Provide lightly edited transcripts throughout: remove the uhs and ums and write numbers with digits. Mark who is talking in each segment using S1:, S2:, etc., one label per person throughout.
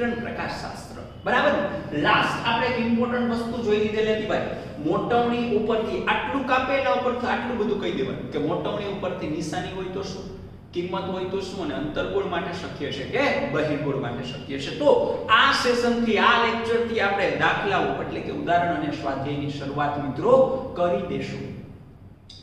S1: કિરણ પ્રકાશ શાસ્ત્ર, બરાબર. લાસ્ટ આપણે એક ઇમ્પોર્ટન્ટ વસ્તુ જોઈ લીધેલી હતી ભાઈ, મોટવણી ઉપરથી આટલું કાપેલા ઉપરથી આટલું બધું કહી દેવાનું કે મોટવણી ઉપરથી નિશાની હોય તો શું, કિંમત હોય તો શું, અને અંતર્ગોળ માટે શક્ય છે કે બહિર્ગોળ માટે શક્ય છે. તો આ સેશનથી આ લેક્ચરથી આપણે દાખલાઓ એટલે કે ઉદાહરણ અને સ્વાધ્યાયની શરૂઆત મિત્રો કરી દેશું,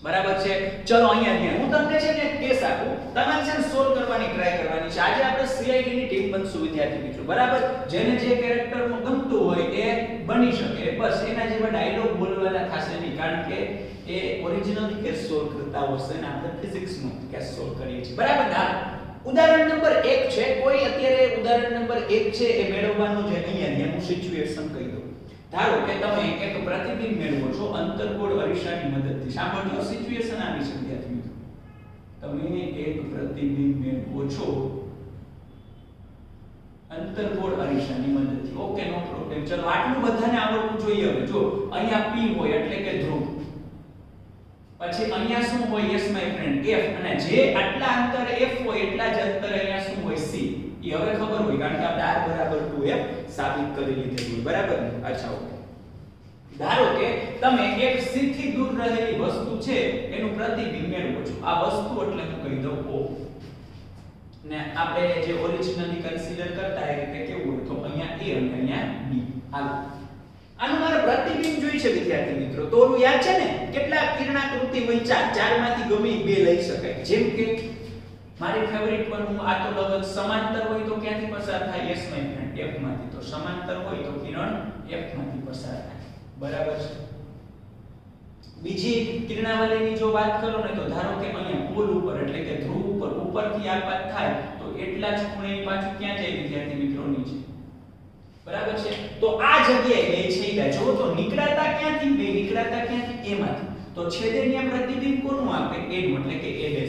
S1: બરાબર છે. ચલો અહીંયા હું તમને છે ને કેસ આપું, તમારે છે ને સોલ્વ કરવાની ટ્રાય કરવાની છે. આજે આપણે સીઆઈડી ની ટીમ બનશું વિદ્યાર્થી મિત્રો, બરાબર. જેને જે કેરેક્ટરમાં ગમતું હોય એ બની શકે, બસ એના જેવા ડાયલોગ બોલવાના થશે નહીં, કારણ કે એ ઓરિજિનલી કેસ સોલ્વ કરતા હશે ને આપણે ફિઝિક્સ નો કેસ સોલ્વ કરીએ છીએ, બરાબર. ના ઉદાહરણ નંબર 1 છે, કોઈ અત્યારે ઉદાહરણ નંબર 1 છે એ મેળવવાનું છે. અહીંયા હું સિચ્યુએશન કહી દઉં. ધારો કે તમે એક પ્રતિબિંબ મેળવો છો અંતર્ગોળ અરીસાની મદદથી. સાંભળજો, સિચ્યુએશન આવી છે વિદ્યાર્થી મિત્રો. તમે એક પ્રતિબિંબ મેળવો છો અંતર્ગોળ અરીસાની મદદથી. ઓકે, નો પ્રોબ્લેમ. ચલો આટલું બધાને આવડવું જોઈએ. હવે જો અહીંયા P હોય એટલે કે ધ્રુવ, પછી અહીંયા શું હોય? યસ માય ફ્રેન્ડ, F, અને જે આટલા અંતરે F હોય એટલા જ અંતરે અહીંયા શું હોય? C. એ હવે ખબર હોય કારણ કે આપણે r = 2f સાબિત કરી લીધેલું હોય, બરાબર. અચ્છા, ઓકે. ધારો કે તમે એક c થી દૂર રહેલી વસ્તુ છે એનું પ્રતિબિંબ મેળવો છો. આ વસ્તુ એટલે હું કહી દઉં O, ને આપણે જે ઓરિજિનલી કન્સિડર કરતા એ રીતે કેવું હોય તો અહીંયા A અને અહીંયા B. હાલો, આનું મારે પ્રતિબિંબ જોઈ છે વિદ્યાર્થી મિત્રો. તો ઓલું યાદ છે ને, કેટલા કિરણાકૃતિ હોય? ચાર માંથી ગમે બે લઈ શકાય. જેમ કે મારી ફેવરિટ પણ હું આ તો લગભગ સમાંતર હોય તો ક્યાંથી પસાર થાય? યસ માય ફ્રેન્ડ, F માંથી. તો સમાંતર હોય તો કિરણ F માંથી પસાર થાય, બરાબર છે. બીજી કિરણાવલીની જો વાત કરો ને તો ધારો કે અહીંયા પોલ ઉપર એટલે કે ધ્રુવ ઉપર ઉપરથી આપાત થાય તો એટલા જ ખૂણે પાછું ક્યાં જાય વિદ્યાર્થી મિત્રો? નીચે, બરાબર છે. તો આ જગ્યાએ બે છેડા જો તો નીકળાતા ક્યાંથી? બે નીકળાતા ક્યાંથી? A માંથી. તો છેદેનિયા પ્રતિબિંબ કોનું આપે? A નું, એટલે કે A'.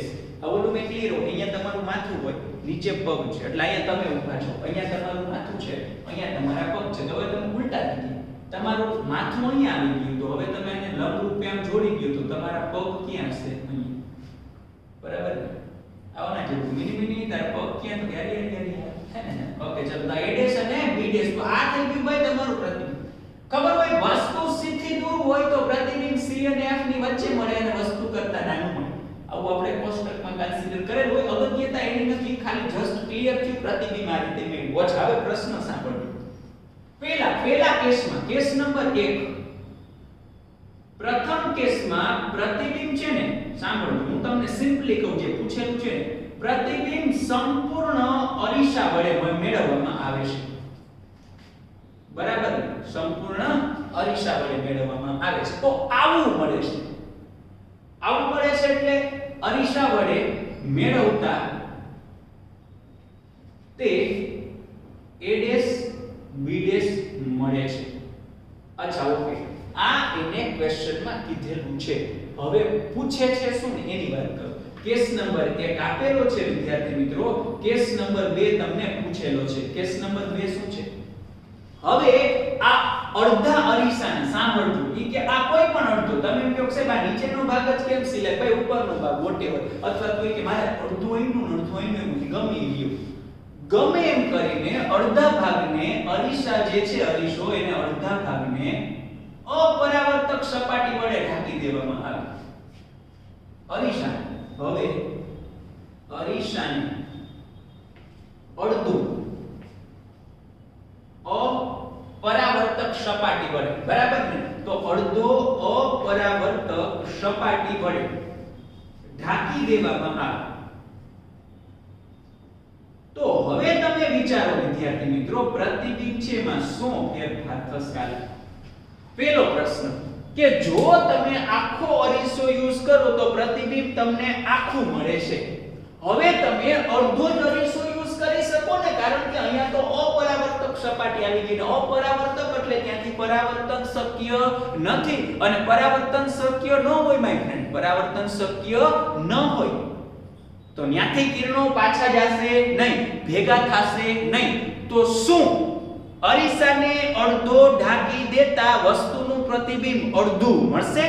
S1: ઓલું મેં ક્લિયર હોય, અહીંયા તમારું માથું હોય, નીચે પગ છે, એટલે અહીંયા તમે ઊભા છો, અહીંયા તમારું માથું છે, અહીંયા તમારા પગ છે. તો હવે તમે ઉલટા થઈ ગયા, તમારું માથું અહીંયા આવી ગયું, તો હવે તમે એને લંબ રૂપે આમ જોડી ગયો તો તમારા પગ ક્યાં હશે? અહીંયા, બરાબર. આવના જેવું મિની તારા પગ ક્યાં? તો યારી હે ને. ઓકે, ચલો તો A' અને B'. તો આ થઈ ગયું ભાઈ તમારું પ્રતિબિંબ. ખબર હોય વસ્તુ C થી દૂર હોય તો પ્રતિબિંબ C અને F ની વચ્ચે મળે અને વસ્તુ કરતા નાનું મળે. આવું આપણે કોષ્ટકમાં કન્સિડર કરેલ હોય. અગત્યતા એની નથી, ખાલી જસ્ટ ક્લિયર થયું પ્રતિબિંબ આ રીતે મેળવો. હવે પ્રશ્ન સાંભળો. પહેલા કેસમાં, કેસ નંબર 1, પ્રથમ કેસમાં પ્રતિબિંબ છે ને, સાંભળો હું તમને સિમ્પલી કહું, જે પૂછેલું છે ને, પ્રતિબિંબ સંપૂર્ણ અરીસા વડે મેળવવામાં આવે છે, બરાબર. સંપૂર્ણ અરીસા વડે મેળવવામાં આવે છે. તો આવું મળે છે. આવું મળે છે એટલે અરીસા વડે મેળવતા તે A', B' મળે છે. અચ્છા, ઓકે. આ એને ક્વેશ્ચનમાં કીધેલું છે. હવે પૂછે છે શું ને એની વાત કરો. કેસ નંબર 1 આપેલો છે વિદ્યાર્થી મિત્રો, કેસ નંબર 2 તમને પૂછેલો છે. કેસ નંબર 2 શું છે? હવે આ અડધા અરીસાને સાંભળજો, ઈ કે આ કોઈ પણ અડધો, તમે એમ કહો કે સાહેબ આ નીચેનો ભાગ જ કેમ સિલેક્ટ? ભાઈ ઉપરનો ભાગ વોટેવર, અથવા તો કે મારે અડધું અહીંનું અડધું અહીંનું ગમે એ ગયું, ગમે એમ કરીને અડધા ભાગને અરીસા જે છે અરીસો એને અડધા ભાગને અપરાવર્તક સપાટી વડે ઢાંકી દેવામાં આવે. અરીસા, હવે અરીસાને અડધું અપરાવર્તક સપાટી વડે, બરાબર ને? તો અડધો અપરાવર્તક સપાટી વડે ઢાંકી દેવામાં આવે. તો હવે તમે વિચારો વિદ્યાર્થી મિત્રો, પ્રતિબિંબ છે એમાં શું ફેરફાર થશે? પહેલો પ્રશ્ન કે જો તમે આખો અરીસો યુઝ કરો તો પ્રતિબિંબ તમને આખું મળે છે. હવે તમે અડધો જ અરીસો યુઝ કરી શકો ને, કારણ કે અહીંયા તો અપરાવર્તક સપાટી આવી ગઈ ને. અપરાવર્તક એટલે ત્યાંથી પરાવર્તન શક્ય નથી, અને પરાવર્તન શક્ય ન હોય માય ફ્રેન્ડ, પરાવર્તન શક્ય ન હોય તો ત્યાંથી કિરણો પાછા જશે નહીં, ભેગા થશે નહીં. તો શું અરીસાને અડધો ઢાંકી દેતા વસ્તુનું પ્રતિબિંબ અડધું મળશે?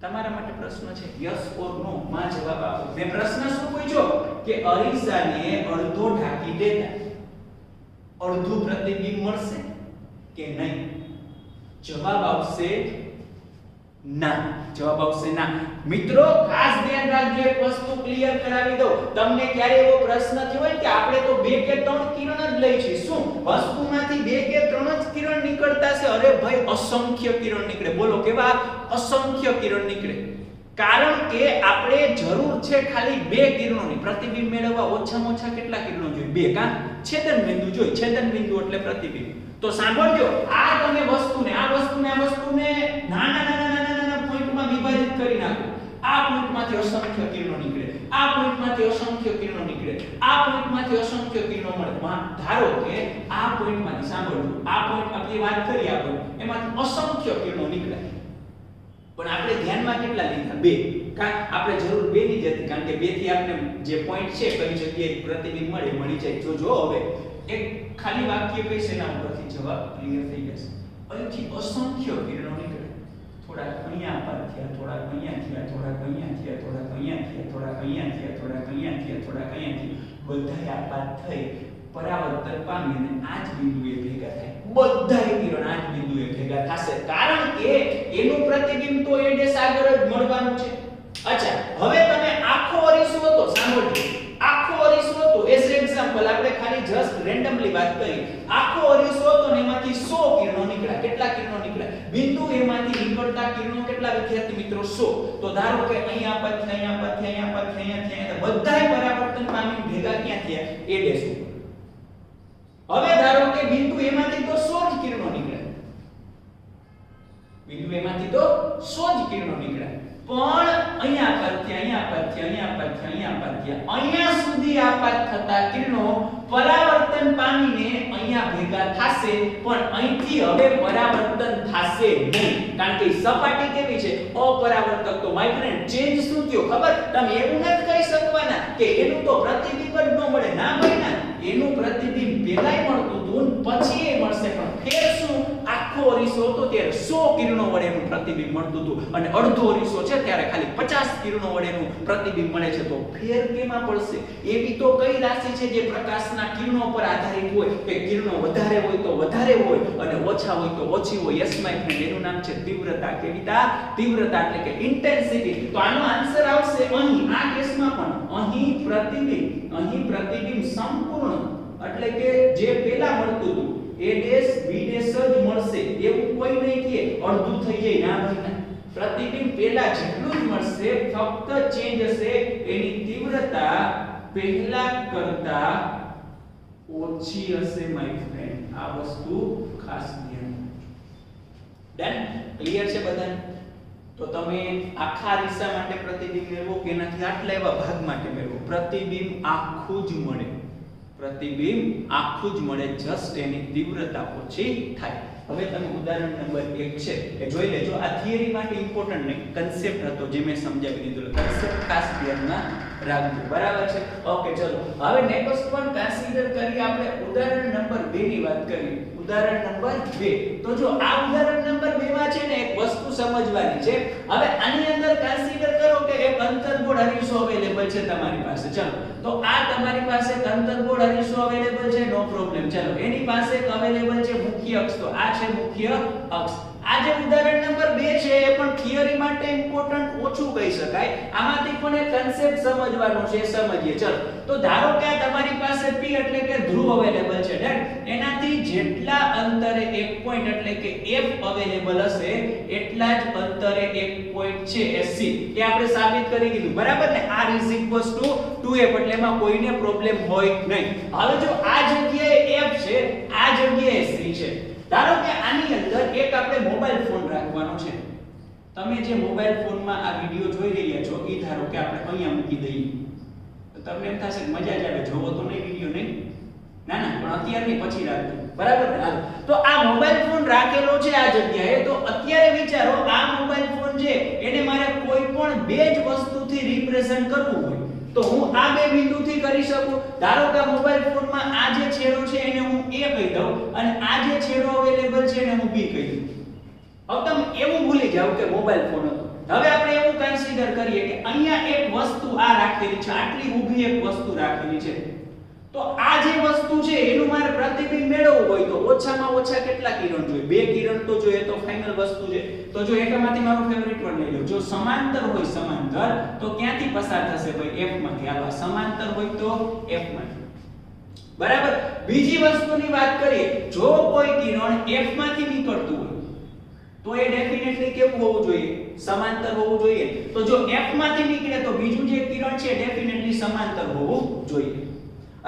S1: તમારા માટે પ્રશ્ન છે, યસ ઓર નો માં જવાબ આપો. મેં પ્રશ્ન શું પૂછ્યો કે અરીસાને અડધો ઢાંકી દેતા અડધું પ્રતિબિંબ મળશે કે નહીં? જવાબ આવશે ના. જવાબ આવશે ના. મિત્રો ખાસ ધ્યાન રાખજો, એક વસ્તુ ક્લિયર કરાવી દઉં. તમને ક્યારે એવો પ્રશ્ન થયો હોય કે આપણે તો 2 કે 3 કિરણ જ લઈ છે, શું વસ્તુમાંથી 2 કે 3 જ કિરણ નીકળતા છે? અરે ભાઈ અસંખ્ય કિરણ નીકળે. બોલો કેવા? અસંખ્ય કિરણ નીકળે. કારણ કે આપણે જરૂર છે ખાલી 2 કિરણોની. પ્રતિબિંબ મેળવવા ઓછામાં ઓછા કેટલા કિરણો જોઈએ? 2. કા છેદન બિંદુ જોઈએ. છેદન બિંદુ એટલે પ્રતિબિંબ. તો સાંભળજો, આ તમે વસ્તુને નાના પોઈન્ટમાં વિભાજિત કરી નાખો. આ પોઈન્ટમાંથી અસંખ્ય કિરણો નીકળે, આ પોઈન્ટમાંથી અસંખ્ય કિરણો નીકળે, આ પોઈન્ટમાંથી અસંખ્ય કિરણો મળે. ધારો કે આ પોઈન્ટમાંથી, સાંભળજો, આ પોઈન્ટ આપણે વાત કરી, આ પોઈન્ટ એમાંથી અસંખ્ય કિરણો નીકળે. પણ આપણે ધ્યાનમાં કેટલા લીધા? 2. કા આપણે જરૂર 2 ની જ હતી, કારણ કે 2 થી આપણે જે પોઈન્ટ છે કઈ જગ્યાએ પ્રતિબિંબ મળી જાય. જોજો હવે એક ખાલી વાક્ય કહીશ એના ઉપરથી જવાબ ક્લિયર થઈ જશે. અહીંથી અસંખ્ય કિરણો નીકળે. થોડાક અહીંયા પાર થયા, થોડાક અહીંયા થયા, થોડાક અહીંયા થયા, થોડાક અહીંયા થયા, થોડાક અહીંયા થયા, થોડાક અહીંયા થયા, થોડાક અહીંયા થયા, બધાય આપાત થઈ પરાવર્તન પામીને આ જ બિંદુએ ભેગા થાય. બધાય કિરણ આ જ બિંદુએ ભેગા થશે, કારણ કે એનું પ્રતિબિંબ તો એ ડેશ આગળ જ મળવાનું છે. અચ્છા, હવે તમે આખો અરીસો હતો, સાંભળજો, આખો અરીસો હતો એઝ એક્ઝામ્પલ, આપણે ખાલી જસ્ટ રેન્ડમલી વાત કરી. આખો અરીસો હતો ને એમાંથી 100 કિરણો નીકળ્યા. કેટલા કિરણો નીકળ્યા? બિંદુ એમાંથી નીકળતા કિરણો કેટલા વિદ્યાર્થી મિત્રો? 100. તો ધારો કે અહીંયા પાછળ, અહીંયા પાછળ, અહીંયા પાછળ, અહીંયા થયા, બધાય પરાવર્તન પામીને ભેગા ક્યાં થયા? એ ડેશ ઉપર. હવે ધારો કે બિંદુ એમાંથી તો 100 જ કિરણો નીકળ્યા. બિંદુ એમાંથી તો 100 જ કિરણો નીકળ્યા. પણ અહીંયા પાછળ, અહીંયા પાછળ, અહીંયા પાછળ, અહીંયા પાછળ, અહીંયા સુધી આપાત થતા કિરણો પરાવર્તન પામીને અહીંયા ભેગા થશે, પણ અહીંથી હવે પરાવર્તન થશે નહીં, કારણ કે સપાટી કેવી છે? અપરાવર્તક. તો માય ફ્રેન્ડ ચેન્જ શું થયો ખબર? તમે એવું નથી કહી શકવાના કે એનું તો પ્રતિબિંબ જ ન મળે. ના ભાઈ ના, એનું પ્રતિબિંબ પહેલાય મળતું હતું પછી એ મળશે, પણ ફેર શું? આખો અરીસો હતો ત્યારે 100 કિરણો વડે એનું પ્રતિબિંબ મળતું હતું, અને અડધો અરીસો છે ત્યારે ખાલી 50 કિરણો વડે એનું પ્રતિબિંબ મળે છે. તો ફેર કેમાં પડશે? એવી તો કઈ રાશિ છે જે પ્રકાશના કિરણો પર આધારિત હોય, કે કિરણો વધારે હોય તો વધારે હોય અને ઓછા હોય તો ઓછી હોય? યસ માય ફ્રેન્ડ, એનું નામ છે તીવ્રતા. કેવીતા? તીવ્રતા એટલે કે ઇન્ટેન્સિટી. તો આનો આન્સર આવશે અહીં. આ કેસમાં પણ અહીં પ્રતિબિંબ સંપૂર્ણ એટલે કે જે પહેલા મળતું હતું એ ડેશ બી ડેશ જ મળશે. એવું કોઈ નહીં કે અડધું થઈ જાય. ના ભાઈ ના, પ્રતિબિંબ પહેલા જેટલું જ મળશે, ફક્ત ચેન્જ હશે. એની તીવ્રતા પહેલા કરતા ઓછી હશે માય ફ્રેન્ડ. આ વસ્તુ ખાસ ધ્યાન રાખજો. ડન? ક્લિયર છે બધાને? તો તમે આખા અરીસા માટે પ્રતિબિંબ મેળવો કે એનાથી આટલા એવા ભાગ માટે મેળવો, પ્રતિબિંબ આખું જ મળે. પ્રતિબિંબ આખું જ મળે, જસ્ટ એની તીવ્રતા ઓછી થાય. હવે તમે ઉદાહરણ નંબર 1 છે એ જોઈ લેજો. આ થિયરી માટે ઇમ્પોર્ટન્ટ નહીં, કન્સેપ્ટ હતો જે મેં સમજાવી દીધો. કન્સેપ્ટ ખાસ ધ્યાનમાં રાખજો. બરાબર છે? ઓકે, ચલો હવે નેક્સ્ટ પણ કન્સિડર કરી આપણે ઉદાહરણ નંબર 2 ની વાત કરીએ. ઉદાહરણ નંબર 2. તો જો આ ઉદાહરણ નંબર 2 માં છે ને એક વસ્તુ સમજવાની છે. હવે આની અંદર કન્સિડર કરો કે એક અંતર્ગોળ અરીસો અવેલેબલ છે તમારી પાસે. ચલો, તો આ તમારી પાસે એક અંતર્ગોળ અરીસો અવેલેબલ છે, નો પ્રોબ્લેમ. ચલો, એની પાસે એક અવેલેબલ છે મુખ્ય અક્ષ. તો આ છે મુખ્ય અક્ષ. આ જે ઉદાહરણ નંબર 2 છે એ પણ થિયરી માટે ઇમ્પોર્ટન્ટ ઓછું કહી શકાય. આમાંથી પણ એક કન્સેપ્ટ સમજવાનો છે, સમજીએ. ચલો, તો ધારો કે આ તમારી પાસે P એટલે કે ધ્રુવ અવેલેબલ છે. રાઈટ? એનાથી જેટલા અંતરે એક પોઈન્ટ એટલે કે F અવેલેબલ હશે એટલા જ અંતરે એક પોઈન્ટ છે એ C. એ આપણે સાબિત કરી દીધું. બરાબર ને? R = 2F એટલે એમાં કોઈને પ્રોબ્લેમ હોય નહીં. હવે જો આ જગ્યાએ F છે, આ જગ્યાએ C છે. ધારો કે આની અંદર એક આપણે મોબાઈલ ફોન રાખવાનો છે. તમે જે મોબાઈલ ફોનમાં આ વિડિયો જોઈ રહ્યા છો એ ધારો કે આપણે અહીંયા મૂકી દઈએ, તો તમને એમ થશે કે મજા જ આવે, જોવો તો નહીં વિડિયો નહીં. ના ના, પણ અત્યારે નહીં, પછી રાખજો. બરાબર ને? તો આ મોબાઈલ ફોન રાખેલો છે આ જગ્યાએ. તો અત્યારે વિચારો, આ મોબાઈલ ફોન છે એને મારે કોઈ પણ બે જ વસ્તુથી રિપ્રેઝન્ટ કરવું હોય તો હું આ બે બિંદુથી કરી શકું. ધારો કે મોબાઈલ ફોનમાં આ જે છેડો છે એને હું A કહી દઉં અને આ જે છેડો અવેલેબલ છે એને હું B કહી દઉં. હવે તમે એવું ભૂલી જાવ કે મોબાઈલ ફોન હતો. હવે આપણે એવું કન્સિડર કરીએ કે અહીંયા એક વસ્તુ આ રાખેલી છે, આટલી ઊભી એક વસ્તુ રાખેલી છે. તો આ જે વસ્તુ છે એનું મારે પ્રતિબિંબ મેળવવું હોય તો ઓછામાં ઓછા કેટલા કિરણ જોઈએ? બે કિરણ તો જોઈએ, તો ફાઇનલ વસ્તુ છે. તો જો એકમાંથી મારું ફેવરિટ વન લઈ લો. જો સમાંતર હોય, સમાંતર તો ક્યાંથી પસાર થશે ભાઈ? F માંથી. આવા સમાંતર હોય તો F માંથી. બરાબર. બીજી વસ્તુની વાત કરીએ, જો કોઈ કિરણ F માંથી નીકળતું હોય તો એ ડેફિનેટલી કેવું હોવું જોઈએ? સમાંતર હોવું જોઈએ. તો જો F માંથી નીકળે તો બીજું જે કિરણ છે ડેફિનેટલી સમાંતર હોવું જોઈએ.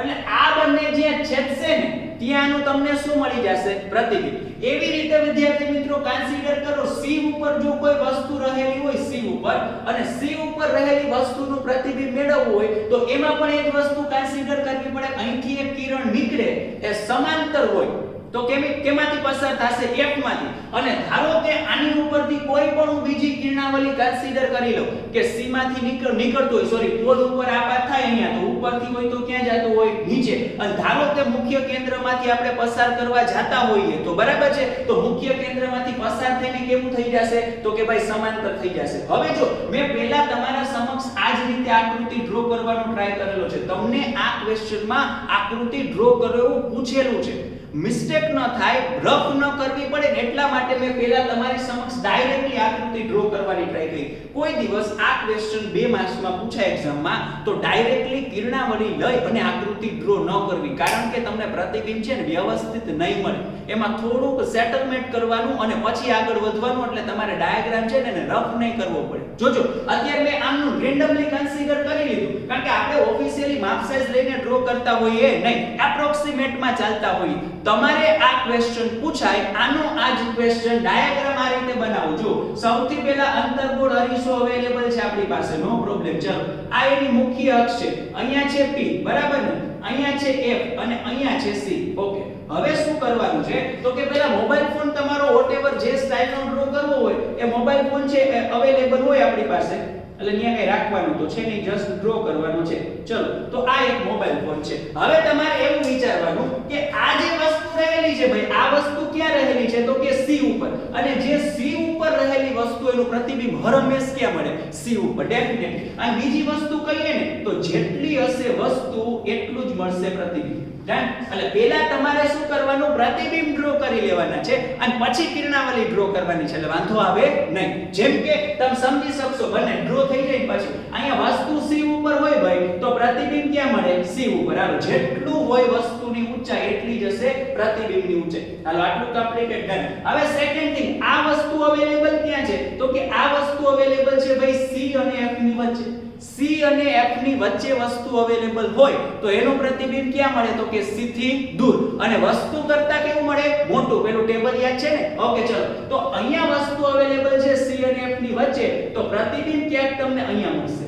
S1: એટલે આ બંને જે છેદશે ને ત્યાંનું તમને શું મળી જશે? પ્રતિબિંબ. એવી રીતે વિદ્યાર્થી મિત્રો કન્સિડર કરો, C ઉપર જો કોઈ વસ્તુ રહેલી હોય, C ઉપર, અને C ઉપર રહેલી વસ્તુનું પ્રતિબિંબ મેળવવું હોય તો એમાં પણ એક વસ્તુ કન્સિડર કરવી પડે. અહીંથી એક કિરણ નીકળે એ સમાંતર હોય તો કેમાંથી પસાર થશે? F માંથી. અને ધારો કે આની ઉપરથી કોઈ પણ બીજી કિરણાવલી કન્સિડર કરી લો કે C માંથી નીકળતો હોય, સોરી, પોલ ઉપર આપાત થાય અહીંયા, તો ઉપરથી હોય તો ક્યાં જતું હોય? નીચે. અને ધારો કે મુખ્ય કેન્દ્રમાંથી આપણે પસાર કરવા જાતા હોઈએ તો બરાબર છે, તો મુખ્ય કેન્દ્રમાંથી પસાર થઈને કેવું થઈ જશે? તો કે ભાઈ સમાંતર થઈ જશે. હવે જો મેં પહેલા તમારા સમક્ષ આ જ રીતે આકૃતિ ડ્રો કરવાનો ટ્રાય કરેલો છે. તમને આ ક્વેશ્ચનમાં આકૃતિ ડ્રો કરો એવું પૂછેલું છે. મિસ્ટેક ન થાય, રફ ન કરવી પડે એટલા માટે મેં પહેલા તમારી સમક્ષ ડાયરેક્ટલી આકૃતિ ડ્રો કરવાની ટ્રાય કરી. કોઈ દિવસ આ ક્વેશ્ચન 2 માર્ક્સમાં પૂછાય એક્ઝામમાં તો ડાયરેક્ટલી કિરણાવલી લઈ અને આકૃતિ ડ્રો ન કરવી, કારણ કે તમને પ્રતિબિંબ છે ને વ્યવસ્થિત નહીં મળે. એમાં થોડુંક સેટલમેન્ટ કરવાનું અને પછી આગળ વધવાનું, એટલે તમારે ડાયાગ્રામ છે ને રફ નહીં કરવો પડે. જોજો અત્યારે મેં આમનું રેન્ડમલી કન્સિડર કરી લીધું, કારણ કે આપણે ઓફિશિયલી માપ સાઈઝ લઈને ડ્રો કરતા હોઈએ નહીં, એપ્રોક્સિમેટમાં ચાલતા હોઈએ. તમારે આ ક્વેશ્ચન પૂછાય, આનો આ જ ક્વેશ્ચન ડાયાગ્રામ આ રીતે બનાવો. જો સૌથી પહેલા અંતર્ગોળ અરીસો અવેલેબલ છે આપણી પાસે, નો પ્રોબ્લેમ. ચલો, આ એની મુખ્ય અક્ષ છે. અહીંયા છે P, બરાબર ને? અહીંયા છે F અને અહીંયા છે C. ઓકે, હવે શું કરવાનું છે? તો કે પહેલા મોબાઈલ ફોન તમારો વોટએવર જે સ્ટાઈલનો ડ્રો કરવો હોય એ મોબાઈલ ફોન છે એ અવેલેબલ હોય આપણી પાસે, એટલે અહીંયા કઈ રાખવાનું તો છે નહીં, જસ્ટ ડ્રો કરવાનું છે. ચલો, તો આ એક મોબાઈલ ફોન છે. હવે તમારે એવું વિચારવાનું કે આ જે વસ્તુ રહેલી છે ભાઈ, આ વસ્તુ ક્યાં રહેલી છે? તો કે C ઉપર. અને જે C ઉપર રહેલી વસ્તુ એનું પ્રતિબિંબ હરમેશ ક્યાં મળે? C ઉપર ડેફિનેટલી. અને બીજી વસ્તુ કહીએ ને તો જેટલી હશે વસ્તુ એટલું જ મળશે પ્રતિબિંબ. એટલે પહેલા તમારે શું કરવાનું? પ્રતિબિંબ ડ્રો કરી લેવાના છે અને પછી કિરણાવલી ડ્રો કરવાની છે, એટલે વાંધો આવે નહીં. જેમ કે તમે સમજી શકશો, બંને ડ્રો થઈ જાય પછી અહીંયા વસ્તુ C ઉપર હોય ભાઈ તો પ્રતિબિંબ ક્યાં મળે? C ઉપર. હાલો, જેટલું હોય વસ્તુની ઊંચાઈ એટલી જ હશે પ્રતિબિંબની ઊંચાઈ. હાલો, આટલું કમ્પ્લીટેડ ડન. હવે સેકન્ડ થિંગ, આ વસ્તુ અવેલેબલ ક્યાં છે? તો કે આ વસ્તુ અવેલેબલ છે ભાઈ C અને F ની વચ્ચે. C અને F ની વચ્ચે વસ્તુ અવેલેબલ હોય તો એનું પ્રતિબિંબ ક્યાં મળે? તો કે C થી દૂર. અને વસ્તુ કરતા કેવું મળે? મોટું. પેલું ટેબલ યાદ છે ને? ઓકે, ચલો, તો અહીંયા વસ્તુ અવેલેબલ છે C અને F ની વચ્ચે, તો પ્રતિબિંબ ક્યાંક તમને અહીંયા મળશે.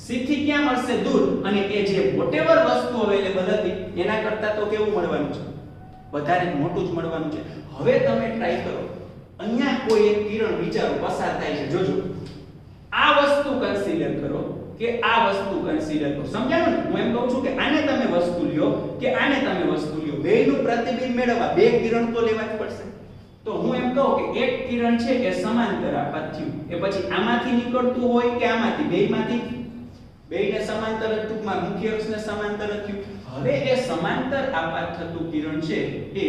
S1: C થી ક્યાં મળશે? દૂર. અને એ જે વોટેવર વસ્તુ અવેલેબલ હતી એના કરતા તો કેવું મળવાનું છે? વધારે મોટું જ મળવાનું છે. હવે તમે ટ્રાય કરો, અહીંયા કોઈ એક કિરણ વિચારો પસાર થાય છે. જોજો, આ વસ્તુ કન્સિડર કરો કે આ વસ્તુ કન્સિડર કરો. સમજાણું ને? હું એમ કહું છું કે આને તમે વસ્તુ લ્યો કે આને તમે વસ્તુ લ્યો, બેયનું પ્રતિબિંબ મેળવવા બે કિરણ તો લેવા જ પડશે. તો હું એમ કહું કે એક કિરણ છે એ સમાંતર આપાત થયું, એ પછી આમાંથી નીકળતું હોય કે આમાંથી? બેયમાંથી. બેયને સમાંતર જ, ટૂંકમાં મુખ્ય અક્ષને સમાંતર જ થયું. હવે એ સમાંતર આપાત થતું કિરણ છે એ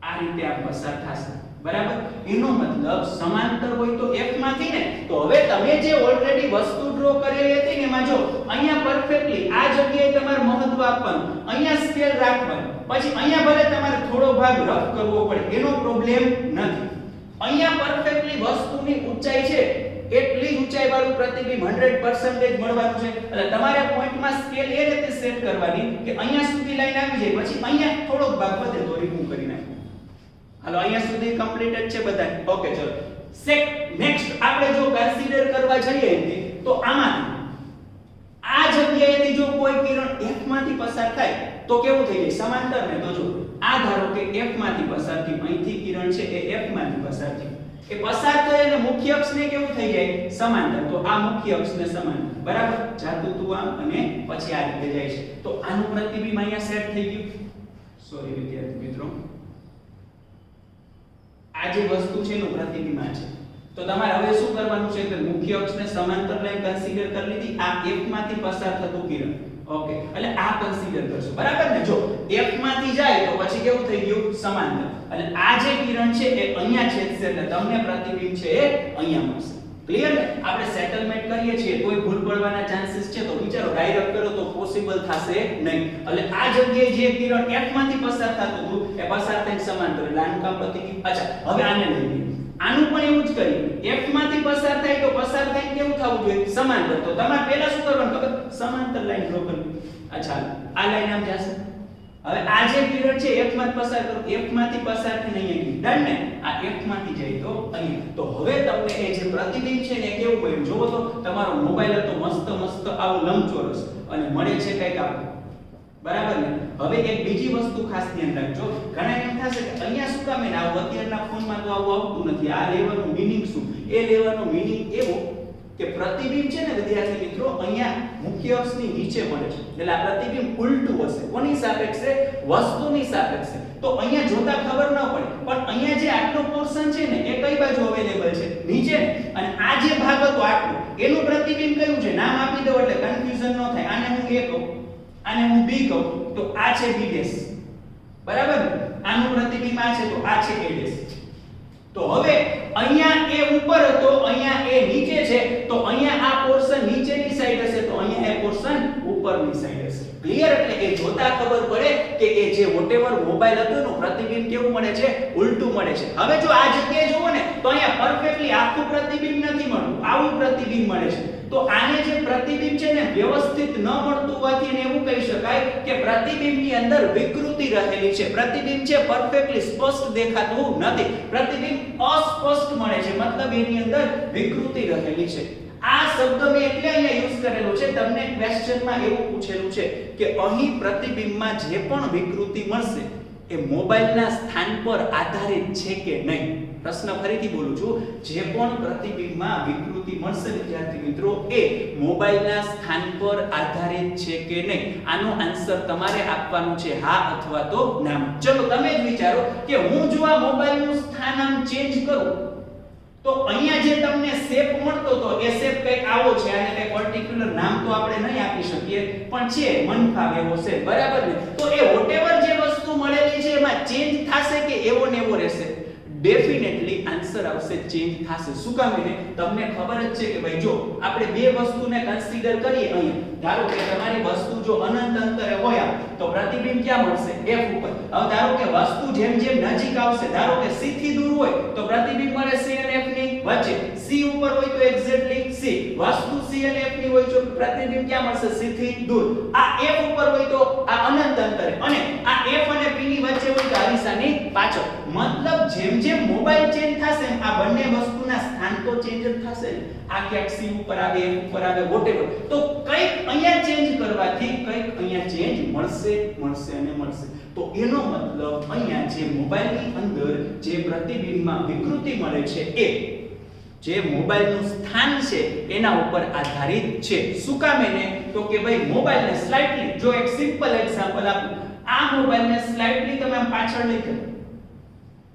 S1: આ રીતે આ પસાર થશે, બરાબર? એનો મતલબ સમાંતર હોય તો F માંથી ને. તો હવે તમે જે ઓલરેડી વસ્તુ ડ્રો કરેલી હતી ને એમાં જો અહીંયા પરફેક્ટલી આ જગ્યાએ તમારે મહત્વ આપવાનું, અહીંયા સ્કેલ રાખવાનું, પછી અહીંયા ભલે તમારે થોડો ભાગ રફ કરવો પડે, એનો પ્રોબ્લેમ નથી. અહીંયા પરફેક્ટલી વસ્તુની ઊંચાઈ છે એટલી જ ઊંચાઈ વાળું પ્રતિબિંબ 100% મળવાનું છે. એટલે તમારે પોઈન્ટમાં સ્કેલ એ રીતે સેટ કરવાની કે અહીંયા સુધી લાઈન આવી જાય, પછી અહીંયા થોડોક ભાગ વધે તો રિમૂવ કરી નાખો. હાલો, અહીંયા સુધી કમ્પ્લીટેડ છે બધા. ઓકે, ચલો, નેક્સ્ટ આપણે જો કન્સિડર કરવા જઈએ તો આમાંથી આ જગ્યાએથી જો કોઈ કિરણ F માંથી પસાર થાય તો કેવું થઈ જાય? સમાંતર ને. તો જો આ ધારો કે F માંથી પસાર થયું, અહીંથી કિરણ છે એ F માંથી પસાર થયું, એ પસાર થાય અને મુખ્ય અક્ષને કેવું થઈ જાય? સમાંતર. તો આ મુખ્ય અક્ષને સમાંતર, બરાબર? જાતું તું આમ અને પછી આ રીતે જાય છે. તો આનું પ્રતિબિંબ અહીંયા સેટ થઈ ગયું. સોરી વિદ્યાર્થી મિત્રો, આ જે વસ્તુ છે એનું પ્રતિબિંબ આ છે. તો તમારે હવે શું કરવાનું છે કે મુખ્ય અક્ષને સમાંતર લાઈન કન્સિડર કરી લીધી, આ F માંથી પસાર થતું કિરણ ઓકે, એટલે આ કન્સિડર કરશું, બરાબર ને? જો F માંથી જાય તો પછી કેવું થઈ ગયું? સમાંતર. એટલે આ જે કિરણ છે એ અહીંયા છેદશે એટલે તમને પ્રતિબિંબ છે એ અહીંયા મળશે. ક્લિયર ને? આપણે સેટલમેન્ટ કરીએ છીએ કોઈ ભૂલ પડવાના ચાન્સીસ છે તો વિચારો ડાયરેક્ટ કરો તો પોસિબલ થશે નહીં. એટલે આ જગ્યાએ જે કિરણ F માંથી પસાર થતું હતું એ પસાર થઈને સમાંતર, એટલે આનું કામ પ્રતિબિંબ. અચ્છા, હવે આને લઈ લઈએ. આનું પણ એવું જ કરીએ. F માંથી પસાર થાય તો પસાર થાય કેવું થવું જોઈએ? સમાંતર. તો તમારે પહેલા શું કરવાનું ખબર? સમાંતર લાઈન ડ્રો કરવી. અચ્છા, આ લાઈન આમ જશે. હવે આ જે કિરણ છે F માંથી પસાર કરો, F માંથી પસાર થઈને અહીંયા ગયું. ડન ને? આ F માંથી જાય તો અહીંયા. તો હવે તમને એ જે પ્રતિબિંબ છે ને કેવું પડ્યું? જોવો તો તમારો મોબાઈલ હતો મસ્ત મસ્ત આવો લંબચોરસ અને મળે છે કઈક આવું. બરાબર ને? હવે એક બીજી વસ્તુ ખાસ ધ્યાન રાખજો. ઘણા એમ થશે કે અહીંયા શું કામ એને આવું? અત્યારના ફોનમાં તો આવું આવતું નથી. આ લેવાનું મીનિંગ શું? એ લેવાનું મીનિંગ એવું કે પ્રતિબિંબ છે ને વિદ્યાર્થી મિત્રો અહીંયા મુખ્ય અક્ષની નીચે મળે છે. એટલે આ પ્રતિબિંબ ઉલટું હશે. કોની સાપેક્ષે? વસ્તુની સાપેક્ષે. તો અહીંયા જોતા ખબર ન પડે, પણ અહીંયા જે આટલો પોર્શન છે ને એ કઈ બાજુ અવેલેબલ છે? નીચે. અને આ જે ભાગ હતો આટલો એનું પ્રતિબિંબ કયું છે? નામ આપી દો એટલે કન્ફ્યુઝન ન થાય. આને હું A કહું, આને હું B કહું તો આ છે B'. બરાબર ને? આનું પ્રતિબિંબ આ છે તો આ છે A'. તો હવે અહીંયા A ઉપર હતો, અહીંયા A નીચે છે, તો અહીંયા આ પોર્શન નીચેની સાઈડ હશે તો અહીંયા એ પોર્શન ઉપરની સાઈડ હશે. ક્લિયર? એટલે એ જોતા ખબર પડે કે એ જે વોટેવર મોબાઈલ હતો એનું પ્રતિબિંબ કેવું મળે છે? ઉલટું મળે છે. હવે જો આ જગ્યાએ જોવો ને તો અહીંયા પરફેક્ટલી આખું પ્રતિબિંબ નથી મળતું, આવું પ્રતિબિંબ મળે છે. તો આને જે પ્રતિબિંબ છે ને વ્યવસ્થિત ન મળતું હોવાથી એને એવું કહી શકાય કે પ્રતિબિંબની અંદર વિકૃતિ રહેલી છે. પ્રતિબિંબ છે પરફેક્ટલી સ્પષ્ટ દેખાતું નથી, પ્રતિબિંબ અસ્પષ્ટ મળે છે, મતલબ એની અંદર વિકૃતિ રહેલી છે. આ શબ્દ મેં એટલે અહીંયા યુઝ કરેલો છે. તમને ક્વેશ્ચનમાં એવું પૂછેલું છે કે અહીં પ્રતિબિંબમાં જે પણ વિકૃતિ મળશે એ મોબાઈલના સ્થાન પર આધારિત છે કે નહીં. પ્રશ્ન ફરીથી બોલું છું, જે પણ પ્રતિબિંબમાં વિકૃતિ મળશે વિદ્યાર્થી મિત્રો એ મોબાઈલના સ્થાન પર આધારિત છે કે નહીં. આનો આન્સર તમારે આપવાનો છે હા અથવા તો ના. ચલો તમે જ વિચારો કે હું જો આ મોબાઈલનું સ્થાન આમ ચેન્જ કરું તો અહીંયા જે તમને શેપ મળતો તો એ શેપ કંઈક આવો છે. આને કંઈ પર્ટિક્યુલર નામ તો આપણે નહીં આપી શકીએ પણ છે મન ફાવે એવો છે. બરાબર ને? તો એ વોટેવર જે વસ્તુ મળેલી છે એમાં ચેન્જ થશે કે એવો ને એવો રહેશે? ડેફિનેટલી આન્સર આવશે ચેન્જ થશે. શું કામ? એને તમને ખબર જ છે કે ભાઈ જો આપણે બે વસ્તુને કન્સિડર કરીએ અહીંયા, ધારો કે તમારી વસ્તુ જો અનંત અંતરે હોય તો પ્રતિબિંબ ક્યાં મળશે? F ઉપર. હવે ધારો કે વસ્તુ જેમ જેમ નજીક આવશે, ધારો કે C થી દૂર હોય તો પ્રતિબિંબ મળે C અને F ની વચ્ચે. C ઉપર હોય તો એક્ઝેક્ટલી C. વસ્તુ C અને F ની હોય તો પ્રતિબિંબ ક્યાં મળશે? C થી દૂર. આ F ઉપર હોય તો આ અનંત અંતરે, અને આ F અને P ની વચ્ચે હોય તો અરીસાની પાછળ. મતલબ જેમ જેમ મોબાઈલ ચેન્જ થશે આ બંને વસ્તુના સ્થાન તો ચેન્જ જ થશે ને. આ ક્યાંક C ઉપર આવે, F ઉપર આવે, વોટેવર. તો કંઈક અહીંયા ચેન્જ કરવાથી કંઈક અહીંયા ચેન્જ મળશે અને મળશે. તો એનો મતલબ અહીંયા જે મોબાઈલની અંદર જે પ્રતિબિંબમાં વિકૃતિ મળે છે એ જે મોબાઈલનું સ્થાન છે એના ઉપર આધારિત છે. શું કામ? એને તો કે ભાઈ મોબાઈલને સ્લાઇટલી, જો એક સિમ્પલ એક્ઝામ્પલ આપું, આ મોબાઈલને સ્લાઇટલી તમે આમ પાછળ લઈ જાઓ.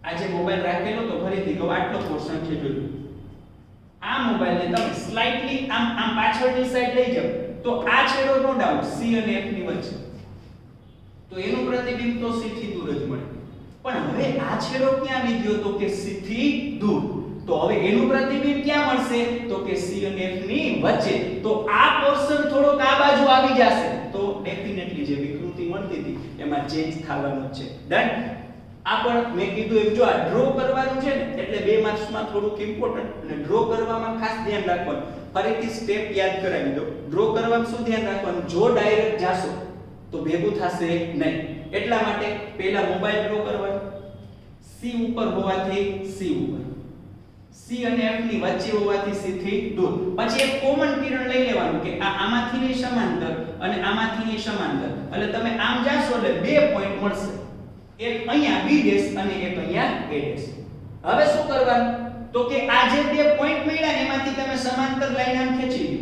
S1: આ જે મોબાઈલ રાખેલો તો ફરીથી કહું આટલો પોર્શન છે જોજો. આ મોબાઈલને તમે સ્લાઇટલી આમ પાછળની સાઈડ લઈ જાઓ તો આ છેડો નો ડાઉટ C અને F ની વચ્ચે, તો એનું પ્રતિબિંબ તો C થી દૂર જ મળે. પણ હવે આ છેડો ક્યાં આવી ગયો? તો કે C થી દૂર. તો હવે એનું પ્રતિબિંબ ક્યાં મળશે? તો કે C અને F ની વચ્ચે. તો આ પોર્શન થોડોક આ બાજુ આવી જશે તો ડેફિનેટલી જે વિકૃતિ મળતી હતી એમાં ચેન્જ થવાનું છે. ડન? આ પણ મેં કીધું એમ જો આ ડ્રો કરવાનું છે ને એટલે 2 માર્ક્સમાં થોડુંક ઇમ્પોર્ટન્ટ, અને ડ્રો કરવામાં ખાસ ધ્યાન રાખવાનું. ફરીથી સ્ટેપ યાદ કરાવી દો. ડ્રો કરવામાં શું ધ્યાન રાખવાનું? જો ડાયરેક્ટ જાશો તો ભેગું થશે નહીં. એટલા માટે પહેલા મોબાઈલ ડ્રો કરવાનો. C ઉપર હોવાથી C ઉપર, C અને F ની વચ્ચે હોવાથી C થી દૂર. પછી એક કોમન કિરણ લઈ લેવાનું કે આ આમાંથીની સમાંતર અને આમાંથીની સમાંતર. એટલે તમે આમ જાશો એટલે 2 પોઈન્ટ મળશે. એક અહીંયા B' અને એક અહીંયા A'. હવે શું કરવાનું? તો કે આ જે 2 પોઈન્ટ મળ્યા ને એમાંથી તમે સમાંતર લાઈન આમ ખેંચી લો.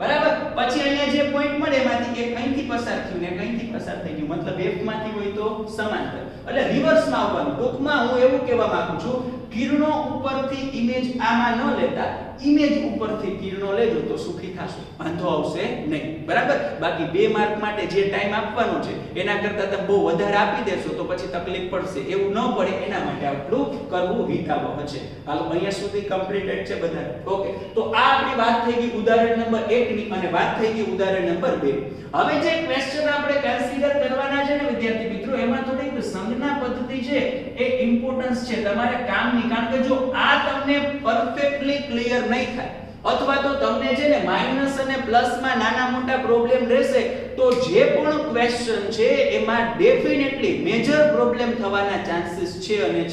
S1: બરાબર? પછી અહીંયા જે પોઈન્ટ મળે એમાંથી એક અહીંથી પસાર થયું ને અહીંથી પસાર થઈ ગયું, મતલબ F માંથી હોય તો સમાંતર. એટલે રિવર્સમાં આવવાનું. ટૂંકમાં હું એવું કહેવા માંગુ છું, કિરણો ઉપરથી ઇમેજ આમાં ન લેતા ઇમેજ ઉપરથી કિરણો લેજો તો સુખી થશો, વાંધો આવશે નહીં, બરાબર. બાકી 2 માર્ક માટે જે ટાઈમ આપવાનો છે એના કરતા તમે બહુ વધારે આપી દેશો તો પછી તકલીફ પડશે, એવું ન પડે એના માટે આટલું કરવું હિતાવહ છે. હાલો અહીંયા સુધી કમ્પ્લીટેડ છે બધા. ઓકે, તો આ આપણી વાત થઈ ગઈ ઉદાહરણ નંબર 1 ની અને વાત થઈ ગઈ ઉદાહરણ નંબર 2. હવે જે ક્વેશ્ચન આપણે કન્સિડર કરવાના છે ને વિદ્યાર્થી મિત્રો, એમાં થોડીક સંજ્ઞા પદ્ધતિ છે એ ઇમ્પોર્ટન્સ છે તમારે કામની, કારણ કે જો આ તમને પરફેક્ટલી ક્લિયર નહીં થાય અથવા તો તમને છે ને માઈનસ અને પ્લસ માં નાના મોટા પ્રોબ્લેમ રહેશે તો જે પણ ક્વેશ્ચન છે એમાં ડેફિનેટલી મેજર પ્રોબ્લેમ થવાના ચાન્સીસ છે અને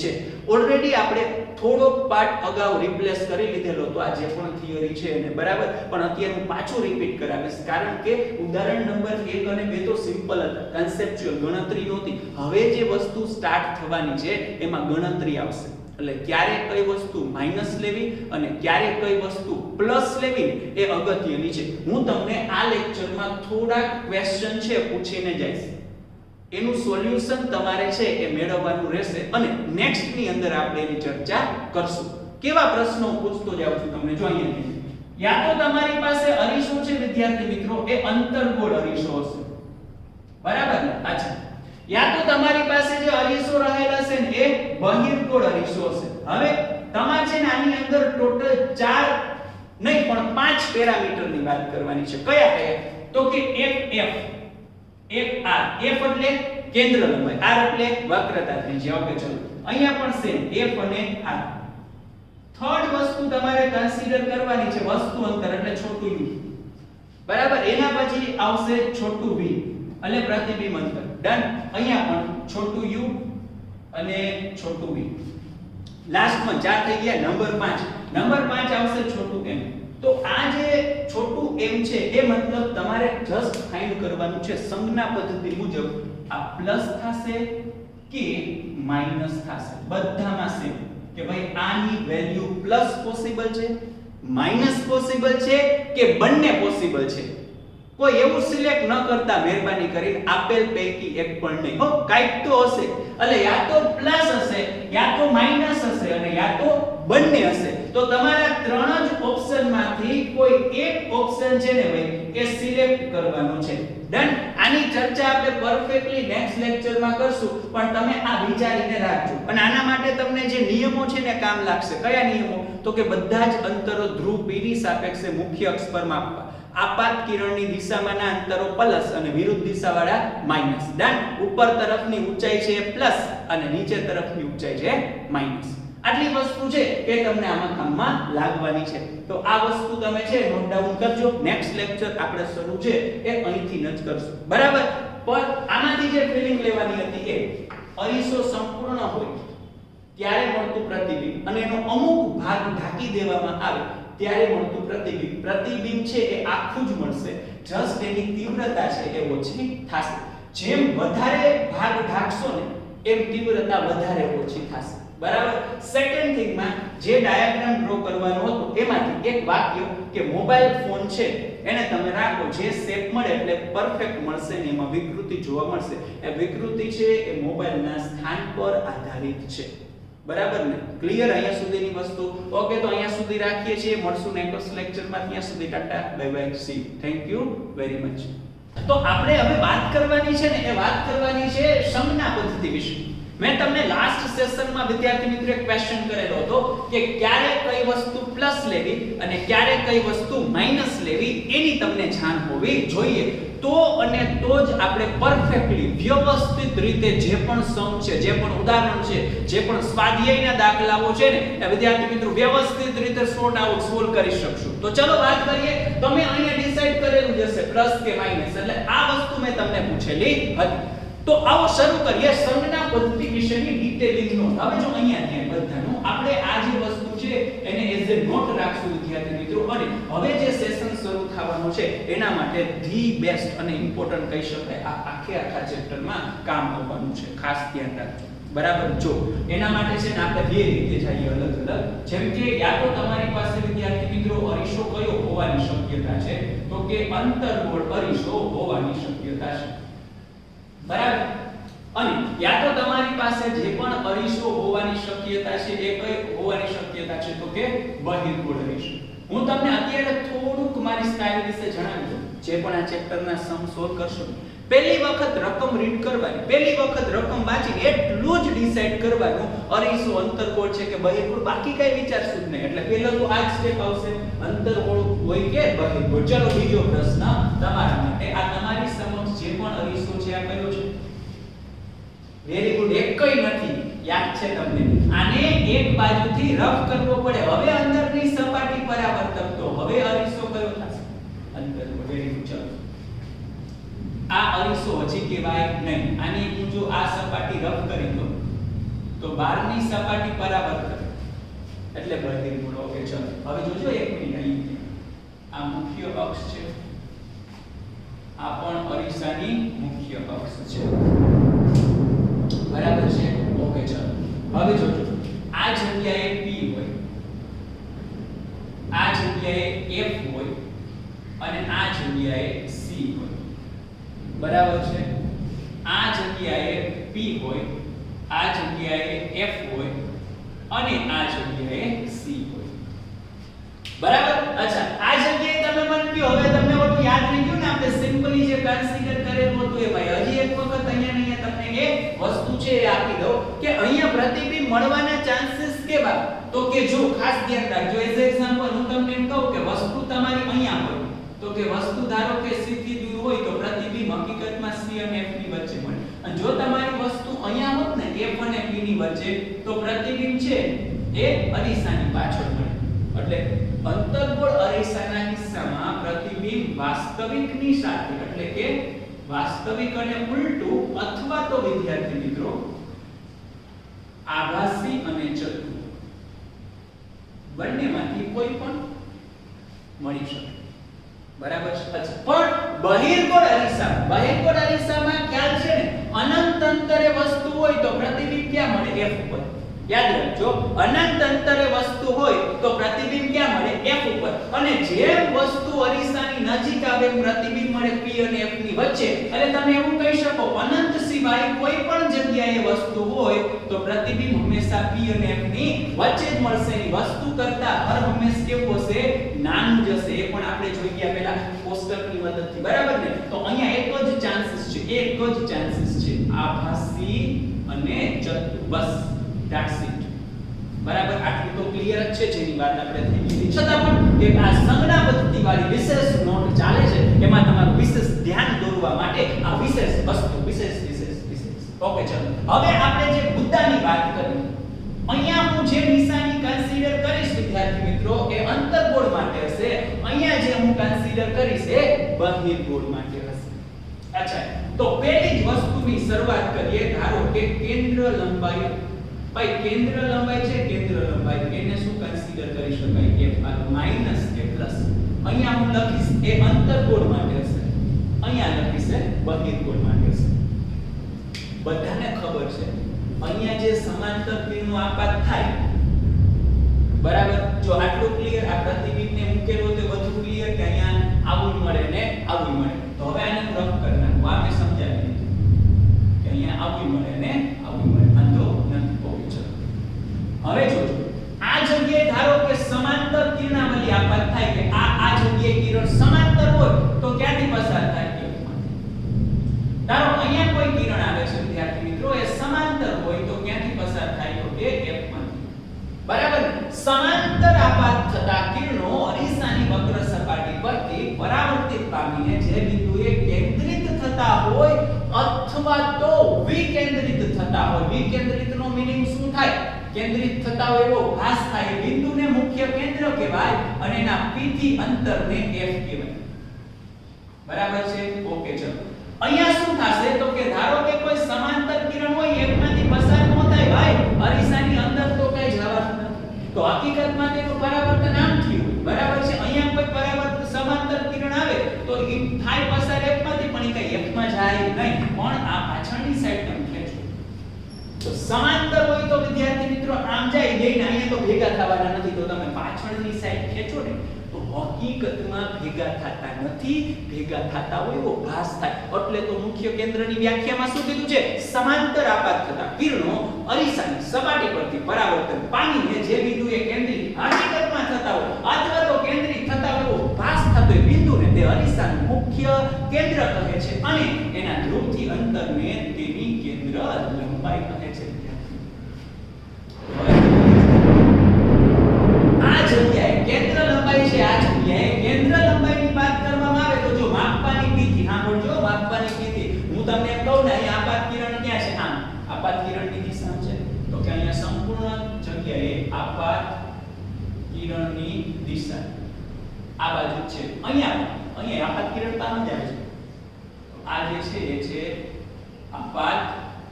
S1: છે. ઓલરેડી આપણે થોડોક પાર્ટ અગાઉ રિપ્લેસ કરી લીધેલો તો આ જે પણ થિયરી છે એને, બરાબર. પણ અત્યારે હું પાછું રિપીટ કરાવીશ કારણ કે ઉદાહરણ નંબર 1 અને 2 તો સિમ્પલ હતા, કન્સેપ્ચ્યુઅલ ગણતરી નહોતી. હવે જે વસ્તુ સ્ટાર્ટ થવાની છે એમાં ગણતરી આવશે. એટલે ક્યારે કઈ વસ્તુ માઈનસ લેવી અને ક્યારે કઈ વસ્તુ પ્લસ લેવી એ અગત્યની છે. હું તમને આ લેક્ચરમાં થોડાક ક્વેશ્ચન છે પૂછીને જઈશ, એનું સોલ્યુશન તમારે છે એ મેળવવાનું રહેશે અને નેક્સ્ટ ની અંદર આપણે એની ચર્ચા કરશું. કેવા પ્રશ્નો પૂછતો જાઉં છું તમને, જો અહીંયા યા તો તમારી પાસે અરીસો છે વિદ્યાર્થી મિત્રો, એ અંતર્ગોળ અરીસો હશે, બરાબર ને? અચ્છા, યા તો તમારી પાસે જે અરીસો રહેલા છે ને એ બહિર્ગોળ અરીસો હશે. હવે તમારે છે ને આની અંદર ટોટલ 4 નહીં પણ 5 પેરામીટરની વાત કરવાની છે. કયા કયા? તો કે એક f, એક r. f એટલે કેન્દ્ર લંબાઈ, r એટલે વક્રતા ત્રિજ્યા. ઓકે, ચલો અહીંયા પણ સેમ f અને r. થર્ડ વસ્તુ તમારે કન્સિડર કરવાની છે વસ્તુ અંતર એટલે છોટું u, બરાબર. એના પછી આવશે છોટું v એટલે પ્રતિબિંબ અંતર. ડન. અહીંયા પણ છોટું u અને છોટું v. લાસ્ટમાં 4 થઈ ગયા. નંબર 5 આવશે છોટું m. તો આ જે છોટું m છે એ મતલબ તમારે જસ્ટ ફાઇન્ડ કરવાનું છે સંજ્ઞા પદ્ધતિ મુજબ આ પ્લસ થશે કે માઈનસ થશે. બધામાં સેમ કે ભાઈ આની વેલ્યુ પ્લસ પોસિબલ છે, માઈનસ પોસિબલ છે કે બંને પોસિબલ છે. કોઈ એવું સિલેક્ટ ન કરતા મહેરબાની કરીને, આપેલ પૈકી એક પણ નહીં. હો, કાઈક તો હશે. એટલે યા તો પ્લસ હશે, યા તો માઈનસ હશે અને યા તો બંને હશે. તો તમારા 3 જ ઓપ્શનમાંથી કોઈ એક ઓપ્શન છે ને ભાઈ એ સિલેક્ટ કરવાનો છે. ડન. આની ચર્ચા આપણે પરફેક્ટલી નેક્સ્ટ લેક્ચરમાં કરશું, પણ તમે આ વિચારીને રાખજો. અને આના માટે તમને જે નિયમો છે ને કામ લાગશે. કયા નિયમો? તો કે બધા જ અંતરો ધ્રુવ p ની સાપેક્ષે મુખ્ય અક્ષ પર માપવા. આપાત કિરણની દિશામાંના અંતરો પ્લસ અને વિરુદ્ધ દિશાવાળા માઈનસ. ડન. ઉપર તરફની ઊંચાઈ છે પ્લસ અને નીચે તરફની ઊંચાઈ છે માઈનસ. આટલી વસ્તુ છે કે તમને આમાં કામમાં લાગવાની છે. તો આ વસ્તુ તમે છે નોટ ડાઉન કરજો. નેક્સ્ટ લેક્ચર આપણે શરૂ છે એ અહીંથી જ કરશું, બરાબર. પણ આમાંથી જે ફીલિંગ લેવાની હતી એ અરીસો સંપૂર્ણ હોય ત્યારે મળતું પ્રતિબિંબ અને એનો અમુક ભાગ ઢાંકી દેવામાં આવે ત્યારે મળતું પ્રતિબિંબ. પ્રતિબિંબ છે એ આખું જ મળશે, જસ્ટ એની તીવ્રતા છે એ ઓછી થશે. જેમ વધારે ભાગ ઢાંકશો ને એમ તીવ્રતા વધારે ઓછી થશે, બરાબર. સેકન્ડ થિંગમાં જે ડાયાગ્રામ ડ્રો કરવાનો હતો એમાંથી એક વાક્ય કે મોબાઈલ ફોન છે એને તમે રાખો, જે શેપ મળે એટલે પરફેક્ટ મળશે ને એમાં વિકૃતિ જોવા મળશે. એ વિકૃતિ છે એ મોબાઈલના સ્થાન પર આધારિત છે, બરાબર ને? ક્લિયર અહીંયા સુધીની વસ્તુ? ઓકે, તો અહીંયા સુધી રાખીએ છીએ. મળશું નેક્સ્ટ લેક્ચરમાં. ત્યાં સુધી Tata, bye bye, C. Thank you very much. તો આપણે હવે વાત કરવાની છે ને એ વાત કરવાની છે સંજ્ઞા પદ્ધતિ વિશે. મેં તમને લાસ્ટ સેશનમાં વિદ્યાર્થી મિત્રો એક ક્વેશ્ચન કરેલો હતો કે ક્યારે કઈ વસ્તુ પ્લસ લેવી અને ક્યારે કઈ વસ્તુ માઈનસ લેવી એની તમને જાણ હોવી જોઈએ. તો અને તો જ આપણે પરફેક્ટલી વ્યવસ્થિત રીતે જે પણ સમ છે, જે પણ ઉદાહરણ છે, જે પણ સ્વાધ્યાયના દાખલાઓ છે ને એ વિદ્યાર્થી મિત્રો વ્યવસ્થિત રીતે સોર્ટ આઉટ સોલ્વ કરી શકશું. તો ચલો વાત કરીએ. તમે અહીંયા ડિસાઈડ કરેલું જશે પ્લસ કે માઈનસ, એટલે આ વસ્તુ મેં તમને પૂછેલી હતી. તો આવો શરૂ કરીએ સંજ્ઞા પદ્ધતિ વિશેની ડિટેલિંગ નોટ. હવે જો અહીંયા ધ્યાન બધાનું આપણે આ જે વસ્તુ છે એને એઝ એ નોટ રાખશું વિદ્યાર્થી મિત્રો. અને હવે જે સેશન શરૂ થવાનું છે એના માટે ધી બેસ્ટ અને ઇમ્પોર્ટન્ટ કહી શકાય આ આખા ચેપ્ટરમાં કામ આવવાનું છે. ખાસ ધ્યાન રાખજો, બરાબર. જો એના માટે છે ને આપણે બે રીતે જઈએ અલગ અલગ. જેમ કે યા તો તમારી પાસે વિદ્યાર્થી મિત્રો અરીસો કયો હોવાની શક્યતા છે? તો કે અંતર્ગોળ અરીસો હોવાની શક્યતા છે, બરાબર. અને યા તો તમારી પાસે જે પણ અરીસો હોવાની શક્યતા છે એ કઈ હોવાની શક્યતા કેટલા છે તો કે બહિર્ગોળ અરીસા. હું તમને અત્યારે થોડુંક મારી સ્ટાઇલ વિશે જણાવી દઉં. જે પણ આ ચેપ્ટરના સમ સોલ્વ કરશો પહેલી વખત રકમ રીડ કરવાની, પહેલી વખત રકમ વાંચીને એટલું જ ડિસાઈડ કરવાનું અરીસો અંતર્ગોળ છે કે બહિર્ગોળ, બાકી કઈ વિચારશું જ નહીં. એટલે પહેલો તો આ જ સ્ટેપ આવશે, અંતર્ગોળ હોય કે બહિર્ગોળ. ચલો બીજો પ્રશ્ન તમારા માટે. આ તમારી સમક્ષ જે પણ અરીસો છે આ કયો છે? વેરી ગુડ, એકય નથી. યાદ છે તમને? આને એક બાજુથી રફ કરવો પડે. હવે અંદરની સપાટી પરાવર્તક, તો હવે અરીસો કયો થશે? અંતર્ગોળ. Very good. ચલો આ અરીસો હજી કહેવાય નહીં. આની હું જો આ સપાટી રફ કરી દઉં તો બહારની સપાટી પરાવર્તક એટલે બહિર્ગોળ. ઓકે ચલો હવે જોજો એક મિનિટ. અહીં આ મુખ્ય અક્ષ છે, આ પણ અરીસાની મુખ્ય અક્ષ છે, બરાબર છે? ઓકે ચલો હવે જોજો આ જગ્યાએ P હોય, આ જગ્યાએ F હોય અને આ જગ્યાએ C હોય, બરાબર છે? આ જગ્યાએ P હોય, આ જગ્યાએ F હોય અને આ જગ્યાએ C હોય, બરાબર? અચ્છા આ જગ્યાએ તમે મને કહો, હવે તમને બધું યાદ રહી ગયું ને? આપણે સિમ્પલી જે કન્સિડર કરેલું હતું એ ભાઈ હજી એક વખત અહીંયા તમને એ વસ્તુ છે એ આપી દઉં કે અહીંયા પ્રતિબિંબ મળવાના ચાન્સીસ કેવા? તો કે જો ખાસ ધ્યાન રાખજો. એઝ એક્ઝામ્પલ હું તમને એમ કહું કે વસ્તુ તમારી અહીંયા હોય, તો કે વસ્તુ ધારો કે C થી દૂર હોય તો પ્રતિબિંબ હકીકતમાં C અને F ની વચ્ચે મળે. અને જો તમારી વસ્તુ અહીંયા હોત ને F અને P ની વચ્ચે, તો પ્રતિબિંબ છે એ અરીસાની પાછળ મળે. એટલે અંતર્ગોળ અરીસાના કિસ્સામાં પ્રતિબિંબ વાસ્તવિકની સાથે, એટલે કે વાસ્તવિક અને ઉલટું, અથવા તો વિદ્યાર્થી મિત્રો આભાસી અને ચતુર બંનેમાંથી કોઈ પણ મળી શકે, બરાબર છે? અચ્છા પણ બહિર્ગોળ અરીસામાં ખ્યાલ છે ને, અનંત અંતરે વસ્તુ હોય તો પ્રતિબિંબ ક્યાં મળે? F ઉપર. યાદ રાખજો, અનંત અંતરે વસ્તુ હોય તો પ્રતિબિંબ ક્યાં મળે? F ઉપર. અને જેમ વસ્તુ અરીસાની નજીક આવે પ્રતિબિંબ મળે P અને F ની વચ્ચે. એટલે તમે એવું કહી શકો અનંત સિવાય કોઈ પણ જગ્યાએ વસ્તુ હોય તો પ્રતિબિંબ હંમેશા P અને F ની વચ્ચે જ મળશે. એની વસ્તુ કરતા હર હંમેશ કેવું હશે? નાનું જ હશે. એ પણ આપણે જોઈ ગયા પહેલા કોષ્ટકની મદદથી, બરાબર ને? તો અહીંયા એક જ ચાન્સીસ છે, આભાસી અને ચતુર. બસ that's it. બરાબર? આટલું તો ક્લિયર જ છે, જેની વાત આપણે થઈ ગઈ. છતાં પણ એક આ સંજ્ઞા પદ્ધતિ વાળી વિશેષ નોંધ ચાલે છે, એમાં તમારું વિશેષ ધ્યાન દોરવા માટે આ વિશેષ વસ્તુ વિશેષ. ઓકે ચલો હવે આપણે જે મુદ્દાની વાત કરી, અહીંયા હું જે નિશાની કન્સિડર કરીશ વિદ્યાર્થી મિત્રો એ અંતર્ગોળ માટે હશે. અહીંયા જે હું કન્સિડર કરીશ એ બહિર્ગોળ માટે હશે. અચ્છા તો પહેલી જ વસ્તુની શરૂઆત કરીએ. ધારો કે કેન્દ્ર લંબાઈ, ભાઈ કેન્દ્ર લંબાઈ છે, કેન્દ્ર લંબાઈ એને શું કન્સિડર કરી શકાય? F માઈનસ કે પ્લસ. અહીંયા હું લખીશ એ અંતર્ગોળ માટે હશે, અહીંયા લખીશ એ બહિર્ગોળ માટે હશે. બધાને ખબર છે અહીંયા જે સમાંતર કિરણો આપાત થાય, બરાબર? જો આટલું ક્લિયર, આ પ્રતિબિંબને મૂકેલો તે વધુ ક્લિયર કે અહીંયા આવું મળે ને આવું મળે. તો હવે આને હું રફ કરી નાખું. આ મેં સમજાવી દીધું કે અહીંયા આવું મળે ને આવું મળે. વાંધો નથી. ઓકે ચલો હવે જોજો આ જગ્યાએ ધારો કે સમાંતર કિરણાવલી આપાત થાય કે આ જગ્યાએ કિરણ સમાંતર હોય તો ક્યાંથી પસાર થાય? ધારો અહીંયા કોઈ કિરણ આવે છે વિદ્યાર્થી મિત્રો, એ સમાંતર હોય તો ક્યાંથી પસાર થાય? તો કે F માંથી, બરાબર? સમાંતર આપાત થતા કિરણો અરીસાની વક્ર સપાટી પરથી પરાવર્તિત પામીને જે બિંદુએ કેન્દ્રિત થતા હોય અથવા તો વિકેન્દ્રિત થતા હોય. વિકેન્દ્રિતનો મીનિંગ શું થાય? કેન્દ્રિત થતા હોય એવો ભાસ થાય. બિંદુને મુખ્ય કેન્દ્ર કહેવાય અને એના P થી અંતરને F કહેવાય, બરાબર છે? ઓકે ચલો અહીંયા શું થશે તો કે ધારો કે કોઈ સમાંતર કિરણ હોય એકમાંથી પસાર ન થાય ભાઈ, અરીસાની અંદર તો કઈ જવાનું નથી, તો હકીકતમાં તેનું પરાવર્તન આમ થયું, બરાબર છે? અહીંયા કોઈ પરાવર્તન સમાંતર કિરણ આવે તો એ થાય પસાર એકમાંથી, પણ એ કઈ એકમાં જાય નહીં, પણ આ પાછળની સાઈડ તમે ખેંચો. તો સમાંતર હોય તો વિદ્યાર્થી મિત્રો આમ જાય, બેયને અહીંયા તો ભેગા થવાના નથી, તો તમે પાછળની સાઈડ ખેંચો ને તો હકીકતમાં ભેગા થતા નથી, ભેગા થતા હોય એવો ભાસ થાય. એટલે તો મુખ્ય કેન્દ્રની વ્યાખ્યામાં શું કીધું છે? સમાંતર આપાત થતા કિરણો અરીસાની સપાટી પરથી પરાવર્તન પામીને જે બિંદુએ કેન્દ્રિત હકીકતમાં થતા હોય અથવા તો કેન્દ્રિત થતા હોય એવો ભાસ થતો હોય બિંદુને તે અરીસાનું મુખ્ય કેન્દ્ર કહે છે અને એના ધ્રુવથી અંતરને તેની કેન્દ્ર લંબાઈ કહે છે. આ જગ્યાએ કેન્દ્ર લંબાઈ છે, આ જગ્યાએ કેન્દ્ર લંબાઈની વાત કરવામાં આવે તો જો માપવાની પીથી, હા બોલજો માપવાની પીથી, હું તમને એમ કહું ને અહીંયા આપાત કિરણ ક્યાં છે? આમ આપાત કિરણની દિશા છે તો કે અહીંયા સંપૂર્ણ જગ્યાએ આપાત કિરણની દિશા આ બાજુ છે. અહીંયા આપાત કિરણ કામ જ આવે છે. આ જે છે એ છે આપાત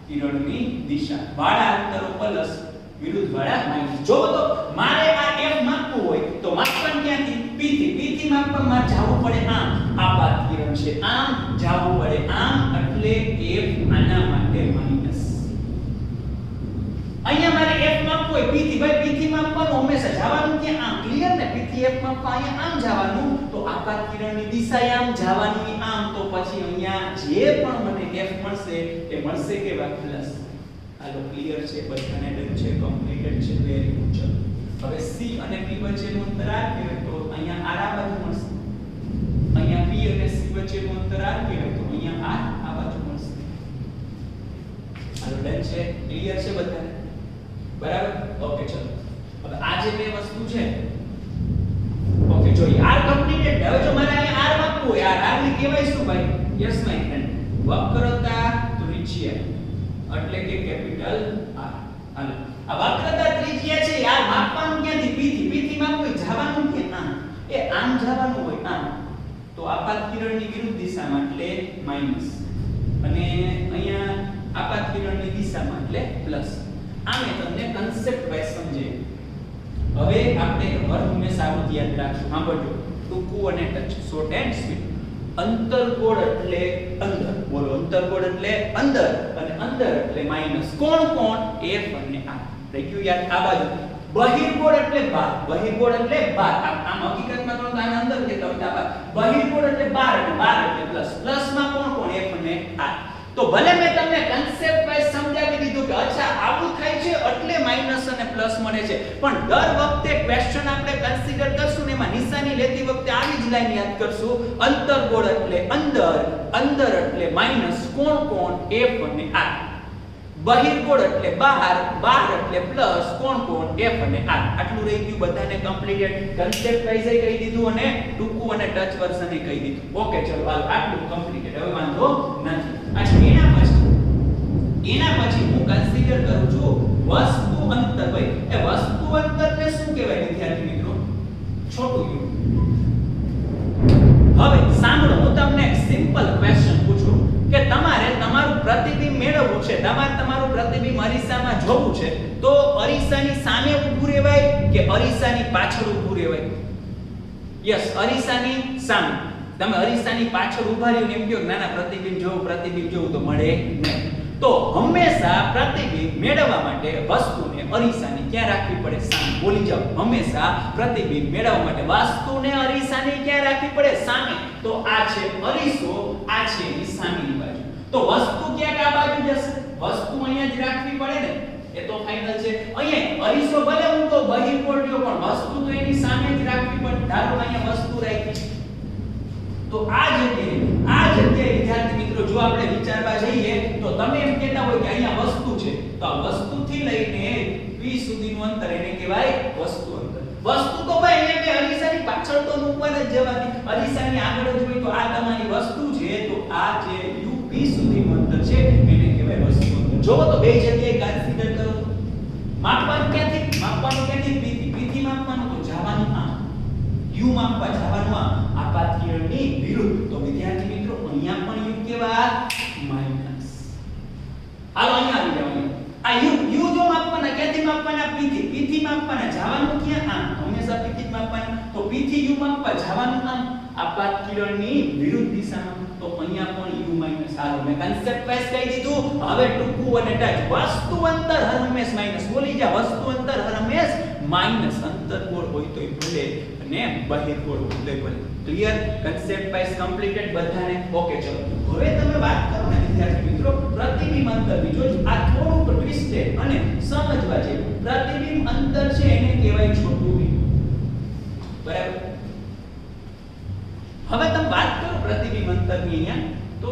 S1: કિરણની દિશા. વાળા અંતરો પ્લસ વિરુદ્ધ વાળા માઈનસ. જો તો મારે આ f માપવું હોય તો માપવાનું ક્યાંથી? p થી માપવામાં જાવું પડે આમ, આપાત કિરણ છે આમ જાવું પડે આમ, એટલે f આના માટે માઈનસ. અહીંયા મારે f માપવું હોય p થી, ભાઈ p થી માપવાનું હંમેશા જાવાનું ક્યાં? આમ. ક્લિયર ને? p થી f માપવા અહીંયા આમ જાવાનું, તો આપાત કિરણની દિશા આમ જાવાનું આમ, તો પછી અહીંયા જે પણ મને f મળશે એ મળશે કે પ્લસ. હાલો ક્લિયર છે, બધાને ડન છે, કમ્પ્લીટેડ છે, વેરી ગુડ. ચલો હવે c અને p વચ્ચેનું અંતર r કહેવાય તો અહીંયા r આ બાજુ મળશે, અહીંયા p અને c વચ્ચેનું અંતર r કહેવાય તો અહીંયા r આ બાજુ મળશે. હાલો ડન છે, ક્લિયર છે બધાને? બરાબર, ઓકે. ચલો હવે આ જે બે વસ્તુ છે ઓકે જોઈએ r કમ્પ્લીટેડ. હવે જો મારે અહીંયા r માપવું હોય, r ને કહેવાય શું ભાઈ? યસ માય ફ્રેન્ડ, વક્રતા ત્રિજ્યા એટલે કે કેપિટલ R. હાલો આ વક્રતા ત્રિજ્યા છે યાર, માપવાનું ક્યાંથી? p થી માપવું જવાનું ક્યાં? આમ. એ આમ જવાનું હોય આમ, તો આપાત કિરણની વિરુદ્ધ દિશામાં એટલે માઈનસ, અને અહીંયા આપાત કિરણની દિશામાં એટલે પ્લસ. આમે તમને કન્સેપ્ટ વાઇઝ સમજાય. હવે આપણે હર હંમેશા આવું યાદ રાખશું. સાંભળજો, ટૂંકું અને ટચ, શોર્ટ એન્ડ સ્વીટ. અંતર્ગોળ એટલે અંદર, બોલો અંતર્ગોળ એટલે અંદર, અને અંદર એટલે માઈનસ. કોણ કોણ? f અને r. રાખ્યું યાદ? આ બાજુ બહિર્ગોળ એટલે બહાર, બહિર્ગોળ એટલે બહાર. આમ હકીકતમાં તો આને અંદર કહેતા હોય આ બહિર્ગોળ એટલે બહાર, અને બહાર એટલે પ્લસ. પ્લસ માં કોણ કોણ? f અને r. તો ભલે મેં તમને કન્સેપ્ટ વાઇઝ સમજાવી દીધું કે અચ્છા આવું થાય છે એટલે માઈનસ અને પ્લસ મળે છે, પણ દર વખતે ક્વેશ્ચન આપણે કન્સિડર કરશું ને એમાં નિશાની લેતી વખતે આવી જ લાઈન યાદ કરશું. અંતર્ગોળ એટલે અંદર, અંદર એટલે માઈનસ. કોણ કોણ? f અને r. બહિર્ગોળ એટલે બહાર, બહાર એટલે પ્લસ. કોણ કોણ? f અને r. આટલું રહી ગયું બધાને કમ્પ્લીટેડ. કન્સેપ્ટ વાઇઝ કહી દીધું અને ટૂંકું અને ટચ વર્ઝન કહી દીધું. ઓકે ચલો હાલો આટલું કમ્પ્લીટેડ. હવે વાંધો નથી. અચ્છા એના પછી હું કન્સિડર કરું છું વસ્તુ અંતર. ભાઈ એ વસ્તુ અંતરને શું કહેવાય વિદ્યાર્થી મિત્રો? છોટું યુ. હવે સાંભળો, હું તમને એક સિમ્પલ ક્વેશ્ચન પૂછું કે તમારે તમારું પ્રતિબિંબ મેળવવું છે, તમારે તમારું પ્રતિબિંબ અરીસામાં જોવું છે, તો અરીસાની સામે ઊભું રહેવાય કે અરીસાની પાછળ ઊભું રહેવાય? યસ, અરીસાની સામે. તમે અરીસાની પાછળ ઊભા રહ્યો એમ કહો ના પ્રતિબિંબ જોવું તો મળે નહીં. તો હંમેશા પ્રતિબિંબ મેળવવા માટે વસ્તુને અરીસાની ક્યાં રાખવી પડે? સામે. બોલી જાઓ, હંમેશા પ્રતિબિંબ મેળવવા માટે વસ્તુને અરીસાની ક્યાં રાખવી પડે? સામે. તો આ છે અરીસો, આ છે એની સામેની બાજુ. તો વસ્તુ ક્યાંક આ બાજુ જશે, વસ્તુ અહીંયા જ રાખવી પડે ને, એ તો ફાઇનલ છે. અહીંયા અરીસો ભલે હું તો બહિર્ગોળ લ્યો પણ વસ્તુ તો એની સામે જ રાખવી પડે. ધારો અહીંયા વસ્તુ રાખી, તો આ જગ્યાએ વિદ્યાર્થી મિત્રો જો આપણે વિચારવા જઈએ તો તમે એમ કહેતા હોય કે અહીંયા વસ્તુ છે, તો આ વસ્તુથી લઈને p સુધીનું અંતર એને કહેવાય વસ્તુ અંતર. વસ્તુ તો ભાઈ એને અરીસાની પાછળ તો મૂકવાના જ જવાની, અરીસાની આગળ જ હોય તો આ તમારી વસ્તુ છે, તો આ જે u p સુધીનું અંતર છે એને કહેવાય વસ્તુ અંતર. જો તો બે જગ્યાએ કન્સિડર કરો. માપવાનું ક્યાંથી? p થી માપવાનું તો જવાનું આ, u માપવા જવાનું આ, આપાત કિરણની વિરુદ્ધ. તો વિદ્યાર્થી મિત્રો અહીંયા પણ u કેવા? માઈનસ. હાલો અહીંયા આવી જાવ. આ u જો માપવાના ક્યાંથી માપવાના? p થી માપવાના. જવાનું ક્યાં? આમ. હંમેશા p થી જ માપવાના. તો p થી u માપવા જવાનું આમ, આપાત કિરણની વિરુદ્ધ દિશામાં. તો અહીંયા પણ u માઈનસ. હાલો મેં કન્સેપ્ટ વાઇઝ કહી દીધું. હવે ટૂંકું અને ટચ. વસ્તુ અંતર હર હંમેશ માઈનસ. બોલી જા, વસ્તુ અંતર હર હંમેશ માઈનસ. અંતર્ગોળ હોય તોય ભલે, અને અને બહિર્ગોળ level. Clear? Concept wise completed બધાને? ઓકે ચલો. હવે તમે વાત કરો ને વિદ્યાર્થી મિત્રો પ્રતિબિંબ અંતરની. જોજો આ થોડુંક ટ્વિસ્ટેડ અને સમજવા જેવું. પ્રતિબિંબ અંતર છે એને કહેવાય છોટું બિંદુ. બરાબર? હવે તમે વાત કરો પ્રતિબિંબ અંતરની અહીંયા, તો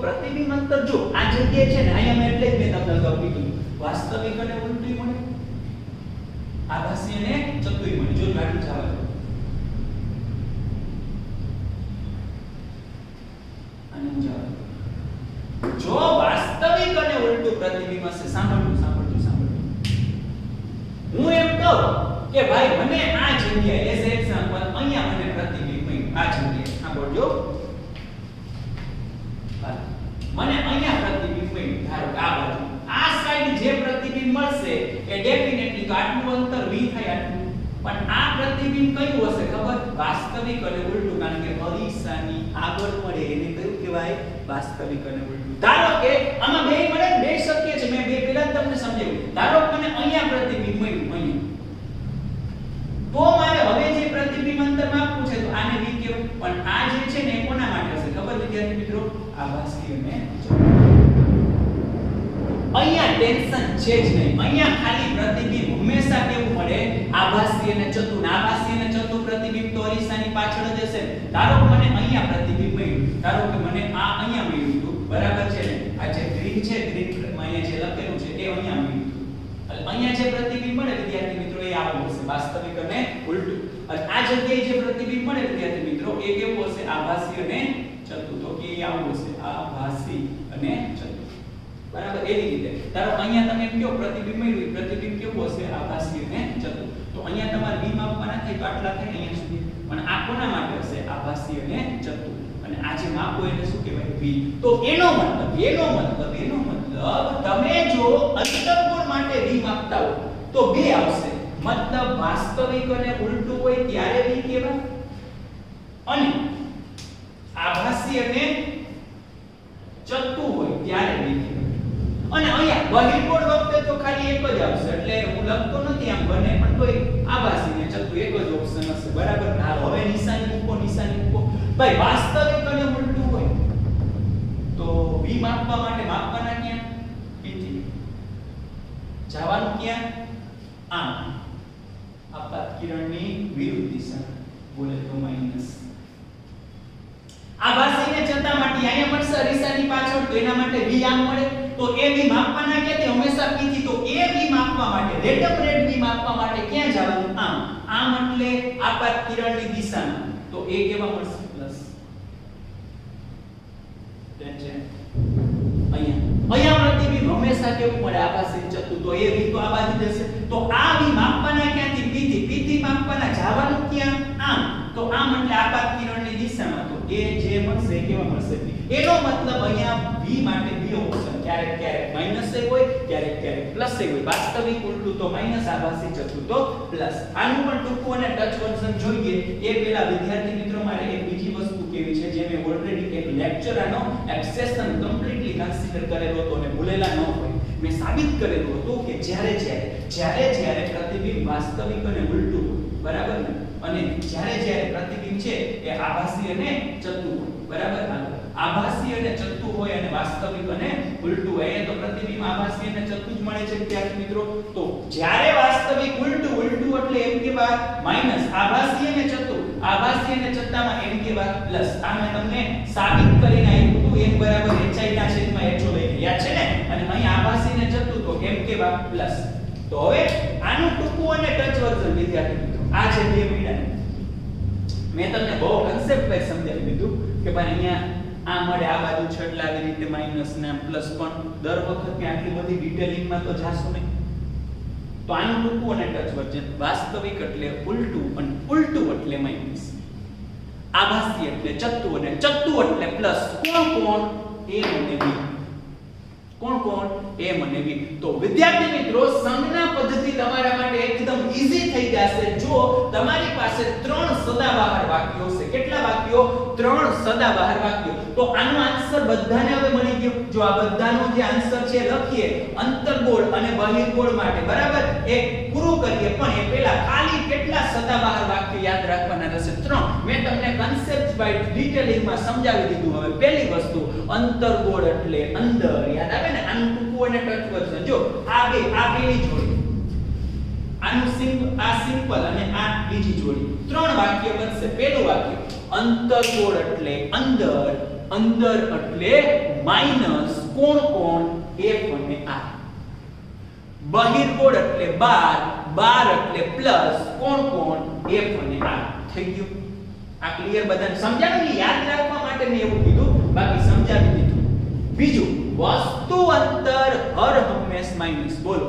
S1: પ્રતિબિંબ અંતર જો આ જગ્યાએ છે ને અહીંયા મેં એટલે જ મેં તમને અગાઉ કીધું વાસ્તવિક અને ઉલટું મળે, આભાસી અને ચતુય મળે. જો ગાડી જવા દો અને જવા દો. જો વાસ્તવિક અને ઉલટું પ્રતિબિંબ હશે, સાંભળો હું એમ કહું કે ભાઈ મને આ જગ્યાએ એઝ એક્ઝામ્પલ અહીંયા મને પ્રતિબિંબ મળ્યું આ જગ્યાએ, સાંભળજો મને અહીંયા પ્રતિબિંબ મળ્યું, ધારો કે આ બાજુ આ સાઈડ જે પ્રતિબિંબ મળશે એ ડેફિનેટલી તો આટલું અંતર v થાય આટલું, પણ આ પ્રતિબિંબ કયું હશે ખબર? વાસ્તવિક અને ઉલટું, કારણ કે અરીસાની આગળ મળે એને કયું કહેવાય? વાસ્તવિક અને ઉલટું. ધારો કે આમાં બે મળે, બે શક્ય છે, મેં બે પહેલા જ તમને સમજાવ્યું. ધારો કે મને અહીંયા પ્રતિબિંબ મળ્યું અહીંયા, તો મારે હવે જે પ્રતિબિંબ અંતર માપવું છે તો આને v કહેવાય, પણ આ જે છે ને એ કોના માટે હશે ખબર વિદ્યાર્થી મિત્રો? આભાસી અને અહીંયા ટેન્શન છે જ નહીં. અહીંયા ખાલી પ્રતિબિંબ હંમેશા કેવું મળે? આભાસી અને ચતુર. આભાસી અને ચતુર પ્રતિબિંબ તો અરીસાની પાછળ જ હશે. ધારો કે મને અહીંયા પ્રતિબિંબ મળ્યું, ધારો કે મને આ અહીંયા મળ્યું હતું, બરાબર છે ને? આ જે ગ્રીન છે, ગ્રીન અહીંયા જે લખેલું છે એ અહીંયા મળ્યું હતું. અહીંયા જે પ્રતિબિંબ મળે વિદ્યાર્થી મિત્રો એ આવું હશે, વાસ્તવિક અને ઉલટું. અને આ જગ્યાએ જે પ્રતિબિંબ મળે વિદ્યાર્થી મિત્રો એ કેવું હશે? આભાસી અને ચતુર. તો કે એ આવું હશે, આભાસી અને ચતુર. બરાબર? એવી રીતે ધારો અહીંયા તમે એમ કહો પ્રતિબિંબ મળ્યું, પ્રતિબિંબ કેવું હશે? આભાસી અને ચતુર. તો અહીંયા તમારે v માપવાના થાય તો આટલા થાય અહીંયા સુધી, પણ આ કોના માટે હશે? આભાસી અને ચતુર. અને આ જે માપો એને શું કહેવાય? v. તો એનો મતલબ તમે જો અંતર્ગોળ માટે v માપતા હો તો બે આવશે. મતલબ વાસ્તવિક અને ઉલટું હોય ત્યારે v કહેવાય, અને આભાસી અને ચતુર હોય ત્યારે v કહેવાય. અને અહીંયા બહિર્ગોળ વખતે તો ખાલી એક જ આવશે, એટલે હું લખતો નથી આમ બને, પણ તોય આભાસી ને ચતુર એક જ ઓપ્શન હશે. બરાબર? હવે નિશાની મૂકો ભાઈ. વાસ્તવિક અને ઉલટું હોય તો v માપવા માટે માપવાના ક્યાં? p થી. જવાનું ક્યાં? આમ આપાત કિરણની વિરુદ્ધ દિશા, બોલે તો માઈનસ. આભાસી ને ચતા માટે અહીંયા મળશે અરીસાની પાછળ, તો એના માટે v આમ મળે. તો એ v માપવાના ક્યાંથી? હંમેશા p થી. તો એ v માપવા માટે રેન્ડમ રેટ v માપવા માટે ક્યાં જવાનું? આમ એટલે આપાત કિરણની દિશામાં. તો એ કેવા મળશે? પ્લસ. અહીંયા પ્રતિબિંબ હંમેશા કેવું મળે? આભાસી ચતુર. તો એ v તો આ બાજુ જશે. તો આ v માપવાના ક્યાંથી? p થી. p થી માપવાના જવાનું ક્યાં? આમ. તો આમ એટલે આપાત કિરણની દિશામાં. તો એ જે મળશે કેવા મળશે? એનો મતલબ અહીંયા v માટે બે ઓપ્શન, ક્યારેક માઈનસ હોય, ક્યારેક પ્લસ હોય. વાસ્તવિક ઉલટું તો માઈનસ, આભાસી ચતુર તો પ્લસ. આનું પણ ટૂંકું અને ટચ વર્ઝન જોઈએ એ પહેલા વિદ્યાર્થી મિત્રો મારે એક બીજી વસ્તુ કેવી છે જે મેં ઓલરેડી એક લેક્ચર આનો એક્સેશન કમ્પ્લીટલી કન્સિડર કરેલો હતો અને ભૂલેલા ન હોય. મેં સાબિત કરેલું હતું કે જ્યારે પ્રતિબિંબ વાસ્તવિક અને ઉલટું હોય, બરાબર ને? અને જ્યારે પ્રતિબિંબ છે એ આભાસી અને ચતુર હોય, બરાબર? આભાસી અને ચતુર હોય અને વાસ્તવિક અને ઉલટું હોય. એ તો પ્રતિબિંબ આભાસી અને ચતુર જ મળે છે વિદ્યાર્થી મિત્રો. તો જ્યારે વાસ્તવિક ઉલટું એટલે એમ કે બા માઈનસ, આભાસી અને ચતુર, આભાસી અને ચત્તામાં એમ કે બા પ્લસ. આ મેં તમને સાબિત કરીને આપ્યું હતું. m બરાબર hi ના છેદમાં h લઈને, યાદ છે ને? અને અહીં આભાસી અને ચતુર તો એમ કે બા પ્લસ. તો હવે આનું ટૂંકું અને ટચ વર્ઝન વિદ્યાર્થી મિત્રો આ છે બે મીડા. મેં તમને બહુ કન્સેપ્ટ વાઇઝ સમજાવી દીધું કે ભાઈ અહીંયા આ મળે આ બાજુ છે એટલે આવી રીતે માઈનસ ને પ્લસ, પણ દર વખતે આટલી બધી ડિટેલિંગમાં તો જાશું નહીં. તો આનું ટૂંકું અને ટચ વર્ઝન વાસ્તવિક એટલે ઉલટું અને ઉલટું એટલે માઈનસ, આભાસી એટલે ચત્તુ અને ચત્તુ એટલે પ્લસ. કોણ? a અને b. કોણ? a અને b. તો વિદ્યાર્થી મિત્રો સંજ્ઞા પદ્ધતિ તમારા માટે એકદમ ઈઝી થઈ જશે જો તમારી પાસે 3 સદાબહાર વાક્યો છે. કેટલા વાક્યો? 3 સદાબહાર વાક્યો. તો આનો આન્સર બધાને હવે મળી ગયો. જો આ બધાનો જે આન્સર છે લખીએ અંતર્ગોળ અને બહિર્ગોળ માટે, બરાબર, એ પૂરું કરીએ, પણ એ પહેલા ખાલી કેટલા સદાબહાર વાક્ય યાદ રાખવાના રહેશે? 3. મેં તમને કન્સેપ્ટ વાઇઝ ડિટેલિંગમાં સમજાવી દીધું. હવે પહેલી વસ્તુ, અંતર્ગોળ એટલે અંદર, યાદ આવે ને? આનું ટૂંકું અને ટચ વર્ઝન. જો આ બેની જોડી, આ સિમ્પલ અને આ બીજી જોડી, 3 વાક્ય બનશે. પહેલું વાક્ય, અંતર્ગોળ એટલે અંદર, અંદર એટલે માઈનસ કોણ F અને R. બહિર્ગોળ એટલે બાર એટલે પ્લસ કોણ F અને R. થઈ ગયું? આ ક્લિયર? બધાને સમજાવી? યાદ રાખવા માટે મેં એવું કીધું, બાકી સમજાવી દીધું. બીજું, વસ્તુ અંતર હર હંમેશ માઈનસ. બોલો,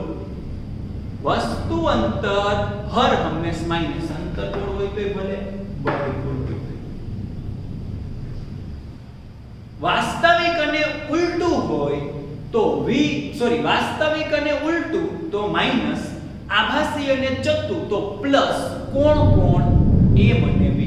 S1: વસ્તુ અંતર હર હંમેશ માઈનસ. અંતર્ગોળ હોય તોય ભલે, બહિર્ગોળ હોય તોય. વાસ્તવિક અને ઉલટું હોય તો વાસ્તવિક અને ઉલટું તો માઈનસ, આભાસી અને ચત્તુ તો પ્લસ કોણ M અને V.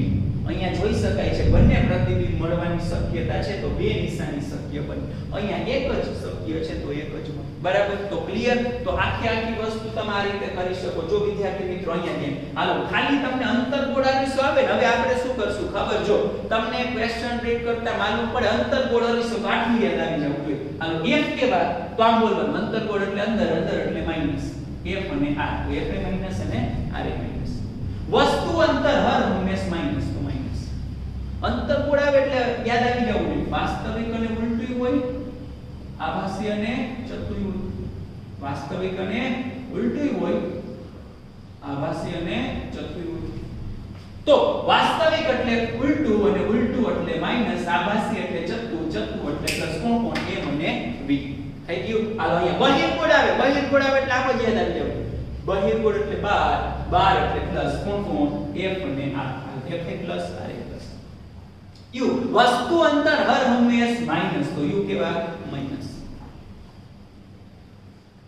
S1: અહીંયા જોઈ શકાય છે બંને પ્રતિબિંબ મળવાની શક્યતા છે, તો બે નિશાની શક્ય બને. અહીંયા એક જ શક્ય છે તો એક જ, બરાબર? તો ક્લિયર? તો આખી વસ્તુ તમે આ રીતે કરી શકો. જો વિદ્યાર્થી મિત્રો અહીંયા જેમ હાલો ખાલી તમને અંતર્ગોળ અરીસો આવે ને, હવે આપણે શું કરશું ખબર? જો તમને ક્વેશ્ચન રીડ કરતા માલુમ પડે અંતર્ગોળ અરીસો તો આટલું યાદ આવી જવું જોઈએ. હાલો F કેવા? તો આમ બોલવાનું, અંતર્ગોળ એટલે અંદર, અંદર એટલે માઈનસ F અને R. તો F એ માઈનસ અને R એ માઈનસ. વસ્તુ અંતર હર હંમેશ માઈનસ, તો માઈનસ. અંતર્ગોળ આવે એટલે યાદ આવી જવું જોઈએ, વાસ્તવિક અને ઉલટું હોય, આભાસી અને ચત્તુ હોય. વાસ્તવિક અને ઉલટું હોય, આભાસી અને ચત્તુ હોય. તો વાસ્તવિક એટલે ઉલટું અને ઉલટું એટલે માઈનસ, આભાસી એટલે ચત્તુ, ચત્તુ એટલે પ્લસ કોણ M અને V. થઈ ગયું? હાલો અહીંયા બહિર્ગોળ આવે એટલે આપ જ યાદ આવી જવું. બહિર્ગોળ એટલે બાર એટલે પ્લસ કોણ F અને R. F એ પ્લસ, R એ પ્લસ. U વસ્તુ અંતર હર હંમેશ માઈનસ, તો U કેવા? માઈનસ.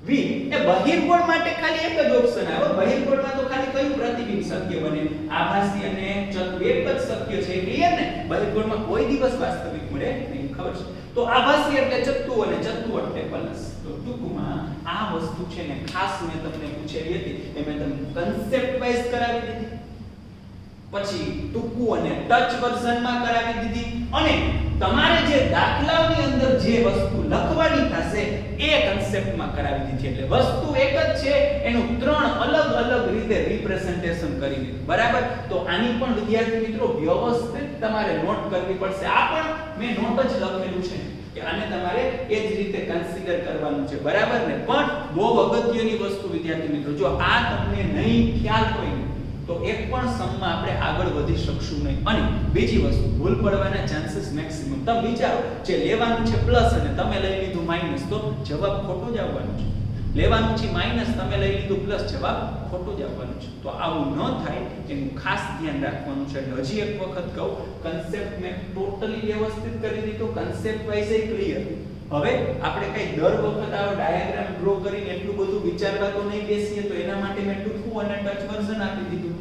S1: V એ બહિર્ગોળ માટે ખાલી એક જ ઓપ્શન આવે. બહિર્ગોળમાં તો ખાલી કયું પ્રતિબિંબ શક્ય બને? આભાસી અને ચત્તુ એક જ શક્ય છે. ક્લિયર ને? બહિર્ગોળમાં કોઈ દિવસ વાસ્તવિક મળે નહીં, ખબર છે? તો આભાસી એટલે ચત્તુ અને ચત્તુ એટલે પ્લસ. તો ટૂંકમાં આ વસ્તુ છે ને ખાસ મેં તમને પૂછેલી હતી, એ મેં તમને કન્સેપ્ટ વાઇઝ કરાવી દીધી, પછી ટૂંકું અને ટચ વર્ઝનમાં કરાવી દીધી, અને તમારે જે દાખલાની અંદર જે વસ્તુ લખવાની થશે એ કન્સેપ્ટમાં કરાવી દીધી. એટલે વસ્તુ એક જ છે, એનું 3 અલગ અલગ રીતે રિપ્રેઝન્ટેશન કરી દીધું, બરાબર? તો આની પણ વિદ્યાર્થી મિત્રો વ્યવસ્થિત તમારે નોટ કરવી પડશે. આ પણ મેં નોટ જ લખેલું છે કે આને તમારે એ જ રીતે કન્સિડર કરવાનું છે, બરાબર ને? પણ બહુ અગત્યની વસ્તુ વિદ્યાર્થી મિત્રો, જો આ તમને નહીં ખ્યાલ હોય તો એક પણ સમમાં આપણે આગળ વધી શકશું નહીં. અને બીજી વસ્તુ, ભૂલ પડવાના ચાન્સીસ મેક્સિમમ. તમે વિચારો, જે લેવાનું છે પ્લસ અને તમે લઈ લીધું માઈનસ, તો જવાબ ખોટો જ આવવાનો છે. લેવાનું છે માઈનસ, તમે લઈ લીધું પ્લસ, જવાબ ખોટો જ આવવાનો છે. તો આવું ન થાય એનું ખાસ ધ્યાન રાખવાનું છે. એટલે હજી એક વખત કહું, કન્સેપ્ટ મેં ટોટલી વ્યવસ્થિત કરી દીધો, કન્સેપ્ટ વાઇઝ એ ક્લિયર. હવે આપણે કઈ દર વખત આવો ડાયાગ્રામ ડ્રો કરીને એટલું બધું વિચારવા તો નહીં બેસીએ, તો એના માટે મેં ટૂંકું અને ટચ વર્ઝન આપી દીધું.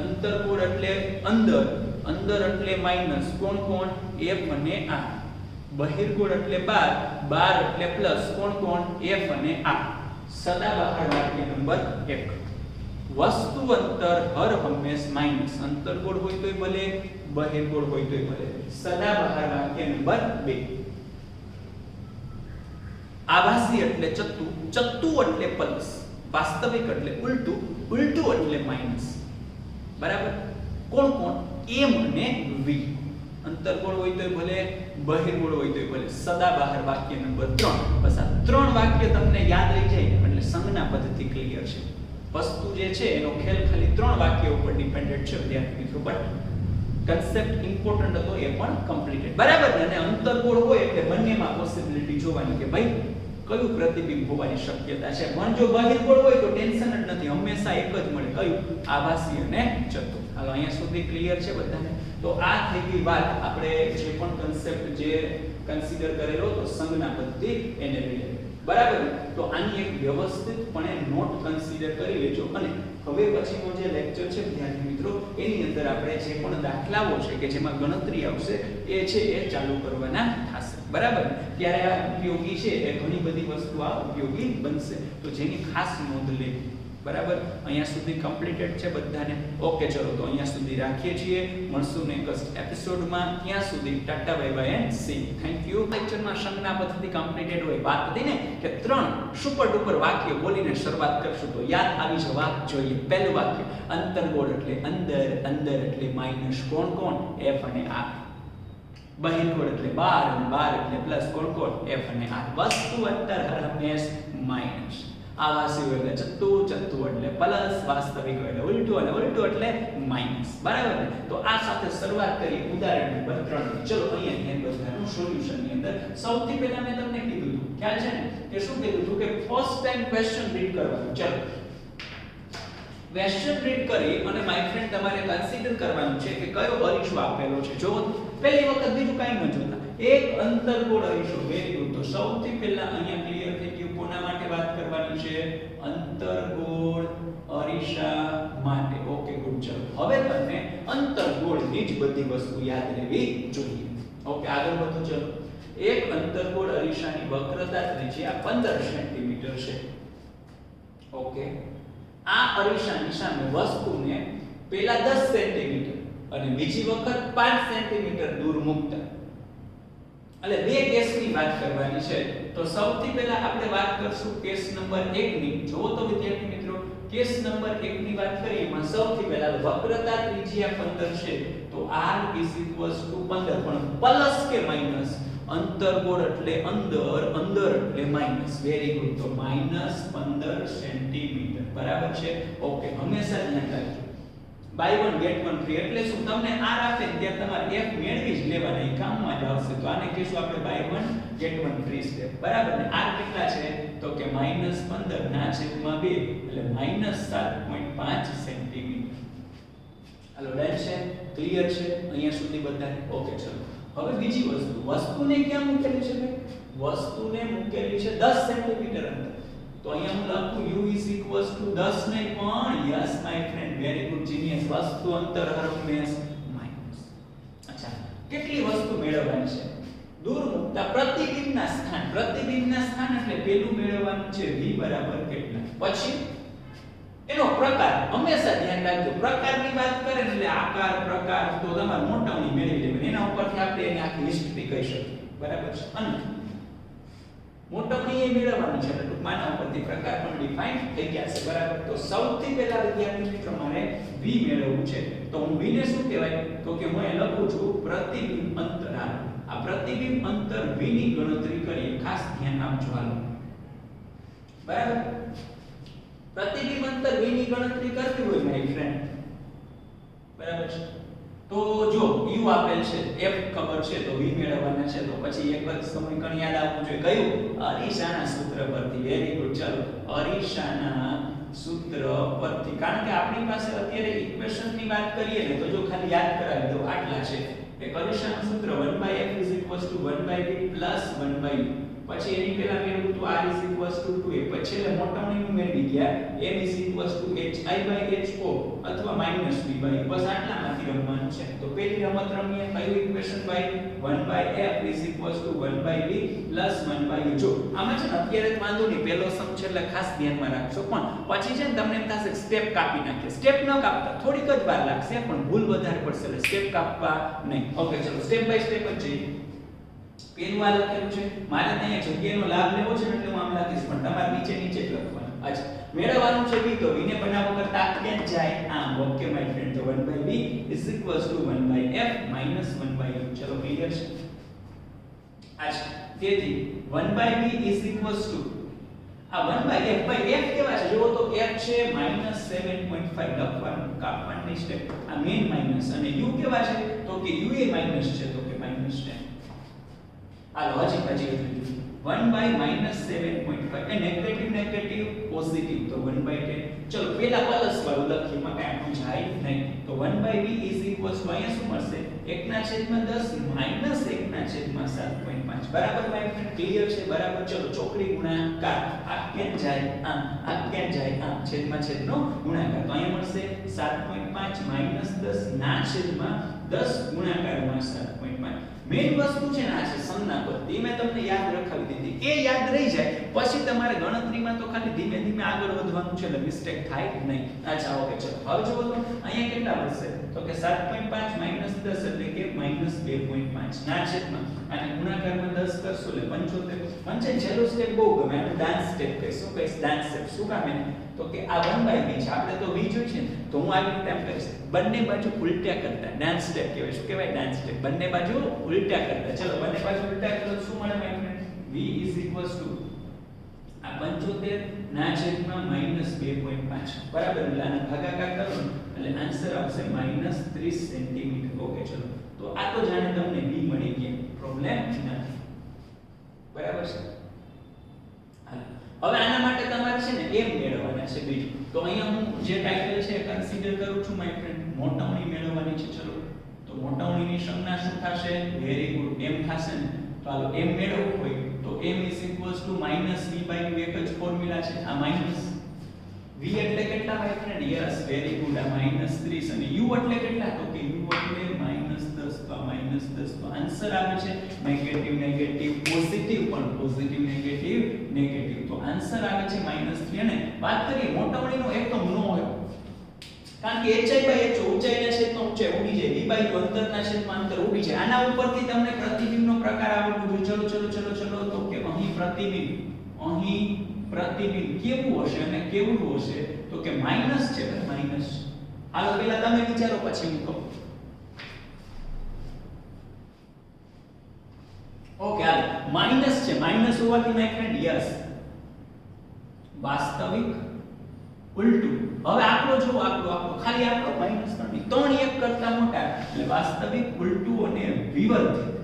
S1: અંતર્ગોળ એટલે અંદર, અંદર એટલે માઈનસ કોણ F અને R. બહિર્ગોળ એટલે બાર એટલે પ્લસ કોણ F અને R. સદાબહાર વાક્ય નંબર 1. વસ્તુ અંતર હર હંમેશ માઈનસ. અંતર્ગોળ હોય તોય ભલે, બહિર્ગોળ હોય તોય ભલે. સદાબહાર વાક્ય નંબર 2. આભાસી એટલે ચત્તુ, ચત્તુ એટલે પ્લસ, વાસ્તવિક એટલે ઉલટું, ઉલટું એટલે માઈનસ, બરાબર? કોણ M અને V. અંતર્ગોળ હોય તોય ભલે, બહિર્ગોળ હોય તોય ભલે. સદાબહાર વાક્ય નંબર 3. બસ આ 3 વાક્ય તમને યાદ રહી જાય એટલે સંજ્ઞા પદ્ધતિ ક્લિયર છે. વસ્તુ જે છે એનો ખેલ ખાલી 3 વાક્ય ઉપર ડિપેન્ડન્ટ છે વિદ્યાર્થી મિત્રો, બટ કન્સેપ્ટ ઇમ્પોર્ટન્ટ હતો એ પણ કમ્પ્લીટેડ, બરાબર ને? અને અંતર્ગોળ હોય એટલે બંનેમાં પોસિબિલિટી જોવાની કે ભાઈ કયું પ્રતિબિંબ હોવાની શક્યતા છે. પણ જો બહિર્ગોળ હોય તો ટેન્શન જ નથી, હંમેશા એક જ મળે. કયું? આભાસી અને ચત્તુ. હાલો અહીંયા સુધી ક્લિયર છે બધાને? તો આ થઈ ગઈ વાત આપણે જે પણ કન્સેપ્ટ જે કન્સિડર કરેલો તો સંજ્ઞા પદ્ધતિ એને રિલેટેડ, બરાબર ને? તો આની એક વ્યવસ્થિતપણે નોટ કન્સિડર કરી લેજો. અને હવે પછીનો જે લેક્ચર છે વિદ્યાર્થી મિત્રો, એની અંદર આપણે જે પણ દાખલાઓ છે કે જેમાં ગણતરી આવશે એ છે એ ચાલુ કરવાના થશે. બરાબર, ત્યારે આ ઉપયોગી છે એ ઘણી બધી વસ્તુ આ ઉપયોગી બનશે, તો જેની ખાસ નોંધ લેવી. બરાબર, અહીંયા સુધી કમ્પ્લીટેડ છે બધાને. ઓકે, ચલો તો અહીંયા સુધી રાખીએ છીએ. મળશું નેક્સ્ટ એપિસોડમાં. ત્યાં સુધી Tata bye bye and C. Thank you. લેક્ચરમાં સંજ્ઞા પદ્ધતિ કમ્પ્લીટેડ હોય. વાત હતી ને કે 3 સુપર ડુપર વાક્ય બોલીને શરૂઆત કરશું તો યાદ આવી જવા જોઈએ. પહેલું વાક્ય, અંતર્ગોળ એટલે અંદર, અંદર એટલે માઈનસ, કોણ કોણ? એફ અને આર. બહિર્ગોળ એટલે બાર, અને બાર એટલે પ્લસ, કોણ કોણ? એફ અને આર. વસ્તુ અંતર હરમેશ માઈનસ. આવાસી એટલે ચત્તુ, ચત્તુ એટલે પ્લસ, વાસ્તવિક એટલે ઉલટું, અને ઉલટું એટલે માઈનસ. બરાબર ને? તો આ સાથે શરૂઆત કરીએ ઉદાહરણ નંબર 3. ચલો અહીંયા બધાનું સોલ્યુશન ની અંદર સૌથી પહેલા મેં તમને કીધું હતું, ખ્યાલ છે ને, કે શું કીધું હતું કે ફર્સ્ટ ટાઈમ ક્વેશ્ચન રીડ કરવાનું. ચલો ક્વેશ્ચન રીડ કરી અને માય ફ્રેન્ડ તમારે કન્સિડર કરવાનું છે કે કયો અરીસો આપેલો છે. જો પહેલી વખત બીજું કાઈ ન જોતા, એક અંતર્ગોળ અરીસો. Very good. તો સૌથી પહેલા અહીંયા ક્લિયર થઈ ગયું કોના માટે વાત કરવાની છે? અંતર્ગોળ અરીસા માટે. Okay, good. ચલો હવે તમને અંતર્ગોળની જ બધી વસ્તુ યાદ રહેવી જોઈએ. ઓકે, આગળ વધો. ચલો, એક અંતર્ગોળ અરીસાની વક્રતા ત્રિજ્યા 15 સેન્ટીમીટર છે. ઓકે, આ અરીસાની સામે વસ્તુને પહેલા 10 સેન્ટીમીટર અને બીજી વખત 5 સેન્ટીમીટર દૂર મૂકતા. એટલે બે કેસની વાત કરવાની છે. તો સૌથી પહેલા આપણે વાત કરશું કેસ નંબર 1 ની. જો તો વિદ્યાર્થી મિત્રો, કેસ નંબર 1 ની વાત કરીએ એમાં સૌથી પહેલા વક્રતા ત્રિજ્યા 15 છે. તો r 15, પણ પ્લસ કે માઈનસ? અંતર્ગોળ એટલે અંદર, અંદર એટલે માઈનસ. Very good. તો -15 સેન્ટીમીટર. બરાબર છે? ઓકે, હંમેશા ધ્યાન રાખજો, બાય 1 ગેટ 1 ફ્રી. એટલે શું? તમને r આપે ત્યારે તમારે f મેળવી જ લેવાના, એ કામમાં જ આવશે. તો આને કહીશું આપણે બાય 1 ગેટ 1 ફ્રી સ્ટેપ. બરાબર ને? r કેટલા છે? તો કે -15 ના છેદમાં 2 એટલે -7.5 સેન્ટીમીટર. હાલો, ડન છે? ક્લિયર છે અહીંયા સુધી બધાને? ઓકે, ચલો હવે બીજી વસ્તુ, વસ્તુને ક્યાં મૂકેલી છે ભાઈ? વસ્તુને મૂકેલી છે 10 સેન્ટીમીટર અંતર. તો અહીંયા હું લખું u 10 નહીં પણ yes my friend, very good, genius. વસ્તુ અંતર હરમેશ માઈનસ. અચ્છા, કેટલી વસ્તુ મેળવવાની છે? દૂર મૂકતા પ્રતિબિંબના સ્થાન. પ્રતિબિંબના સ્થાન એટલે પેલું મેળવવાનું છે v બરાબર કેટલા. પછી એનો પ્રકાર. હંમેશા ધ્યાન રાખજો, પ્રકારની વાત કરે એટલે આકાર, પ્રકાર તો તમારે મોટાની મેળવી લેવાની. એના ઉપરથી આપણે એને આખી હિસ્ટ્રી કહી શકીએ. બરાબર છે? અને મોટપણી એ મેળવવાની છે, એટલે ટૂંકમાં આના ઉપરથી પ્રકાર પણ ડિફાઇન થઈ ગયા છે. બરાબર? તો સૌથી પહેલા વિદ્યાર્થી મિત્રો મારે v મેળવવું છે. તો હું v ને શું કહેવાય? તો કે હું એ લખું છું પ્રતિબિંબ અંતર. આ પ્રતિબિંબ અંતર v ની ગણતરી કરીએ. ખાસ ધ્યાન આપજો. હાલો, બરાબર? પ્રતિબિંબ અંતર v ની ગણતરી કરવી હોય માય ફ્રેન્ડ, બરાબર છે, તો જો u આપેલ છે, f ખબર છે, તો v મેળવવાના છે. તો પછી એક જ સમીકરણ યાદ આવવું જોઈએ. કયું? અરીસાના સૂત્ર પરથી. Very good. ચલો, અરીસાના સૂત્ર પરથી. કારણ કે આપણી પાસે અત્યારે ઇક્વેશન ની વાત કરીએ ને, તો જો ખાલી યાદ કરાવી દો, આટલા છે. એક અરીસાનું સૂત્ર 1/f = 1/v + 1/u. પછી એની પહેલા મેળવ્યું તો r 2a. પછી એટલે મોટાણીનું મેળવી ગયા m hi/ho અથવા -v/u. બસ આટલામાંથી રમવાનું છે. તો પહેલી રમત રમીએ. કયું ઇક્વેશન ભાઈ? 1/f = 1/v + 1/u. જો આમાં છે ને અત્યારે જ વાંધો નહીં, પહેલો સમ છે એટલે ખાસ ધ્યાનમાં રાખજો. પણ પછી છે ને તમને એમ થશે સ્ટેપ કાપી નાખીએ. સ્ટેપ ન કાપતા થોડીક જ વાર લાગશે, પણ ભૂલ વધારે પડશે, એટલે સ્ટેપ કાપવા નહીં. ઓકે, ચલો સ્ટેપ બાય સ્ટેપ જ જઈએ. પેલું આ લખેલું છે, મારે અહીંયા જગ્યાનો લાભ લેવો છે એટલે હું આમ લખીશ, પણ તમારે નીચે નીચે જ લખવાનું. અચ્છા, મેળવવાનું છે v, તો v ને બનાવવા કરતા ક્યાં જાય? આમ. ઓકે માય ફ્રેન્ડ, તો 1/v = 1/f - 1/u. ચલો, ક્લિયર છે? અચ્છા, તેથી 1/v = આ 1/f ભાઈ f કેવા છે? જુઓ તો f છે -7.5 લખવાનું, કાપવાની સ્ટેપ. આ મેઈન માઈનસ. અને u કેવા છે? તો કે u એ માઈનસ છે, તો કે -10. આ લોજિક હજી 1/-7.5 એ નેગેટિવ પોઝિટિવ, તો 1/10. ચલો પહેલા પ્લસ વાળું લખીએ, માં કાંઈ આટલું જાય નહીં. તો 1/v = અહીંયા શું મળશે? 1/10 -1/7.5. બરાબર માય ફ્રેન્ડ? ક્લિયર છે? બરાબર. ચલો ચોકડી ગુણાકાર. આ ક્યાં જાય? આ ક્યાં જાય? આ છેદમાં છેદનો ગુણાકાર. તો અહીંયા મળશે 7.5 - 10 ના છેદમાં 10 ગુણાકારમાં 7.5 મેઈન વસ્તુ છે ને આ છે સમનાપત્તિ મેં તમને યાદ રખાવી દીધી એ યાદ રહી જાય પછી તમારે ગણતરીમાં તો ખાલી ધીમે ધીમે આગળ વધવાનું છે એટલે મિસ્ટેક થાય નહીં અચ્છા ઓકે ચલો હવે જુઓ તો અહીંયા કેટલા વધશે તો કે 7.5 માઈનસ 10 એટલે કે માઈનસ 2.5 ના છેદમાં અને ગુણાકારમાં 10 કરશો એટલે 75 પંચાયત છેલ્લો સ્ટેપ બહુ ગમે આપણે ડાન્સ સ્ટેપ કહીશું કહીશ ડાન્સ સ્ટેપ શું કામ એને તો કે આ 1/b છે આપણે તો b જોઈ છે ને તો હું આવી રીતે એમ કરીશ બંને બાજુ ઉલટા કરતા ડાન્સ સ્ટેપ કહેવાય શું કહેવાય ડાન્સ સ્ટેપ બંને બાજુ ઉલટા કરતા ચલો બંને બાજુ ઉલટા કરો શું મળે માય ફ્રેન્ડ v આ 75 ના છેદમાં -2.5 બરાબર એટલે આને ભાગાકાર કરો એટલે આન્સર આવશે -30 સેન્ટીમીટર ઓકે ચલો તો આ તો જાણે તમને b મળી ગયા પ્રોબ્લેમ નથી બરાબર છે હવે આના માટે તમારે છે ને m મેળવવાના છે બીજું તો અહીંયા હું જે ટાઇટલ છે કન્સિડર કરું છું માય ફ્રેન્ડ મોટાઉની મેળવવાની છે ચલો તો મોટાઉનીની સંજ્ઞા શું થશે વેરી ગુડ m થશે ને તો હાલો m મેળવવું હોય તો m -v/u એક જ ફોર્મ્યુલા છે આ માઈનસ v એટલે કેટલા my friend yes very good આ -30 અને u એટલે કેટલા તો કે u એટલે -10 તો -10 તો આન્સર આવે છે નેગેટિવ નેગેટિવ પોઝિટિવ પણ પોઝિટિવ નેગેટિવ નેગેટિવ તો આન્સર આવે છે -3 અને વાત કરીએ મોટાવણીનો એકમ નો હોય કારણ કે hi/h ઊંચાઈના છેદમાં ઊંચાઈ ઉડી જાય v/u અંતરના છેદમાં અંતર ઉડી જાય આના ઉપરથી તમને પ્રતિબિંબનો પ્રકાર આવડવું જોઈએ ચલો તો કે અહીં પ્રતિબિંબ કેવું હશે અને કેવું હશે તો કે માઈનસ છે ભાઈ માઈનસ હાલો પહેલા તમે વિચારો પછી હું કહું ઓકે હાલો માઈનસ છે માઈનસ હોવાથી માય ફ્રેન્ડ યસ વાસ્તવિક ઉલટું હવે આંકડો જો આંકડો ખાલી આંકડો -3 3 એક કરતા મોટા એટલે વાસ્તવિક ઉલટું અને વિવર્ધિત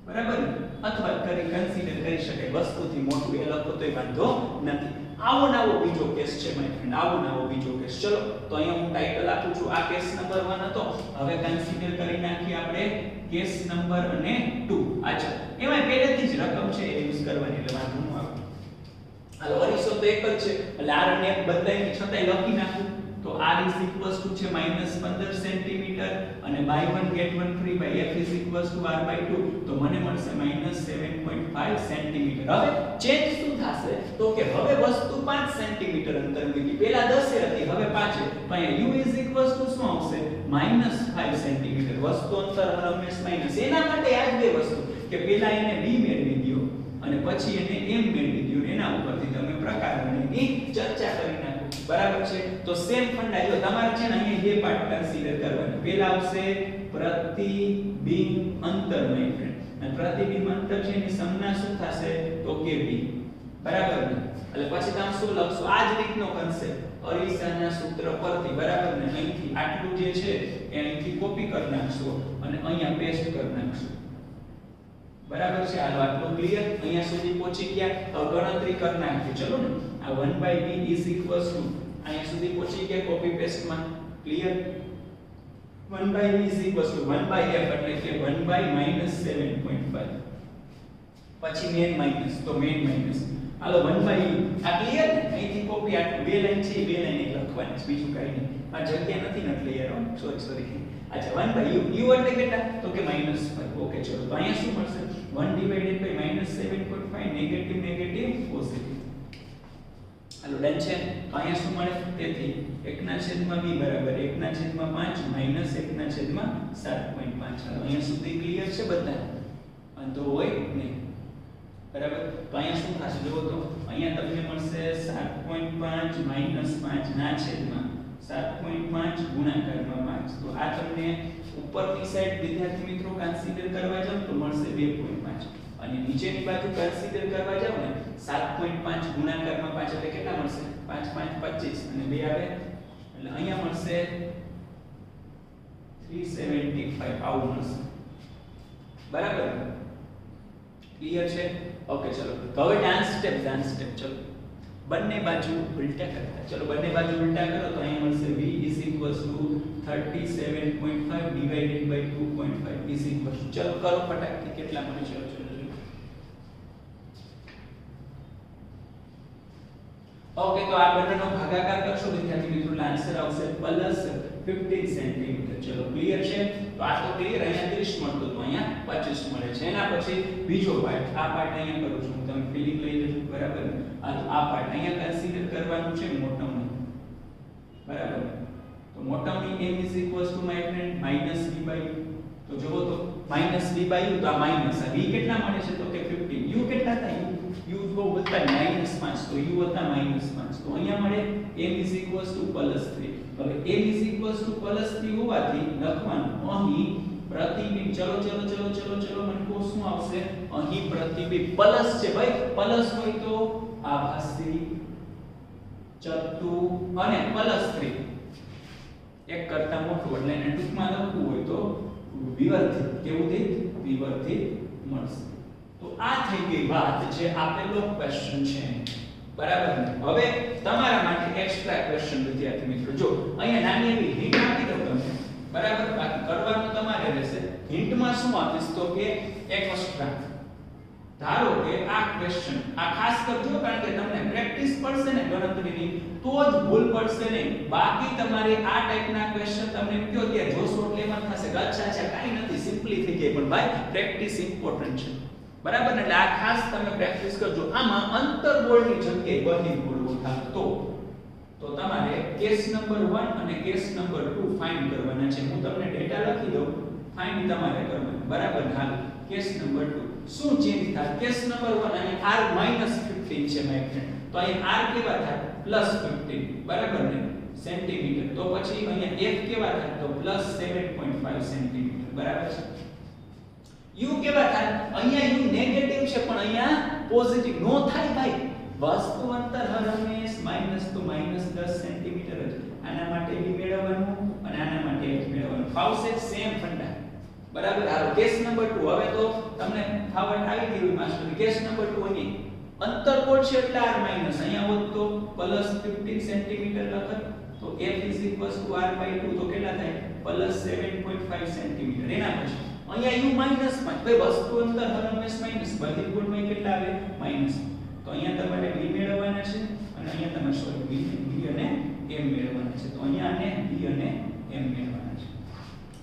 S1: બરાબર અથવા કન્સિડર કરી શકે વસ્તુથી મોટું એ લખો તોય વાંધો નથી આવો નવો બીજો કેસ છે માય ફ્રેન્ડ આવો નવો બીજો કેસ ચલો તો અહીંયા હું ટાઇટલ આપું છું આ કેસ નંબર 1 હતો હવે કન્સિડર કરી નાખી આપણે કેસ નંબર અને 2 અચ્છા એમાં પહેલેથી જ રકમ છે એ યુઝ કરવાની એટલે વાંધો ન આવે હાલો અરીસો તો એક જ છે એટલે r અને f બદલાઈને છતાંય લખી નાખું તો r છે -15 સેન્ટીમીટર અને buy one get one free by f r/2 તો મને મળશે -7.5 સેન્ટીમીટર હવે ચેન્જ શું થશે તો કે હવે વસ્તુ 5 સેન્ટીમીટર અંતર મૂકી પહેલા 10 હતી હવે 5 છે તો અહીંયા u શું આવશે -5 સેન્ટીમીટર વસ્તુ અંતર હંમેશા માઈનસ એના માટે આ જ બે વસ્તુ કે પહેલા એને b મેળવી દો અને પછી એને m મેળવી દો એના ઉપરથી તમે પ્રકારની ચર્ચા કરી નાખો બરાબર છે તો સેમ ફંડા જો તમારે છે ને અહીંયા બે પાર્ટ કન્સિડર કરવાના પહેલા આવશે પ્રતિબિંબ અંતર માય ફ્રેન્ડ અને પ્રતિબિંબ અંતર છે એની સંજ્ઞા શું થશે તો કે v બરાબર ને એટલે પછી તમે શું લખશો આ જ રીતનો કન્સેપ્ટ અરીસાના સૂત્ર પરથી બરાબર ને અહીંથી આટલું જે છે એ અહીંથી કોપી કરી નાખશો અને અહીંયા પેસ્ટ કરી નાખશો બરાબર છે હાલો આટલું ક્લિયર અહીંયા સુધી પહોંચી ગયા હવે ગણતરી કરી નાખીએ ચલો ને આ 1/b અહીંયા સુધી પહોંચી ગયા કોપી પેસ્ટ માં ક્લિયર 1/b 1/f એટલે કે 1/-7.5 પછી મેઈન માઈનસ તો મેઈન માઈનસ હાલો 1/u આ ક્લિયર ને અહીંથી કોપી આટલું બે લાઈન છે બે લાઈન એક લખવાની છે બીજું કાઈ નહીં આ જગ્યા નથી ને એટલે યાર સોરી અચ્છા 1/u u એટલે કેટલા તો કે -5 ઓકે ચલો તો અહીંયા શું મળશે 1/-7.5 નેગેટિવ નેગેટિવ પોઝિટિવ હાલો ડન છે તો અહીંયા શું મળે તેથી 1/b બરાબર 1/5 -1/7.5 હાલો અહીંયા સુધી ક્લિયર છે બધા વાંધો હોય નહીં બરાબર તો અહીંયા શું થશે જુઓ તો અહીંયા તમને મળશે 7.5 -5 ના છેદમાં 7.5 ગુણાકારમાં 5 તો આ તમને ઉપરની સાઈડ વિદ્યાર્થી મિત્રો કન્સિડર કરવા જાવ તો મળશે 2.5 અને નીચેની બાજુ કન્સિડર કરવા જાવ ને 7.5 ગુણાકારમાં 5 એટલે કેટલા મળશે 5 5 25 અને 2 આવે એટલે અહીંયા મળશે 375 આવું મળશે બરાબર ક્લિયર છે ઓકે ચલો તો હવે ડાન્સ સ્ટેપ ચલો બંને બાજુ ઉલટા કરતા ચલો બંને બાજુ ઉલટા કરો તો અહીંયા મળશે v 37.5 divided by 2.5 is equal to ચલો કરો ફટાકથી કેટલા મળે છે ચલો ઓકે તો આ બંનેનો ભાગાકાર કરશો વિદ્યાર્થી મિત્રો આન્સર આવશે 15 સેન્ટીમીટર. ચલો ક્લિયર છે? તો આ તો ક્લિયર. અહીંયા 30 મળતો તો અહીંયા 25 મળે છે. એના પછી બીજો પાર્ટ, આ પાર્ટ અહીંયા કરું છું, તમે ફિલિંગ લઈ લેજો, બરાબર ને? આ પાર્ટ અહીંયા કન્સિડર કરવાનું છે મોટમનું, બરાબર? તો મોટમની m માય ફ્રેન્ડ -b/u. તો જુઓ તો -b/u, તો આ માઈનસ, આ v કેટલા મળે છે? તો કે 15. u કેટલા થાય? u જો વત્તા -5, તો u વત્તા -5, તો અહીંયા મળે m +3. હવે m +3 હોવાથી લખવાનું અહીં પ્રતિબિંબ, ચલો મને કો શું આવશે? અહીં પ્રતિબિંબ પ્લસ છે ભાઈ, પ્લસ હોય તો આભાસી, ચત્તુ અને +3 એક કરતા મોટું, એટલે એને ટૂંકમાં લખવું હોય તો વિવર્ધિત. કેવું થઈ? વિવર્ધિત મળશે. તો આ થઈ ગઈ વાત જે આપેલો ક્વેશ્ચન છે, બરાબર ને? હવે તમારા માટે એક્સ્ટ્રા ક્વેશ્ચન વિદ્યાર્થી મિત્રો, જો અહીંયા નાની એવી હિન્ટ આપી દઉં તમને, બરાબર? બાકી કરવાનું તમારે રહેશે. હિન્ટમાં શું આપીશ તો કે એક્સ્ટ્રા, ધારો કે આ ક્વેશ્ચન, આ ખાસ કરજો કારણ કે તમને પ્રેક્ટિસ પડશે ને ગણતરીની, તો જ ભૂલ પડશે નહીં. બાકી તમારે આ ટાઈપના ક્વેશ્ચન તમને કયો ત્યાં જોશો એટલે એમાં થશે કે અચ્છા કાઈ નથી, સિમ્પલી થઈ જાય. પણ ભાઈ પ્રેક્ટિસ ઇમ્પોર્ટન્ટ છે, બરાબર ને? એટલે આ ખાસ તમે પ્રેક્ટિસ કરજો. આમાં અંતર્ગોળની જગ્યાએ બહિર્ગોળ ગોઠાય તો તમારે કેસ નંબર 1 અને કેસ નંબર 2 ફાઇન્ડ કરવાના છે. હું તમને ડેટા લખી દઉં, ફાઇન્ડ તમારે કરવાનું, બરાબર? હાલ કેસ નંબર 2 શું ચેન્જ થાય? કેસ નંબર 1 અહીં r -15 છે માય ફ્રેન્ડ, તો અહીં r કેવા થાય? +15, બરાબર ને? સેન્ટીમીટર. તો પછી અહીંયા f કેવા થાય? તો +7.5 સેન્ટીમીટર, બરાબર છે? u કેવા થાય? અહીંયા u નેગેટિવ છે પણ અહીંયા પોઝિટિવ નો થાય ભાઈ. વસ્તુ અંતર હરમેશ માઈનસ તો -10 સેન્ટીમીટર જ. આના માટે b મેળવવાનું અને આના માટે f મેળવવાનું. ફાવશે સેમ ફંડા, બરાબર? હાલો કેસ નંબર 2. હવે તો તમને ફાવટ આવી ગઈ માસ્ટર. કેસ નંબર 2 અહીં અંતર્ગોળ છે એટલે r માઈનસ, અહીંયા હોત તો +15 સેન્ટીમીટર લખત, તો f r/2 તો કેટલા થાય? +7.5 સેન્ટીમીટર. એના પછી અહીંયા u -5, ભાઈ વસ્તુ અંતર હરમેશ માઈનસ, બહિર્ગોળમાં કેટલા આવે? માઈનસ. તો અહીંયા તમારે b મેળવવાના છે અને અહીંયા તમારે સોરી b અને m મેળવવાના છે. તો અહીંયા આને b અને m મેળવવાના છે.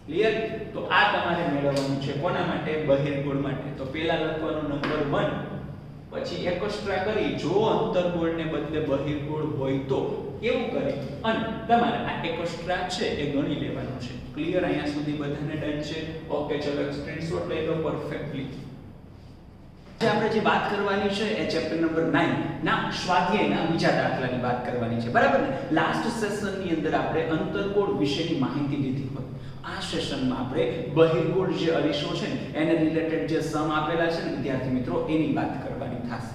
S1: ક્લિયર? તો આ તમારે મેળવવાનું છે કોના માટે? બહિર્ગોળ માટે. તો પહેલા લખવાનું નંબર 1, પછી એક્સ્ટ્રા કરી, જો અંતર્ગોળને બદલે બહિર્ગોળ હોય તો કેવું કરે અને તમારે આ એક્સ્ટ્રા છે એ ગણી લેવાનું છે. ક્લિયર? અહીંયા સુધી બધાને ડન છે? ઓકે, ચલો સ્ક્રીનશોટ લઈ લો પરફેક્ટલી. જે આપણે જે વાત કરવાની છે એ ચેપ્ટર નંબર 9 ના સ્વાધ્યાયના બીજા દાખલાની વાત કરવાની છે, બરાબર ને? લાસ્ટ સેશનની અંદર આપણે અંતર્ગોળ વિશેની માહિતી લીધી હોય. આ સેશનમાં આપણે બહિર્ગોળ જે અરીસો છે ને એને રિલેટેડ જે સમ આપેલા છે ને વિદ્યાર્થી મિત્રો, એની વાત કરવાની થશે,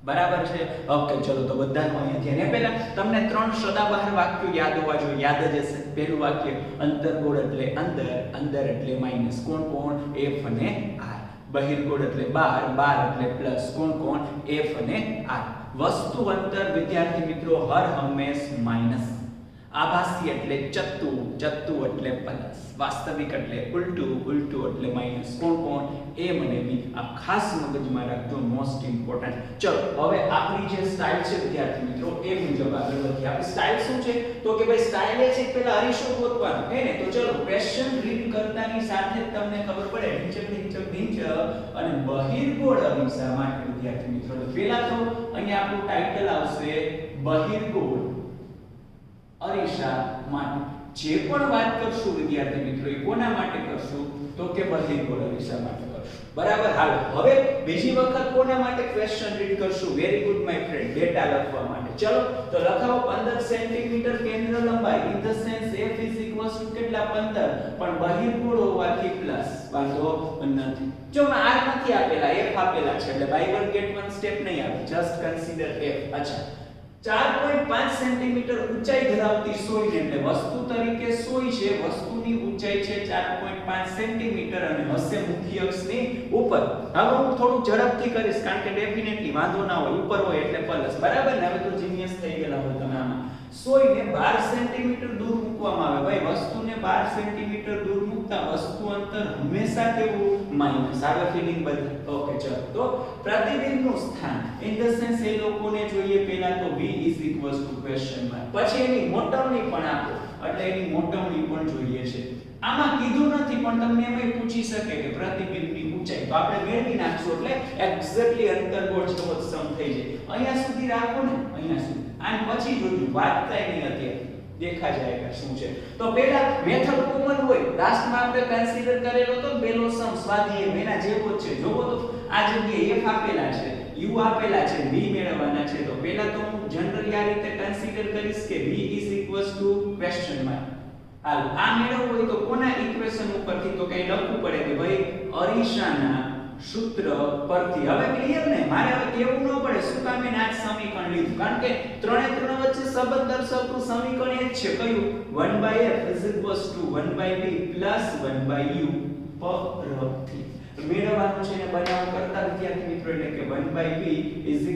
S1: બરાબર છે? ઓકે, ચલો તો બધાનું અહીંયા ધ્યાન. પહેલા તમને 3 સદાબહાર વાક્યો યાદ હોવા જોઈએ, યાદ જ હશે. પહેલું વાક્ય અંતર્ગોળ એટલે અંદર, અંદર એટલે માઈનસ, કોણ કોણ? f અને r. બહિર્ગોળ એટલે બહાર, બહાર એટલે પ્લસ, કોણ કોણ? f અને r. વસ્તુ અંતર વિદ્યાર્થી મિત્રો હર હંમેશ માઈનસ. આભાસી એટલે ચત્તુ, ચત્તુ એટલે પ્લસ, વાસ્તવિક એટલે ઉલટું, ઉલટું એટલે માઈનસ, કોણ કોણ? m અને b. આ ખાસ મગજમાં રાખજો, મોસ્ટ ઇમ્પોર્ટન્ટ. ચલો હવે આપણી જે સ્ટાઇલ છે વિદ્યાર્થી મિત્રો એ મુજબ આગળ વધીએ. આપણી સ્ટાઇલ શું છે? તો કે ભાઈ સ્ટાઇલ એ છે પહેલા અરીસો ગોતવાનો હે ને. તો ચલો ક્વેશ્ચન રીડ કરતાની સાથે જ તમને ખબર પડે ઢીંચક અને બહિર્ગોળ અરીસા માટે વિદ્યાર્થી મિત્રો. પહેલા તો અહીંયા આપણું ટાઇટલ આવશે બહિર્ગોળ અરીસા માટે. જે પણ વાત કરશું વિદ્યાર્થી મિત્રો એ કોના માટે કરશું? તો કે બહિર્ગોળ અરીસા માટે કરશું, બરાબર? હાલો હવે બીજી વખત કોના માટે ક્વેશ્ચન રીડ કરશું? Very good my friend, data લખવા માટે. ચલો તો લખાવો 15 સેન્ટીમીટર કેન્દ્ર લંબાઈ. ઇન ધ સેન્સ f કેટલા? 15, પણ બહિર્ગોળ હોવાથી પ્લસ, વાંધો નથી. જો r નથી આપેલા, f આપેલા છે એટલે buy one get one step નહીં આવે, જસ્ટ કન્સિડર f. અચ્છા 4.5 સેન્ટીમીટર ઊંચાઈ ધરાવતી સોય એટલે વસ્તુ તરીકે સોય છે, વસ્તુની ઊંચાઈ છે 4.5 સેન્ટીમીટર અને હશે મુખ્ય અક્ષની ઉપર. હવે હું થોડું ઝડપથી કરીશ કારણ કે ડેફિનેટલી વાંધો ના હોય, ઉપર હોય એટલે પ્લસ, બરાબર ને? હવે તો જીનિયસ થઈ ગયેલા હોય તમે આમાં. સોયને 12 સેન્ટીમીટર દૂર મૂકવામાં આવે. ભાઈ વસ્તુને 12 સેન્ટીમીટર દૂર મૂકતા વસ્તુ અંતર હંમેશા કેવું? માઈનસ. આવે ફીલિંગ બધી? ઓકે, ચલો તો પ્રતિબિંબનું સ્થાન ઇન ધ સેન્સ એ લોકોને કોને જોઈએ પહેલા તો v ક્વેશ્ચન માર્ક, પછી એની મોટવણી પણ આપો એટલે એની મોટવણી પણ જોઈએ છે. આમાં કીધું નથી પણ તમને એમ પૂછી શકે કે પ્રતિબિંબની ઊંચાઈ, તો આપણે મેળવી નાખશું એટલે એક્ઝેક્ટલી અંતર્ગોળ જેવો સમ થઈ જાય. અહીંયા સુધી રાખો ને, અહીંયા સુધી, આને પછી જોજો, વાત થાય નહીં અત્યારે, देखा जाएगा શું છે. તો પહેલા મેથડ કોમન હોય, લાસ્ટમાં આપણે કન્સિડર કરેલો તો પહેલો સમ સ્વાધ્યાય એના જેવો જ છે. જોવો તો આ જગ્યાએ f આપેલા છે, u આપેલા છે, v મેળવવાના છે. તો પહેલા તો હું જનરલી આ રીતે કન્સિડર કરીશ કે v ક્વેશ્ચન માર્ક. હાલ આ મેળવવું હોય તો કોના ઇક્વેશન ઉપરથી, તો કઈ લખવું પડે કે ભાઈ અરીસાના સૂત્ર પરથી. હવે ક્લિયર ને, મારે હવે કેવું ન પડે શું કામ મેં આ સમીકરણ લીધું, કારણ કે ત્રણે ત્રણ વચ્ચે સંબંધ દર્શાવતું સમીકરણ એ જ છે. કયું? 1/f 1/b 1/u પરથી મેળવવાનું છે. ને બનાવ કરતા વિદ્યાર્થી મિત્રો એટલે કે 1/b 1/f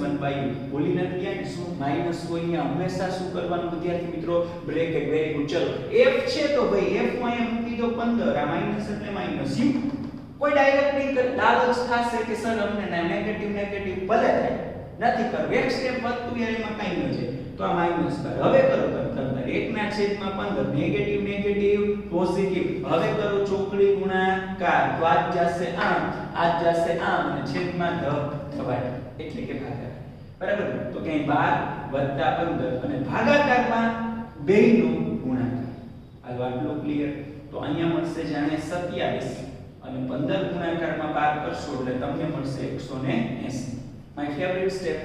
S1: 1/u. ભૂલી નથી ગયા શું માઈનસ હોય અહીંયા હંમેશા શું કરવાનું વિદ્યાર્થી મિત્રો? બ્રેકેટ. Very good. ચલો f છે તો ભાઈ f માં અહીંયા મૂકી દો 15, આ માઈનસ એટલે માઈનસ u. કોઈ ડાયરેક્ટ નહીં કરે, લાલચ થાશે કે સર અમને નેગેટિવ ભલે થાય, નથી કરવું. એક સ્ટેપ વધતું યાર એમાં કાઈ ન છે, તો આ માઈનસ કર. હવે કરો તંત્ર 1/15 નેગેટિવ પોઝિટિવ. હવે કરો ચોકડી ગુણાકાર, તો આ જશે આમ, આ જશે આમ અને છેદમાં 10 થવાય એટલે કે ભાગાકાર. બરાબર? તો ક્યાંય 12 + 15 અને ભાગાકારમાં બેયનો ગુણાકાર. આ આટલું ક્લિયર. તો અહીંયા મળશે જાણે 27 અને 15 ગુણાકારમાં 12 કરશો એટલે તમને મળશે 180. માય ફેવરિટ સ્ટેપ,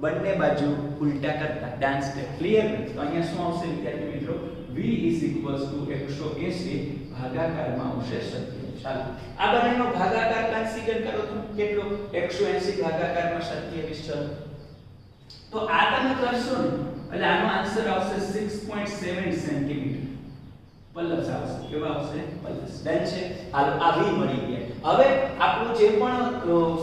S1: બંને બાજુ ઉલટા કરતા ડાન્સ સ્ટેપ. ક્લિયર? તો અહીંયા શું આવશે વિદ્યાર્થી મિત્રો? v 180 ભાગાકારમાં આવશે 27. ચાલો આ બંનેનો ભાગાકાર કન્સિડર કરો તો કેટલો? 180 ભાગાકારમાં 27. ચલો તો આ તમે કરશો ને એટલે આનો આન્સર આવશે 6.7 સેન્ટીમીટર પ્લસ આવશે. કેવા આવશે? પ્લસ. ડન છે. હાલો આ v મળી ગયા. હવે આપણું જે પણ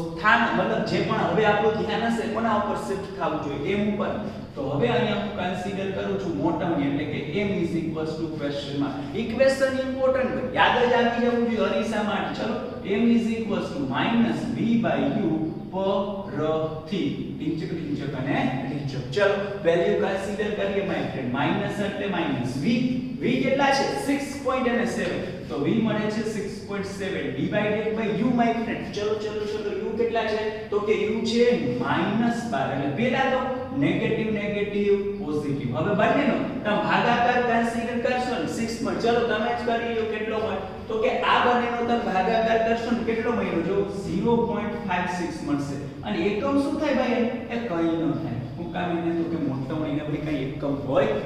S1: સ્થાન મતલબ જે પણ હવે આપણું ધ્યાન હશે કોના ઉપર શિફ્ટ થવું જોઈએ? m ઉપર. તો હવે અહીંયા હું કન્સિડર કરું છું મોટવની એટલે કે m question mark. Equation important છે, યાદ જ આવી જવું જોઈએ અરીસા માટે. ચલો m -v/u પરથી ડીચક અને ડીચક. ચલો વેલ્યુ કન્સિડર કરીએ માય ફ્રેન્ડ. માઈનસ એટલે માઈનસ v કેટલા છે? 6.7. તો v મળે છે 6.7 divided by u my friend. ચલો u કેટલા છે? તો કે u છે -12. એટલે પહેલા તો નેગેટિવ પોઝિટિવ. હવે બંનેનો તમે ભાગાકાર કન્સિડર કરશો ને 6 માં. ચલો તમે જ કરી લો કેટલો મળે. તો કે આ બંનેનો તમે ભાગાકાર કરશો ને કેટલો મળ્યો? જો 0.56 મળશે. અને એકમ શું થાય ભાઈ? એ કઈ ન થાય. હું કામ એને તો કે મોટવણીને ભાઈ કઈ એકમ હોય.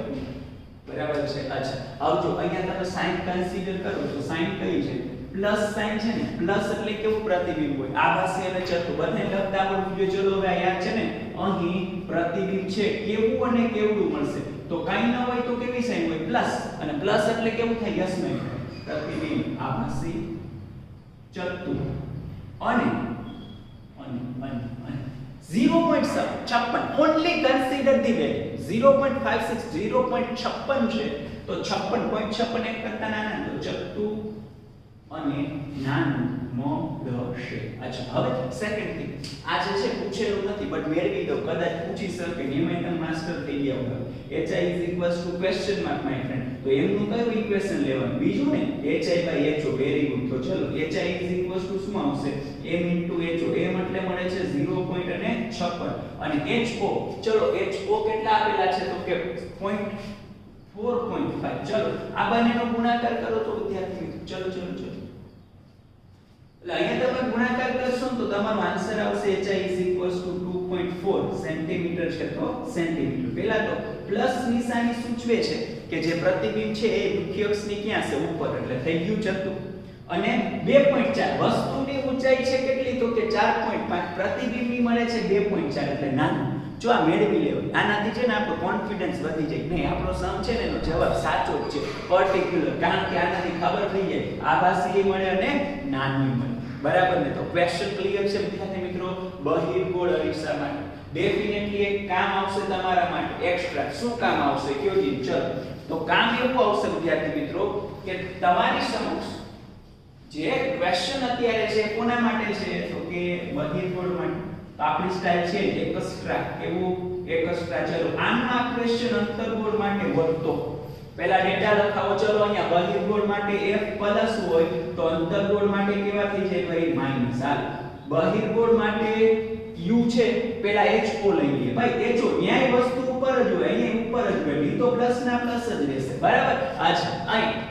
S1: બરાબર છે. અચ્છા આવજો અહીંયા તમે સાઈન કન્સિડર કરો તો સાઈન કઈ છે? પ્લસ સાઈન છે ને. પ્લસ એટલે કેવું પ્રતિબિંબ હોય? આભાસી અને ચતુર બંને લખતા આવડવું જોઈએ. ચલો હવે આ યાદ છે ને, અહીં પ્રતિબિંબ છે કેવું અને કેવડું મળશે. તો કાઈ ન હોય તો કેવી સાઈન હોય? પ્લસ. અને પ્લસ એટલે કેવું થાય? યસ મે પ્રતિબિંબ આભાસી ચતુર અને 0.56 only consider the value 0.56 0.56 છે તો 56.56 એક કરતા નાના તો ચત્તુ અને નાનું મળશે. અચ્છા હવે સેકન્ડ થિંગ, આ જે છે પૂછેલું નથી બટ મેળવી દો, કદાચ પૂછી શકે. નિમેટન માસ્ટર થઈ ગયા વગર hi question mark my friend. તો એમનું કયું ઇક્વેશન લેવાનું? બીજું ને hi/ho. Very good. તો ચલો hi શું આવશે? m * ho. m એટલે મળે છે 0.56 અને ho ચલો ho કેટલા આપેલા છે? તો કે 4.5. ચલો આ બંનેનો ગુણાકાર કરો તો વિદ્યાર્થી મિત્રો ચલો એટલે અહીંયા તમે ગુણાકાર કરશો તો તમારો આન્સર આવશે hi 2.4 સેન્ટીમીટર છે તો સેન્ટીમીટર. પહેલા તો પ્લસ નિશાની સૂચવે છે કે જે પ્રતિબિંબ છે એ મુખ્ય અક્ષની ક્યાં છે? ઉપર. એટલે થઈ ગયું ચત્તુ. અને 2.4 વસ્તુની ઊંચાઈ છે કેટલી? તો કે 4.5. પ્રતિબિંબની મળે છે 2.4 એટલે નાનું. જો આ મેળવી લેવું આનાથી છે ને આપણો કોન્ફિડન્સ વધી જાય. નહીં આપણો સમ છે ને એનો જવાબ સાચો જ છે પર્ટિક્યુલર, કારણ કે આનાથી ખબર થઈ જાય આભાસી મળે અને નાનું મળે. બરાબર ને? તો ક્વેશ્ચન ક્લિયર છે વિદ્યાર્થી મિત્રો. બહિર્ગોળ અરીસા માટે ડેફિનેટલી એક કામ આવશે તમારા માટે એક્સ્ટ્રા. શું કામ આવશે? કયો જી? ચલો તો કામ એવું આવશે વિદ્યાર્થી મિત્રો કે તમારી સમક્ષ જે ક્વેશ્ચન અત્યારે છે કોના માટે છે? તો કે બહિર્ગોળ માટે. તો આપણી સ્ટાઇલ છે એક્સ્ટ્રા, કેવું એક્સ્ટ્રા. ચલો આના ક્વેશ્ચન અંતર્ગોળ માટે વધતો પહેલા ડેટા લખાવો. ચલો અહીંયા બહિર્ગોળ માટે f પ્લસ હોય તો અંતર્ગોળ માટે કેવા થઈ જાય ભાઈ માઈનસ. હાલ બહિર્ગોળ માટે u છે પહેલા ho લઈ લઈએ ભાઈ. ho ન્યાય વસ્તુ ઉપર જ હોય, અહીંયા ઉપર જ હોય, b તો પ્લસ ના પ્લસ જ રહેશે બરાબર. અચ્છા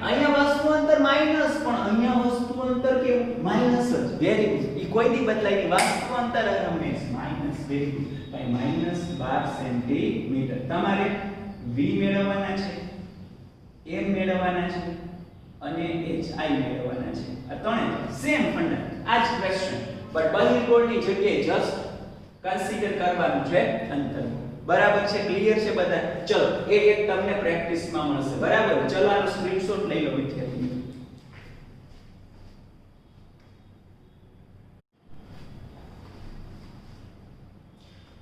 S1: અહીંયા વસ્તુ અંતર માઈનસ, પણ અહીંયા વસ્તુ અંતર કેવું માઈનસ જ. વેરી ગુડ, ઈ કોઈ દી બદલાય નહીં. વસ્તુ અંતર રમેશ માઈનસ. વેરી ગુડ ભાઈ, માઈનસ 12 સેન્ટીમીટર. તમારે v મેળવવાના છે, m મેળવવાના છે અને hi મેળવવાના છે. આ ત્રણે સેમ ફંડા, આ જ ક્વેશ્ચન, બટ બહિર્ગોળની જગ્યાએ જસ્ટ કન્સિડર કરવાનું છે અંતર્ગોળ. બરાબર છે? ક્લિયર છે બધા? ચલો એક તમને પ્રેક્ટિસમાં મળશે બરાબર. ચલો આનો સ્ક્રીનશોટ લઈ લો વિદ્યાર્થી.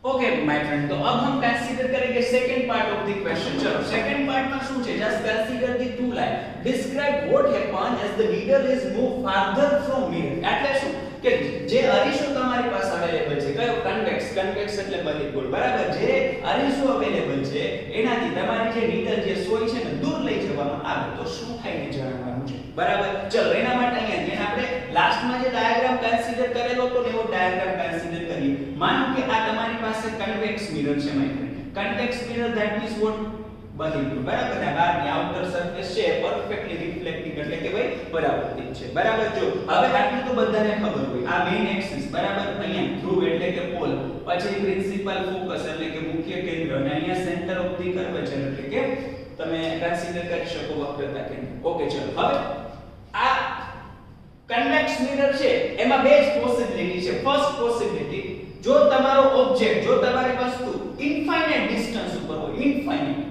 S1: ओके माय फ्रेंड, तो अब हम कंसीडर करेंगे second part of the question. चलो सेकंड पार्ट में શું છે? Just consider the two line. Describe what happen as the needle is move farther from mirror. એટલે શું કે જે અરીસો તમારી પાસે અવેલેબલ છે, કયો? કન્વેક્સ. કન્વેક્સ એટલે બહિર્ગોળ બરાબર. જે અરીસો અવેલેબલ છે એનાથી તમારી જે નીડલ જે સોય છે ને દૂર લઈ જવામાં આવે તો શું થાય ને જાણવાનું છે બરાબર. ચલો એના માટે અહીંયા જેને આપણે લાસ્ટમાં જે ડાયાગ્રામ કન્સીડર કરેલો હતો ને એવો ડાયાગ્રામ કન્સીડર કરીએ. માનો કે આ તમારી પાસે કન્વેક્સ મિરર છે my friend. Convex mirror that means what? બહિર્ગોળ બરાબર. ને બહારની આઉટર સરફેસ છે પરફેક્ટલી રિફ્લેક્ટિંગ એટલે કે ભાઈ પરાવર્તિત છે બરાબર. જો હવે આટલું તો બધાને ખબર હોય. આ મેઇન એક્સિસ બરાબર, અહીંયા ધ્રુવ એટલે કે પોલ, પછી પ્રિન્સિપલ ફોકસ એટલે કે મુખ્ય કેન્દ્ર, અને અહીંયા સેન્ટર ઓફ ધી કર્વેચર એટલે કે તમે કન્સિડર કરી શકો વક્રતા કેન્દ્ર. ઓકે ચલો હવે આ કન્વેક્સ મિરર છે એમાં બે જ પોસિબિલિટી છે. ફર્સ્ટ પોસિબિલિટી, જો તમારો ઓબ્જેક્ટ, જો તમારી વસ્તુ ઇન્ફાઇનાઇટ ડિસ્ટન્સ ઉપર હોય, ઇન્ફાઇનાઇટ,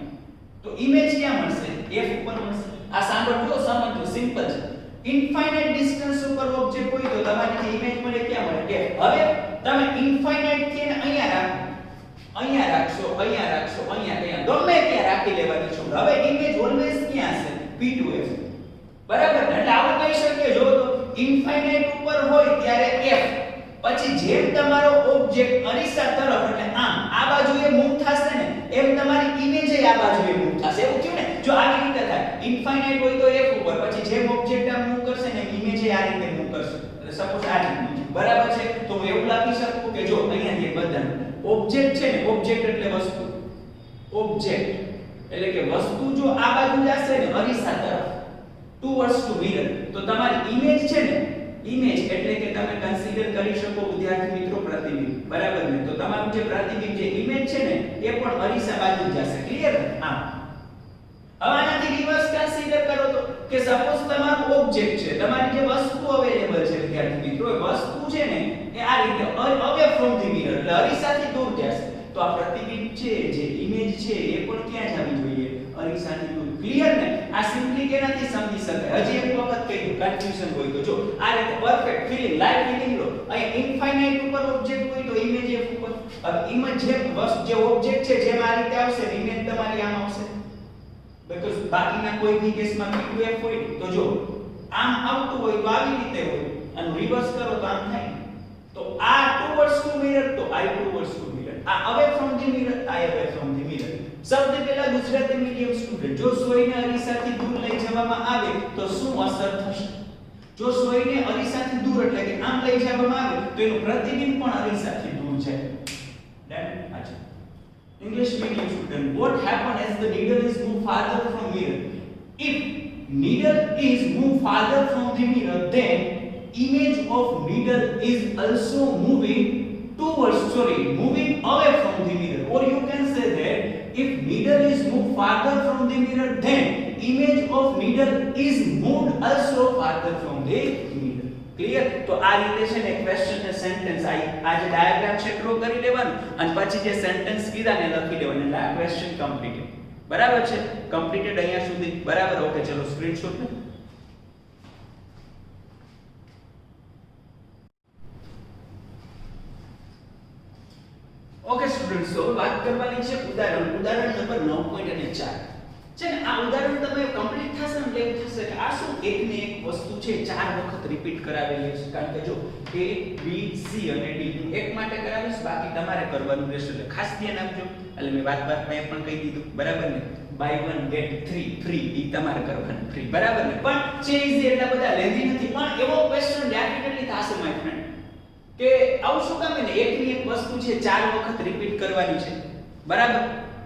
S1: તો ઇમેજ ક્યાં મળશે? f ઉપર મળશે. આ સાંભળજો, સમજજો, સિમ્પલ છે. ઇન્ફાઇનાઇટ ડિસ્ટન્સ ઉપર ઓબ્જેક્ટ હોય તો તમારી જે ઇમેજ મળે ક્યાં મળે? f. હવે તમે ઇન્ફાઇનાઇટ થી અહીંયા રાખો, અહીંયા રાખશો, અહીંયા રાખશો, અહીંયા ગમે ત્યાં રાખી લેવાની છો. હવે ઇમેજ ઓલવેઝ ક્યાં હશે? p2f બરાબર. એટલે આપણે કહી શકીએ જો તો ઇન્ફાઇનાઇટ ઉપર હોય ત્યારે f, પછી જેમ તમારો ઓબ્જેક્ટ અરીસા તરફ એટલે આમ આ બાજુએ મૂવ થશે ને એમ તમારી ઇમેજ આ બાજુએ મૂવ થશે. એવું થયું ને? જો આવી રીતે થાય, ઇન્ફાઇનાઇટ હોય તો f ઉપર, પછી જેમ ઓબ્જેક્ટ આમ મૂવ કરશે ને ઇમેજ આ રીતે મૂવ કરશે. એટલે સપોઝ આ રીતે બરાબર છે. તો હું એવું લખી શકું કે જો અહીંયાથી બધાને ઓબ્જેક્ટ છે ને, ઓબ્જેક્ટ એટલે વસ્તુ, ઓબ્જેક્ટ એટલે કે વસ્તુ જો આ બાજુ જશે ને અરીસા તરફ ટુવર્ડ્સ ટુ મિરર, તો તમારી ઇમેજ છે ને, ઇમેજ એટલે કે તમે કન્સિડર કરી શકો વિદ્યાર્થી મિત્રો પ્રતિબિંબ બરાબર ને. તો તમારું જે પ્રતિબિંબ જે ઇમેજ છે ને એ પણ અરીસા બાજુ જશે. ક્લિયર? હા. હવે આનાથી રિવર્સ કન્સિડર કરો તો કે સપોઝ તમારું ઓબ્જેક્ટ છે, તમારી જે વસ્તુ અવેલેબલ છે વિદ્યાર્થી મિત્રો, એ વસ્તુ છે ને એ આ રીતે અવે ફ્રોમ ધી મિરર એટલે અરીસાથી દૂર જશે. તો આ પ્રતિબિંબ છે, જે ઇમેજ છે એ પણ ક્યાં જવી જોઈએ? અરીસાથી દૂર. ક્લિયર ને? આ સિમ્પલી કેનાથી સમજી શકાય? હજી એક વખત કહી દઉં, કન્ફ્યુઝન હોય તો જો આ રીતે પરફેક્ટ ફીલિંગ, લાઈવ ફીલિંગ લો. અહીં ઇન્ફાઇનાઇટ ઉપર ઓબ્જેક્ટ હોય તો ઇમેજ f ઉપર. હવે ઇમેજ જે ઓબ્જેક્ટ છે જેમ આ રીતે આવશે ઇમેજ તમારી આમ આવશે, બીકોઝ બાકીના કોઈ બી કેસમાં p2f હોય તો જો આમ આવતું હોય તો આવી રીતે હોય, અને રિવર્સ કરો તો આમ થાય. તો આ ટુવર્ડ્સ ટુ મિરર તો I ટુવર્ડ્સ ટુ મિરર, આ away from the mirror I away from the mirror. સૌથી પહેલા ગુજરાતી મીડિયમ સ્ટુડન્ટ, જો સોયને અરીસાથી દૂર લઈ જવામાં આવે તો શું અસર થશે? જો સોયને અરીસાથી દૂર એટલે કે આમ લઈ જવામાં આવે તો એનું પ્રતિબિંબ પણ અરીસાથી દૂર છે. ડન? અચ્છા. English medium student, what happen as the needle is moved farther from mirror? If needle is moved farther from the mirror, then image of needle is also moving moving away from the mirror. Or you can say that if needle is moved farther from the mirror, then image of needle is moved also farther from the mirror. Clear? તો આ રીતે છે ને question ને sentence આ જે diagram છે draw કરી લેવાનું અને પછી જે સેન્ટેન્સ કીધા ને લખી લેવાનું એટલે આ ક્વેશ્ચન કમ્પ્લીટેડ. બરાબર છે? કમ્પ્લીટેડ અહીંયા સુધી. બરાબર? ઓકે ચલો સ્ક્રીનશોટ લો. ઓકે સ્ટુડન્ટ્સ, તો વાત કરવાની છે ઉદાહરણ નંબર 9.4 છે ને. આ ઉદાહરણ તમે કમ્પ્લીટ થશે ને એવું થશે કે આ શું એક ને એક વસ્તુ છે ચાર વખત રિપીટ કરાવેલી છે. કારણ કે જો A B C અને D એક માટે કરાવીશ, બાકી તમારે કરવાનું રહેશે. એટલે ખાસ ધ્યાન આપજો. એટલે મેં વાતમાં એ પણ કહી દીધું, બરાબર ને? બાય 1 ગેટ 3 ફ્રી, ઈ તમારે કરવાનું ફ્રી, બરાબર ને? પણ છે ઈઝી, એટલા બધા લેન્ધી નથી. પણ એવો ક્વેશ્ચન ડેફિનેટલી થશે માય ફ્રેન્ડ કે આવું શું કામ ને એકની એક વસ્તુ છે 4 વખત રિપીટ કરવાની છે, બરાબર?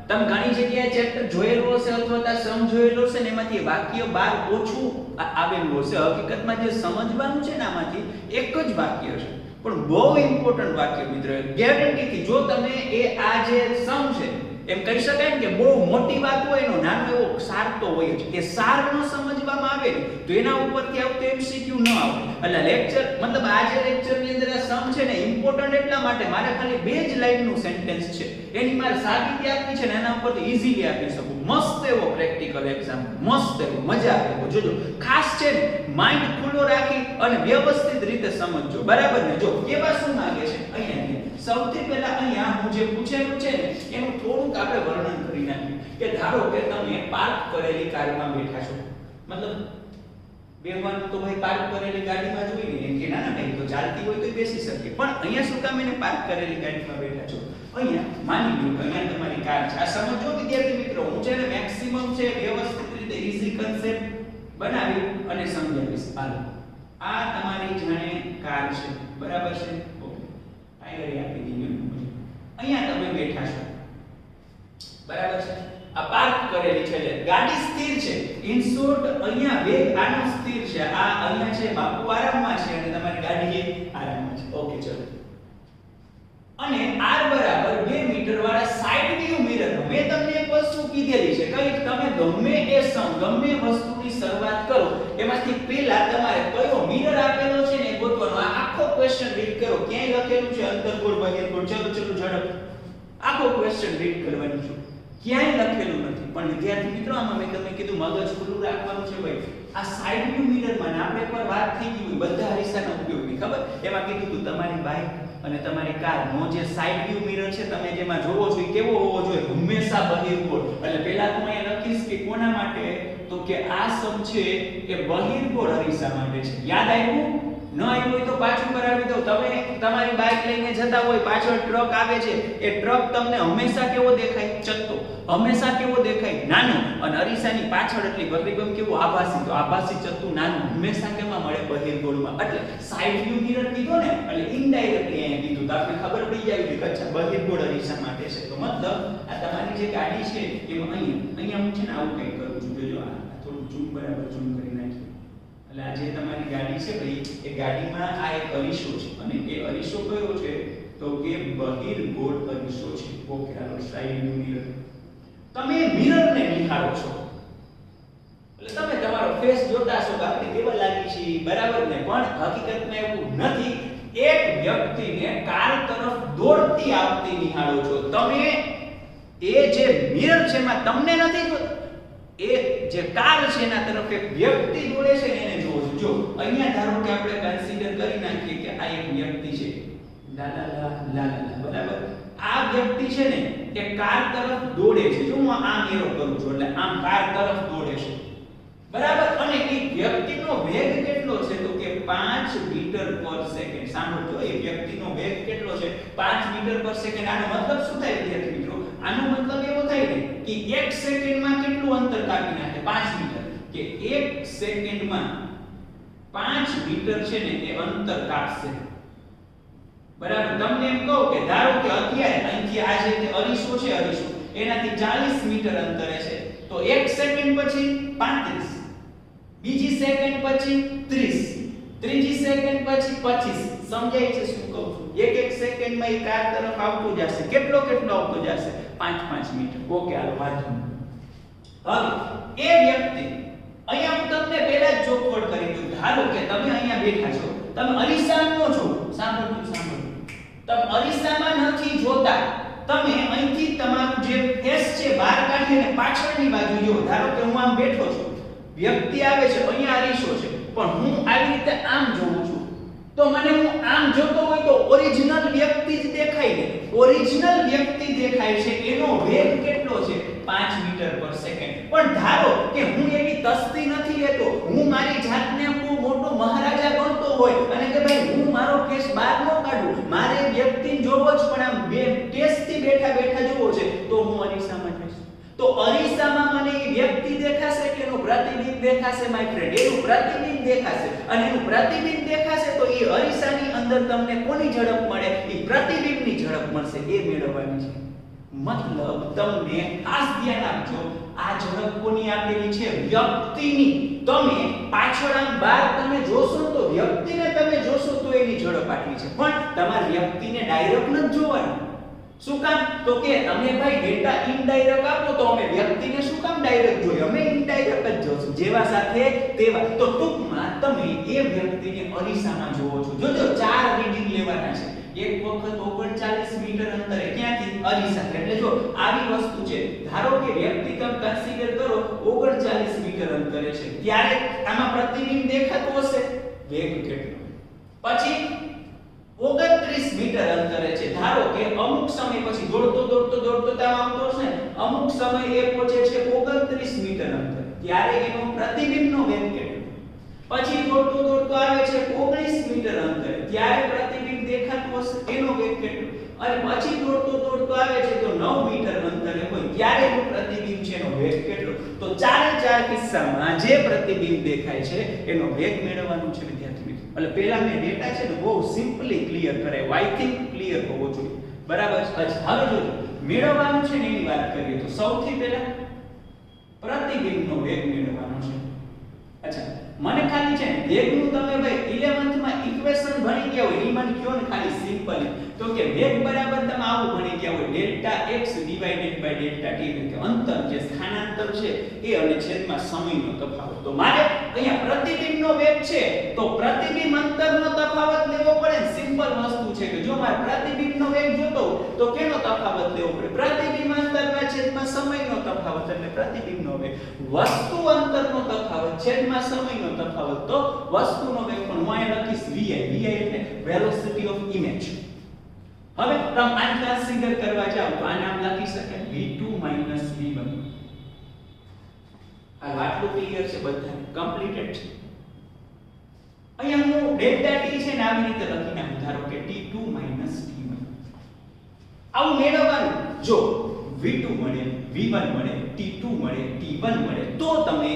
S1: તમે ઘણી જગ્યાએ ચેપ્ટર જોયેલું હશે અથવા તો સમ જોયેલું હશે ને એમાંથી વાક્ય બાર ઓછું આવેલું હશે. હકીકતમાં જે સમજવાનું છે ને આમાંથી એક જ વાક્ય છે, પણ બહુ ઇમ્પોર્ટન્ટ વાક્ય મિત્રો. ગેરંટીથી જો તમે એ આ જે સમ છે એમ કહી શકાય કે બહુ મોટી વાત હોય એનો નાનો એવો સાર તો હોય જ. એ સાર ન સમજવામાં આવે ને તો એના ઉપરથી આવતો એમસીક્યુ ન આવે. એટલે લેક્ચર મતલબ આ જે લેક્ચરની અંદર આ સમ છે ને ઇમ્પોર્ટન્ટ એટલા માટે મારે ખાલી 2 જ લાઈનનું સેન્ટેન્સ છે એની મારે સાબિતી આપવી છે ને એના ઉપરથી ઈઝીલી આપી શકું. મસ્ત એવો પ્રેક્ટિકલ એક્ઝામ, મસ્ત એવો, મજા આવે. જોજો ખાસ છે ને માઇન્ડ ખુલ્લો રાખી અને વ્યવસ્થિત રીતે સમજજો, બરાબર ને? જો કેવા શું માંગે છે અહીંયા સૌથી પહેલા અહીંયા હું જે પૂછેલું છે ને એનું થોડુંક આપણે વર્ણન કરી નાખ્યું કે ધારો કે તમે પાર્ક કરેલી કારમાં બેઠા છો. મતલબ બેવાનું તો ભાઈ પાર્ક કરેલી ગાડીમાં જોઈને એમ કે ના ભાઈ તો ચાલતી હોય તો બેસી શકે, પણ અહીંયા શું કામ એને પાર્ક કરેલી ગાડીમાં બેઠા છો? અહીંયા માની લો કે અહીંયા તમારી કાર છે. આ સમજો વિદ્યાર્થી મિત્રો, હું છે ને મેક્સિમમ છે વ્યવસ્થિત રીતે ઈઝી કન્સેપ્ટ બનાવી અને સમજાવીશ. હાલો, આ તમારી જાણે કાર છે, બરાબર છે? આપી દીધું. અહીંયા તમે બેઠા છો, બરાબર છે? આ પાર્ક કરેલી છે, ગાડી સ્થિર છે. ઇન શોર્ટ અહીંયા વેગ આનો સ્થિર છે, આ અહીંયા છે બાપુ આરામમાં છે અને તમારી ગાડી આરામમાં છે. ઓકે, ચલો. અને r બરાબર 2 મીટર વાળા સાઇડ વ્યૂ મિરર. મેં તમને એક વસ્તુ કીધેલી છે, કઈ તમે ગમે એ ગમે વસ્તુની શરૂઆત કરો એમાંથી પહેલા તમારે કયો મિરર આપેલો છે ને ગોતવાનો. આ આખો ક્વેશ્ચન રીડ કરો, ક્યાંય લખેલું છે અંતર્ગોળ બહિર્ગોળ, ચલો ઝડપ. આખો ક્વેશ્ચન રીડ કરવાનું છે, ક્યાંય લખેલું નથી. પણ વિદ્યાર્થી મિત્રો આમાં મેં તમને કીધું મગજ ખુલ્લું રાખવાનું છે ભાઈ. આ સાઇડ વ્યૂ મિરરમાં આપણે એકવાર વાત થઈ ગઈ હોય બધા અરીસાના ઉપયોગની, ખબર? એમાં કીધું તું તમારી બાઇક અને તમારી કારનો જે સાઇડ વ્યૂ મિરર છે તમે જેમાં જોવો છો એ કેવો હોવો જોઈએ? હંમેશા બહિર્ગોળ. એટલે પહેલા તો અહીંયા લખીશ કે કોના માટે, તો કે આ સમ છે એ બહિર્ગોળ અરીસા માટે છે. યાદ આવ્યું? ન આવ્યું હોય તો પાછું કરાવી દઉં. તમે તમારી બાઇક લઈને જતા હોય, પાછળ ટ્રક આવે છે, એ ટ્રક તમને હંમેશા કેવો દેખાય? ચત્તો. હંમેશા કેવો દેખાય? નાનો. અને અરીસાની પાછળ એટલી પ્રતિબિંબ કેવું? આભાસી. તો આભાસી ચત્તું નાનું હંમેશા કેમાં મળે? બહિર્ગોળમાં. એટલે સાઇડ વ્યૂ મિરર કીધો ને એટલે ઇનડાયરેક્ટલી અહીંયા કીધું તો આપણે ખબર પડી જાય કે અચ્છા બહિર્ગોળ અરીસા માટે છે. તો મતલબ આ તમારી જે ગાડી છે એમાં અહીંયા હું છે ને આવું કંઈક કરું છું. જોજો આ થોડું ઝૂમ, બરાબર ઝૂમ કરી નાખીએ. એટલે આ જે તમારી ગાડી છે ભાઈ એ ગાડીમાં આ એક અરીસો છે અને એ અરીસો કયો છે? તો કે બહિર્ગોળ અરીસો છે. ઓકે, હાલો સાઇડ વ્યૂ મિરર. તમે મિરરને નિહાળો છો એટલે તમે તમારો ફેસ જોતા છો કે આપણે કેવા લાગી છીએ, બરાબર ને? પણ હકીકતમાં એવું નથી. એક વ્યક્તિને કાર તરફ દોડતી આવતી નિહાળો છો તમે. એ જે મિરર છે એમાં તમને નથી જોતા, એ જે કાર છે એના તરફ એક વ્યક્તિ દોડે છે એને જોવો છો. જો અહીંયા ધારો કે આપણે કન્સિડર કરી નાખીએ કે આ એક વ્યક્તિ છે, બરાબર? આ વ્યક્તિ છે ને એ કાર તરફ દોડે છે. જો હું આમ એરો કરું છું એટલે આમ કાર તરફ દોડે છે, બરાબર? અને એ વ્યક્તિનો વેગ કેટલો છે? તો કે 5 મીટર પર સેકન્ડ. સાંભળજો, એ વ્યક્તિનો વેગ કેટલો છે? 5 મીટર પર સેકન્ડ. આનો મતલબ શું થાય વિદ્યાર્થી મિત્રો? આનો મતલબ એવો થાય ને કે 1 સેકન્ડમાં કેટલું અંતર કાપી નાખે? 5 મીટર. કે 1 સેકન્ડમાં 5 મીટર છે ને એ અંતર કાપશે, બરાબર? તમને એમ કહું કે ધારો કે અત્યારે અહીંથી આ જે અરીસો છે, અરીસો એનાથી 40 મીટર અંતરે છે, તો 1 સેકન્ડ પછી 35, બીજી સેકન્ડ પછી 30, ત્રીજી સેકન્ડ પછી 25. સમજાય છે શું કહું છું? એક સેકન્ડમાં એ કાર તરફ આવતો જશે. કેટલો આવતો જશે? 5 મીટર. ઓકે, હાલો વાંચો. હવે એ વ્યક્તિ અહીંયા હું તમને પહેલા જ ચોખવટ કરી દઉં. ધારો કે તમે અહીંયા બેઠા છો, તમે અરીસામાં છો. સાંભળો, તમે અરીસામાં નથી જોતા, તમે અહીંથી તમારું જે ફેસ છે બહાર કાઢીને પાછળની બાજુ જો. ધારો કે હું આમ બેઠો છું, વ્યક્તિ આવે છે, અહીંયા અરીસો છે, પણ હું આવી રીતે આમ જોઉં છું, તો મને હું આમ જોતો હોય તો ઓરિજિનલ વ્યક્તિ જ દેખાય ને. ઓરિજિનલ વ્યક્તિ દેખાય છે, એનો વેગ કેટલો છે? 5 મીટર પર સેકન્ડ. પણ ધારો કે હું એવી તસ્તી નથી લેતો, હું મારી જાતને બહુ મોટો મહારાજા ગણતો હોય અને કે ભાઈ હું મારો ફેસ બહાર ન કાઢું, મારે વ્યક્તિને જોવો જ પણ આમ તો અરીસામાં મને એ વ્યક્તિ દેખાશે કે એનું પ્રતિબિંબ દેખાશે માય ફ્રેન્ડ? એનું પ્રતિબિંબ દેખાશે, અને એનું પ્રતિબિંબ દેખાશે તો એ અરીસાની અંદર તમને કોની ઝડપ મળે? એ પ્રતિબિંબની ઝડપ મળશે. એ મેળવવાની છે. મતલબ તમને ખાસ ધ્યાન આપજો, આ ઝડપ કોની આપેલી છે? વ્યક્તિની. તમે પાછળ આમ બહાર તમે જોશો તો વ્યક્તિને તમે જોશો તો એની ઝડપ આટલી છે, પણ તમારે વ્યક્તિને ડાયરેક્ટ નથી જોવાનું. શું કામ? તો કે તમે ભાઈ ડેટા ઇનડાયરેક્ટ આપો તો અમે વ્યક્તિને શું કામ ડાયરેક્ટ જોઈએ? અમે ઇનડાયરેક્ટ જ જોશું, જેવા સાથે તેવા. તો ટૂંકમાં તમે એ વ્યક્તિને અરીસામાં જોવો છો. જોજો 4 રીડિંગ લેવાના છે. એક વખત 39 મીટર અંતરે, ક્યાંથી? અરીસા. એટલે જો આવી વસ્તુ છે, ધારો કે વ્યક્તિ તમે કન્સિડર કરો 39 મીટર અંતરે છે, ત્યારે આમાં પ્રતિબિંબ દેખાતું હશે. વેગ કેટલો? પછી 29 મીટર અંતરે છે, ધારો કે અમુક સમય પછી દોડતો ત્યાં આવતો હશે ને, અમુક સમય એ પહોંચે છે 29 મીટર અંતરે, ત્યારે એનો પ્રતિબિંબનો વેગ કેટલો? પછી દોડતો આવે છે 19 મીટર અંતરે, ત્યારે પ્રતિબિંબ દેખાતું હશે, એનો વેગ કેટલો? અને પછી દોડતો આવે છે તો 9 મીટર અંતરે હોય, ત્યારે એનું પ્રતિબિંબ છે, એનો વેગ કેટલો? તો ચાર કિસ્સામાં જે પ્રતિબિંબ દેખાય છે એનો વેગ મેળવવાનું છે વિદ્યાર્થી મિત્રો. એટલે પહેલા મેં ડેટા છે ને બહુ સિમ્પલી ક્લિયર કરાવ્યો. આઈ થિંક ક્લિયર હોવો જોઈએ. બરાબર છે. હવે જો મેળવવાનું છે ને એની વાત કરીએ તો સૌથી પહેલા પ્રતિબિંબનો વેગ મેળવવાનો છે. અચ્છા, મને ખાલી છે ને વેગનું તમે ભાઈ 11th માં ઇક્વેશન ભણી ગયા હોય એ મને કહો ને ખાલી સિમ્પલી. તો કે વેગ બરાબર તમે આવું ભણી ગયા હોય delta x divided by delta t, એટલે અંતર જે સ્થાનાંતર છે એ અને છેદમાં સમયનો તફાવત. તો મારે અહીંયા પ્રતિબિંબનો વેગ છે તો પ્રતિબિંબ અંતરનો તફાવત લેવો પડે ને. સિમ્પલ વસ્તુ છે કે જો મારે પ્રતિબિંબનો વેગ જોતો તો કેનો તફાવત લેવો પડે? પ્રતિબિંબ અંતરના છેદમાં સમયનો તફાવત, એટલે પ્રતિબિંબનો વેગ. વસ્તુ અંતરનો તફાવત છેદમાં સમયનો તફાવત, તો વસ્તુનો વેગ. પણ હું અહીં લખીશ vi. vi એટલે વેલોસિટી ઓફ ઇમેજ. હવે તમે આને કન્સિડર કરવા જાવ તો આ નામ લખી શકાય v2 v1. આ આટલું ક્લિયર છે બધાને? કમ્પ્લીટેડ છે. અહીંયા હું ડેલ્ટા t છે ને આવી રીતે લખી નાખું, ધારો કે t2 t1. આવું મેળવવાનું. જો v2 મળે, v1 મળે, t2 મળે, t1 મળે તો તમે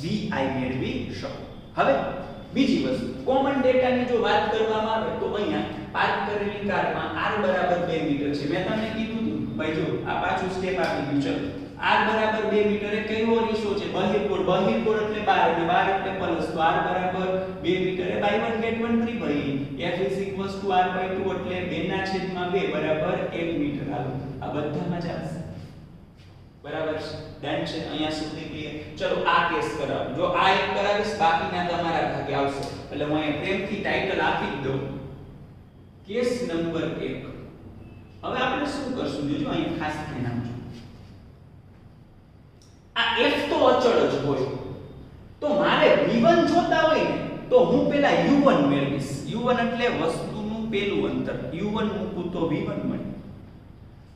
S1: vi મેળવી શકો. હવે બીજી વસ્તુ, કોમન ડેટાની જો વાત કરવામાં આવે તો અહીંયા પાર્ક કરેલી કારમાં r બરાબર 2 મીટર છે. મેં તમને કીધું હતું ભાઈ, જો આ પાછું સ્ટેપ આપી ગયું. ચલો r બરાબર 2 મીટરે કયો અરીસો છે? બહિર્ગોળ. બહિર્ગોળ એટલે 12 અને 12 એટલે પ્લસ. તો r બરાબર 2 મીટરે બાય 1 get 1 3 ભાઈ. f r/2 એટલે 2/2 બરાબર 1 મીટર. હાલો આ બધામાં ચાલશે. બરાબર છે? ડન છે? અહીંયા સુધી ક્લિયર? ચલો આ કેસ કરાવો. જો આ એક કરાવીશ બાકીના તમારા ભાગે આવશે. એટલે હું અહીંયા પ્રેમથી ટાઇટલ આપી જ દઉં, કેસ નંબર 1. હવે આપણે શું કરશું? જોજો અહીંયા ખાસ ધ્યાન આપજો. આ f તો અચળ જ હોય, તો મારે v1 જોતા હોય ને તો હું પહેલા u1 મેળવીશ. u1 એટલે વસ્તુનું પહેલું અંતર. u1 મૂકું તો v1 મળે,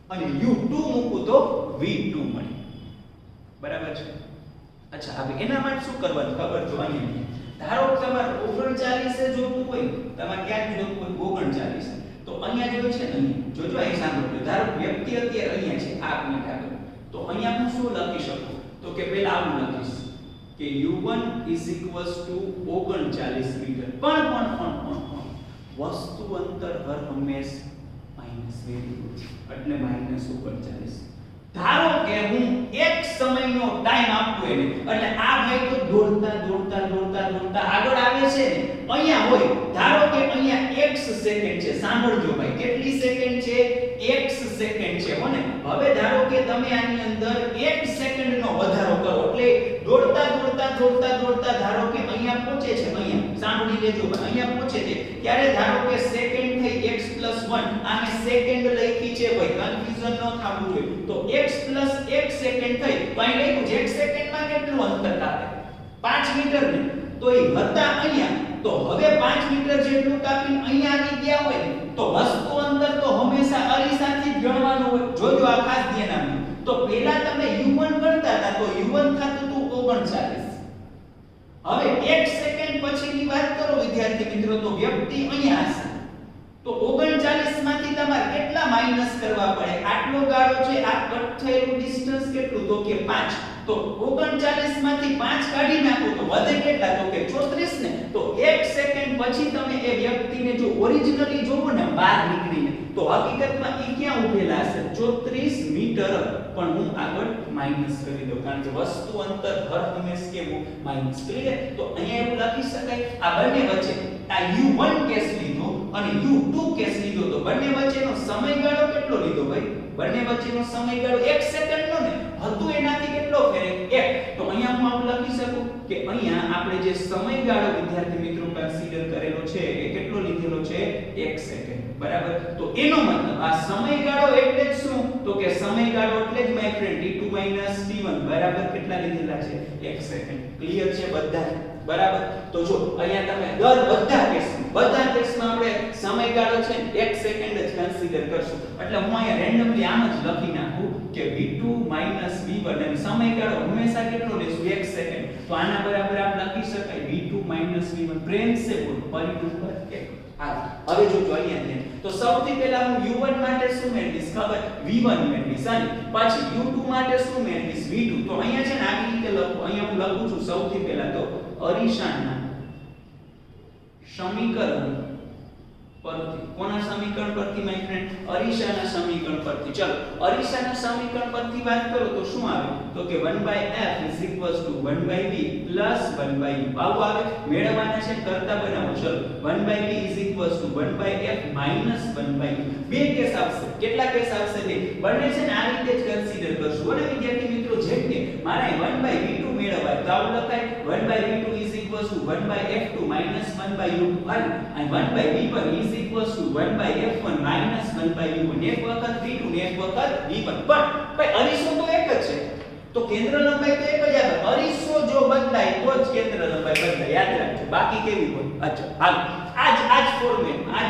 S1: અને u2 મૂકું તો v2 મળે. બરાબર છે? અચ્છા, હવે એના માટે શું કરવાનું ખબર? જો અહીંયા ધારો કે તમારે 39 જોતું હોય, તમારે ક્યાં જોતું હોય? 39. તો અહીંયા જોઈ છે ને, જોજો અહીં સાંભળજો. ધારો વ્યક્તિ અત્યારે અહીંયા છે, આ મિનિટ આગળ. તો અહીંયા હું શું લખી શકું? તો કે પહેલા આવું લખીશ કે u1 39 મીટર. પણ વસ્તુ અંતર હર હંમેશ માઈનસ વેરી ગુડ, એટલે -39. ધારો કે હું એક સમયનો ટાઈમ આપું એને, એટલે આ ભાઈ તો દોડતા આગળ આવે છે ને, અહીંયા હોય. ધારો કે અહીંયા x સેકન્ડ છે. સાંભળજો ભાઈ, કેટલી સેકન્ડ છે? x સેકન્ડ છે. હોને હવે ધારો કે તમે આની અંદર 1 સેકન્ડનો વધારો કરો, એટલે દોડતા ધારો કે અહીંયા પહોંચે છે. અહીંયા સાંભળી લેજો, અહીંયા પહોંચે છે ત્યારે ધારો કે સેકન્ડ થઈ x + 1. આને સેકન્ડ લખી છે ભાઈ, કન્ફ્યુઝન ન થવું જોઈએ. તો x + 1 સેકન્ડ થઈ તો અહીં લખ્યું છે 1 સેકન્ડમાં કેટલું અંતર કાપે? 5 મીટર ને. તો એ હતા અહીંયા, તો હવે 5 મીટર જેટલું કાપીને અહીંયા આવી ગયા હોય ને, તો વસ્તુ અંતર તો હંમેશા અરીસાથી જ ગણવાનું હોય. જોજો આ ખાસ ધ્યાન આપજો. તો પહેલા તમે u1 ગણતા હતા તો u1 થાતું હતું 39. હવે 1 સેકન્ડ પછીની વાત કરો વિદ્યાર્થી મિત્રો, તો વ્યક્તિ અહીંયા હશે. તો 39 માંથી તમારે કેટલા માઈનસ કરવા પડે. આટલો ગાળો છે, આ કટ થયેલું ડિસ્ટન્સ કેટલું તો કે 5. તો 39 માંથી 5 કાઢી નાખો તો વધે કેટલા તો કે 34 ને. તો 1 સેકન્ડ પછી તમે એ વ્યક્તિને જો ઓરિજિનલી જોવો ને બહાર નીકળીને તો હકીકતમાં ઈ ક્યાં ઉભેલા હશે 34 મીટર. પણ હું આગળ માઈનસ કરી દઉં કારણ કે વસ્તુ અંતર હર હંમેશ કેવું માઈનસ. ક્લિયર? તો અહીંયા એવું લખી શકાય આ બંને વચ્ચે આ u1 કેસ લીધો અને u2 કેસ લીધો તો બંને વચ્ચેનો સમયગાળો કેટલો લીધો ભાઈ? બંને વચ્ચેનો સમયગાળો 1 સેકન્ડનો ને હતું એનાથી કેટલો ફેરે 1. તો અહીંયા હું આવું લખી શકું કે અહીંયા આપણે જે સમયગાળો વિદ્યાર્થી મિત્રો કન્સિડર કરેલો છે એ કેટલો લીધેલો છે 1 સેકન્ડ. બરાબર? તો એનો મતલબ આ સમયગાળો એટલે જ શું તો કે સમયગાળો એટલે જ માય ફ્રેન્ડ t2 t1 બરાબર કેટલા લીધેલા છે 1 સેકન્ડ. ક્લિયર છે બધા? બરાબર? તો જો અહીંયા તમે બધા કેસમાં આપણે સમયગાળો છે 1 સેકન્ડ જ કન્સિડર કરશું. એટલે હું અહીંયા રેન્ડમલી આમ જ લખી નાખું કે v2 v1 અને સમયગાળો હંમેશા કેટલો લેશું 1 સેકન્ડ. તો આના બરાબર આપ લખી શકાય v2 v1 પ્રેમ સે બોલ પરિણમ 1. હવે જો અહીંયા ધ્યાન તો સૌથી પહેલા હું u1 માટે શું મેળવીશ ખબર v1 મેળવીશ અને પછી u2 માટે શું મેળવીશ v2. તો અહીંયા છે ને આવી રીતે લખું. અહીંયા હું લખું છું સૌથી પહેલા તો અરીસાના સમીકરણ પરથી. કોના સમીકરણ પરથી માય ફ્રેન્ડ? અરીસાના સમીકરણ પરથી. ચલો અરીસાના સમીકરણ પરથી વાત કરો તો શું આવે તો કે 1/f 1/v 1/u આવું આવે. મેળવવાના છે કરતા બનાવો. ચલો 1/v 1/f 1/u. બે કેસ આવશે. કેટલા કેસ આવશે? બે. બંને છે ને આ રીતે જ કન્સિડર કરશું. અને વિદ્યાર્થી મિત્રો જેમ કે મારે 1/v2 મેળવવા તો આવું લખાય 1/v2 1/f2 1/u અને 1/v1 1/f1 1/u. એક વખત v2 ને એક વખત v1. પણ ભાઈ અરીસો તો એક જ છે તો કેન્દ્ર લંબાઈ તો એક જ આવે. અરીસો જો બદલાય તો જ કેન્દ્ર લંબાઈ બદલાય. યાદ રાખજો. બાકી કેવી હોય? અચ્છા હાલ આજ ફોર્મેટમાં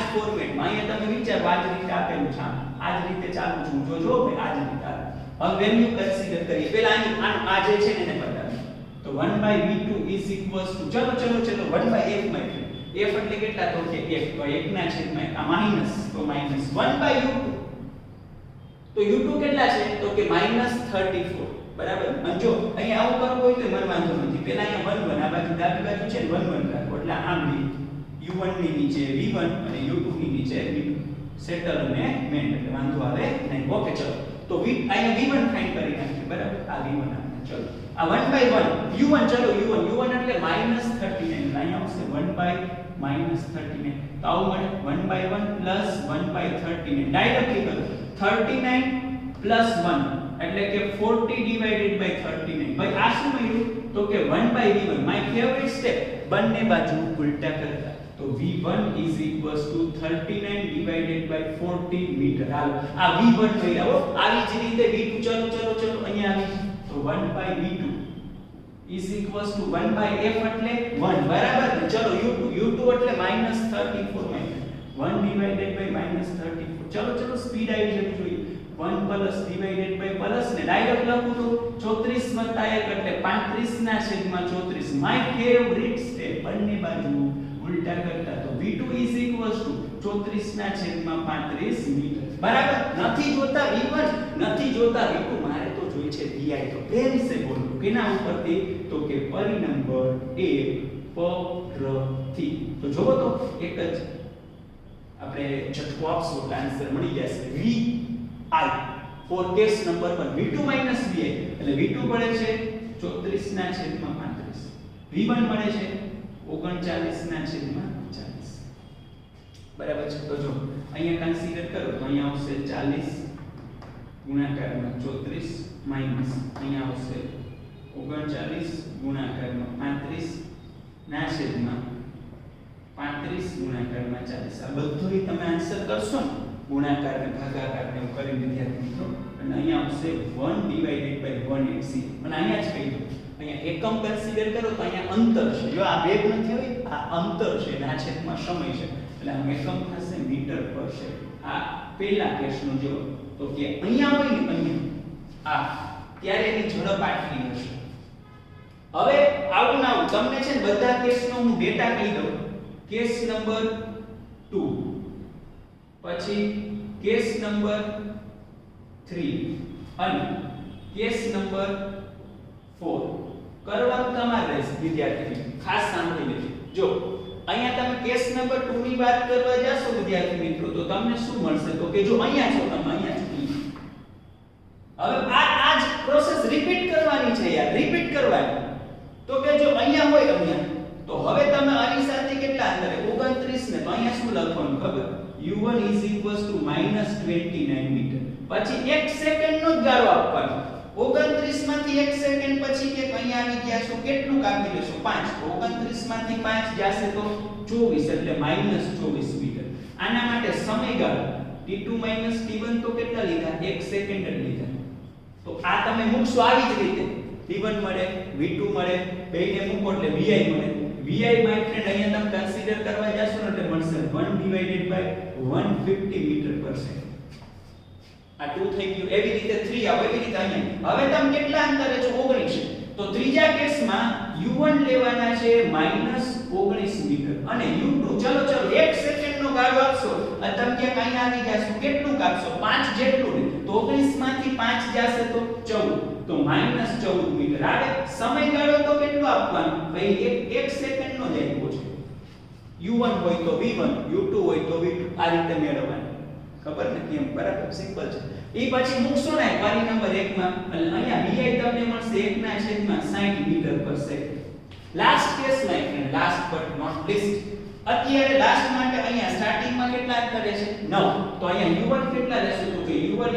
S1: અહીંયા તમે વિચારો આજ રીતે આપેલું છે. આજ રીતે ચાલુ છું જોજો ભાઈ આજ રીતે. હવે વેલ્યુ કન્સિડર કરીએ. પહેલા આ જે છે એને બતાવીએ. તો 1/v2 ચલો 1/f માં f એટલે કેટલા તો કે 1 તો 1 ના છેદમાં આ માઈનસ તો માઈનસ 1/u2 તો u2 કેટલા છે તો કે -34. બરાબર? અને જો અહીંયા આવું કરવું હોય તો મને વાંધો નથી. પહેલા અહીંયા 1 1 આ બાજુ ડાબી બાજુ છે 1 1 રાખો એટલે આમ u1 ની નીચે v1 અને u2 ની નીચે v2 સેટલ અને મેન એટલે વાંધો આવે નહીં. ઓકે ચલો તો અહીંયા v1 ફાઇન્ડ કરી નાખીએ. બરાબર? આ v1 આપણે ચલો આ 1/1 u1 ચલો u1 એટલે -39 અહીંયા આવશે 1/-39 તો આવું મળે 1/1 1/39 ડાયરેક્ટલી કરો 39 1 એટલે કે 40/39. ભાઈ આ શું મળ્યું તો કે 1/v1 માય ફેવરિટ સ્ટેપ બંને બાજુ ઉલટા કરતા. તો v1 39/40 મીટર. હાલો આ v1 મળ્યા હો. આવી જ રીતે v2 ચલો અહીંયા આવી તો 1/v2 1/f એટલે 1. બરાબર ને? ચલો u2 એટલે -34 1/-34. ચલો સ્પીડ આવી જવી જોઈએ. 1 પ્લસ ડિવાઇડેડ બાય પ્લસ ને ડાયરેક્ટ લખું તો 34 + 1 એટલે 35 ના છેદમાં 34. માય ફેવરિટ સ્ટેપ બંને બાજુ ઉલટા કરતા. તો v2 34 ના છેદમાં 35 મીટર. બરાબર? નથી જોતા v1 નથી જોતા v2 મારે તો જોઈએ છે vi. તો પ્રેમ સે બોલો કેના ઉપરથી તો કે પરિ નંબર 1 પરથી. તો જોવો તો એક જ આપણે ઝટકો આપશો એટલે આન્સર મળી જશે vi for case number 1 v2 vi એટલે v2 મળે છે 34 ના છેદમાં 35 v1 મળે છે 39 ના છેદમાં 40. બરાબર છે? તો જો અહીંયા કન્સિડર કરો તો અહીંયા આવશે 40 ગુણાકારમાં 34 માઈનસ અહીંયા આવશે 39 ગુણાકારમાં 35 ના છેદમાં 35 ગુણાકારમાં 40. આ બધુંય તમે આન્સર કરશો ને ગુણાકાર ને ભાગાકાર ને કરીને વિદ્યાર્થી મિત્રો અને અહીંયા આવશે 1/180. અને અહીંયા જ કહી દો અહીંયા એકમ કન્સિડર કરો તો અહીંયા અંતર છે. જો આ વેગ નથી હોય આ અંતર છે અને આ છેદમાં સમય છે એટલે આ એકમ થશે મીટર પર સેકન્ડ. આ પહેલા કેસનો જો તો કે અહીંયા હોય ને અહીંયા આ ત્યારે એની ઝડપ આટલી હશે. હવે આવું ના તમને છે ને બધા કેસનો હું ડેટા કહી દઉં. કેસ નંબર 2 પછી કેસ નંબર 3 અને કેસ નંબર 4 કરવાનું તમારે રહેશે વિદ્યાર્થી ખાસ સાંભળી લેજો જો અહીંયા તમે કેસ નંબર 2 ની વાત કરવા જાશો વિદ્યાર્થી મિત્રો તો તમને શું મળશે તો કે જો અહીંયા છો તમે અહીંયા છો હવે આ જ પ્રોસેસ રિપીટ કરવાની છે યાર રિપીટ કરવાની તો કે જો અહીંયા હોય અહીંયા તો હવે તમે આની સાથે કેટલા અંતરે 29 ને તો અહીંયા શું લખવાનું ખબર u1 -29 મીટર પછી 1 સેકન્ડનો જ ગાળો આપવાનો 29 માંથી 1 સેકન્ડ પછી કે અહીંયા આવી ગયા છો કેટલું કાપી લેશો 5 તો 29 માંથી 5 જશે તો 24 એટલે -24 મીટર આના માટે સમયગાળો t2 t1 તો કેટલા લીધા 1 સેકન્ડ જ લીધા તો આ તમે મૂકશો આવી જ રીતે t1 મળે v2 મળે બેયને મૂકો એટલે vi મળે vi માય ફ્રેન્ડ અહીંયા તમે કન્સિડર કરવા જાશો ને એટલે મળશે 1/150 મીટર પર સેકન્ડ આ 2 થઈ ગયું એવી રીતે 3 આવે એવી રીતે અહીંયા હવે તમે કેટલા અંતરે છો 19 તો ત્રીજા કેસમાં u1 લેવાના છે -19 મીટર અને u2 ચલો 1 સેકન્ડનો ગાળો આપશો અને તમે કે અહીંયા આવી જશો કેટલું કાપશો 5 જેટલું ને તો 19 માંથી 5 જશે તો 14 તો -14 મીટર આવે સમયગાળો તો કેટલો આપવાનો ભાઈ 1 સેકન્ડનો જ આપ્યો છે u1 હોય તો v1 u2 હોય તો v2 આ રીતે મેળવવાનું ખબર ને કેમ બરાબર સિમ્પલ છે એ પછી મૂકશો ને પારી નંબર 1 માં એટલે અહીંયા vi તમને મળશે 1/60 metre per second last case my friend last but not least અત્યારે લાસ્ટ માટે અહીંયા સ્ટાર્ટિંગ માં કેટલા અંતરે છે 9 તો અહીંયા u1 કેટલા લેશો તો કે u1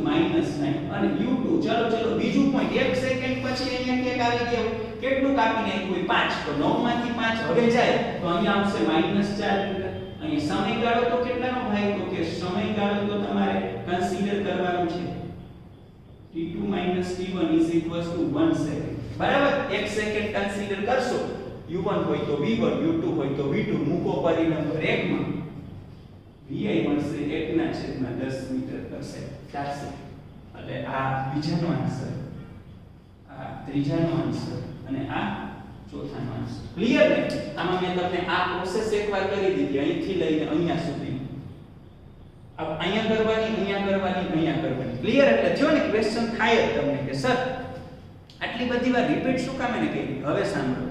S1: -9 અને u2 ચલો બીજું પોઈન્ટ 1 સેકન્ડ પછી અહીંયા કેક આવી ગયો કેટલું કાપી નાખ્યું 5 તો 9 માંથી 5 હવે જાય તો અહીંયા આવશે -4 મીટર અહીં સમયગાળો તો કેટલાનો ભાઈ તો કે સમયગાળો તો તમારે કન્સિડર કરવાનું છે t2 t1 1 સેકન્ડ બરાબર 1 સેકન્ડ કન્સિડર કરશો u1 હોય તો v1 u2 હોય તો v2 મૂકો પરી નંબર 1 માં vi મળશે 1/10 મીટર પર સેકન્ડ ચાલશે એટલે આ બીજાનો આન્સર આ ત્રીજાનો આન્સર અને આ ચોથાનો આન્સર ક્લિયર ને આમાં મેં તમને આ પ્રોસેસ એકવાર કરી દીધી અહીંથી લઈને અહીંયા સુધી अब અહીંયા કરવાની ક્લિયર એટલે થયો ને ક્વેશ્ચન થાય જ તમને કે સર આટલી બધી વાર રિપીટ શું કામ એને કરી હવે સાંભળો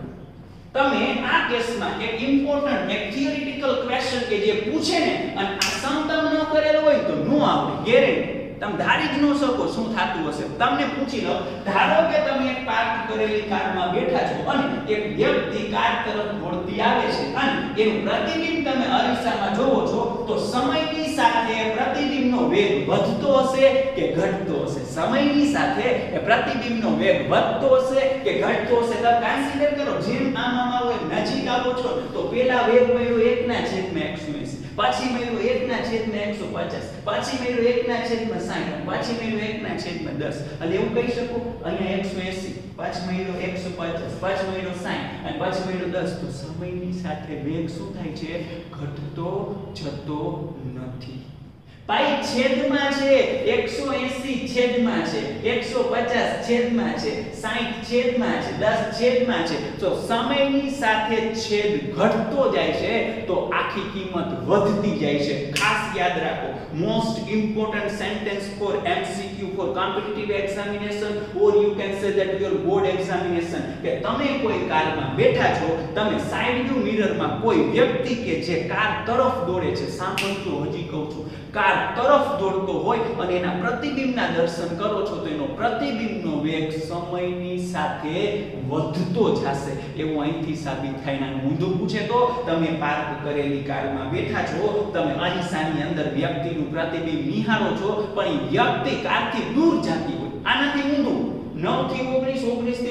S1: તમે આ કેસમાં એક ઇમ્પોર્ટન્ટ એક થિયરિટિકલ ક્વેશ્ચન કે જે પૂછે ને અને આ સમ તમે ન કરેલો હોય તો નો આવડે ગેરંટી તમે ધારી જ ન શકો શું થાતું હશે તમને પૂછી લો ધારો કે તમે એક પાર્ક કરેલી કારમાં બેઠા છો અને એક વ્યક્તિ કાર તરફ દોડતી આવે છે અને એનું પ્રતિબિંબ તમે અરીસામાં જોવો છો તો સમયની સાથે પ્રતિબિંબનો વેગ વધતો હશે કે ઘટતો હશે સમયની સાથે એ પ્રતિબિંબનો વેગ વધતો હશે કે ઘટતો હશે તમે કન્સિડર કરો જેમ આમ આવો નજીક આવો છો તો પેલા વેગ મળ્યો 1/180 પછી મળ્યો 1/150 પછી મળ્યો 1/60 પછી મળ્યો 1/10 એટલે એવું કહી શકો અહીંયા 180 પછી મળ્યો 150 પછી મળ્યો 60 અને પછી મળ્યો 10 તો સમયની સાથે વેગ શું થાય છે ઘટતો જતો નથી પાઈ છેદમાં છે 180 છેદમાં છે 150 છેદમાં છે 60 છેદમાં છે 10 છેદમાં છે તો સમયની સાથે છેદ ઘટતો જાય છે તો આખી કિંમત વધતી જાય છે ખાસ યાદ રાખો most important sentence for MCQ for competitive examination or you can say that your board examination કે તમે કોઈ કારમાં બેઠા છો તમે સાઇડ વ્યૂ મિરરમાં કોઈ વ્યક્તિ કે જે કાર તરફ દોડે છે સાંભળજો હજી કહું છું કાર તરફ દોડતો હોય અને એના પ્રતિબિંબના દર્શન કરો છો તો એનો પ્રતિબિંબનો વેગ સમયની સાથે વધતો જશે એવું અહીંથી સાબિત થાય ના ઊંધું પૂછે તો તમે પાર્ક કરેલી કારમાં બેઠા છો તમે અરીસાની અંદર વ્યક્તિનું પ્રતિબિંબ નિહાળો છો પણ એ વ્યક્તિ કારથી દૂર જતી હોય આનાથી ઊંધું 9 થી 19 29 થી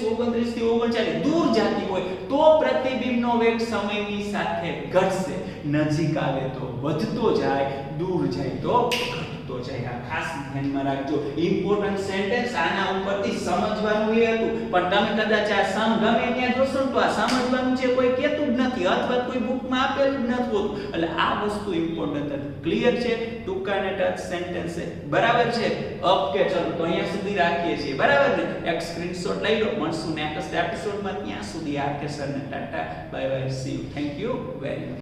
S1: 29 થી 39 દૂર જતી હોય તો પ્રતિબિંબનો વેગ સમયની સાથે ઘટશે નજીક આવે તો વધતો જાય દૂર જાય તો ઘટતો જાય આ ખાસ ધ્યાનમાં રાખજો ઇમ્પોર્ટન્ટ સેન્ટેન્સ આના ઉપરથી સમજવાનું એ હતું પણ તમે કદાચ આ સમ ગમે ત્યાં જોશો તો આ સમજવાનું છે કોઈ કહેતું જ નથી અથવા કોઈ બુકમાં આપેલું જ નથી હોતું એટલે આ વસ્તુ ઇમ્પોર્ટન્ટ હતી ક્લિયર છે ટૂંકા અને ટચ સેન્ટેન્સ છે બરાબર છે ઓકે ચલો તો અહીંયા સુધી રાખીએ છીએ બરાબર ને એક સ્ક્રીનશોટ લઈ લો મળશું નેક્સ્ટ એપિસોડમાં ત્યાં સુધી આર કે સર ને Tata bye bye see you thank you very much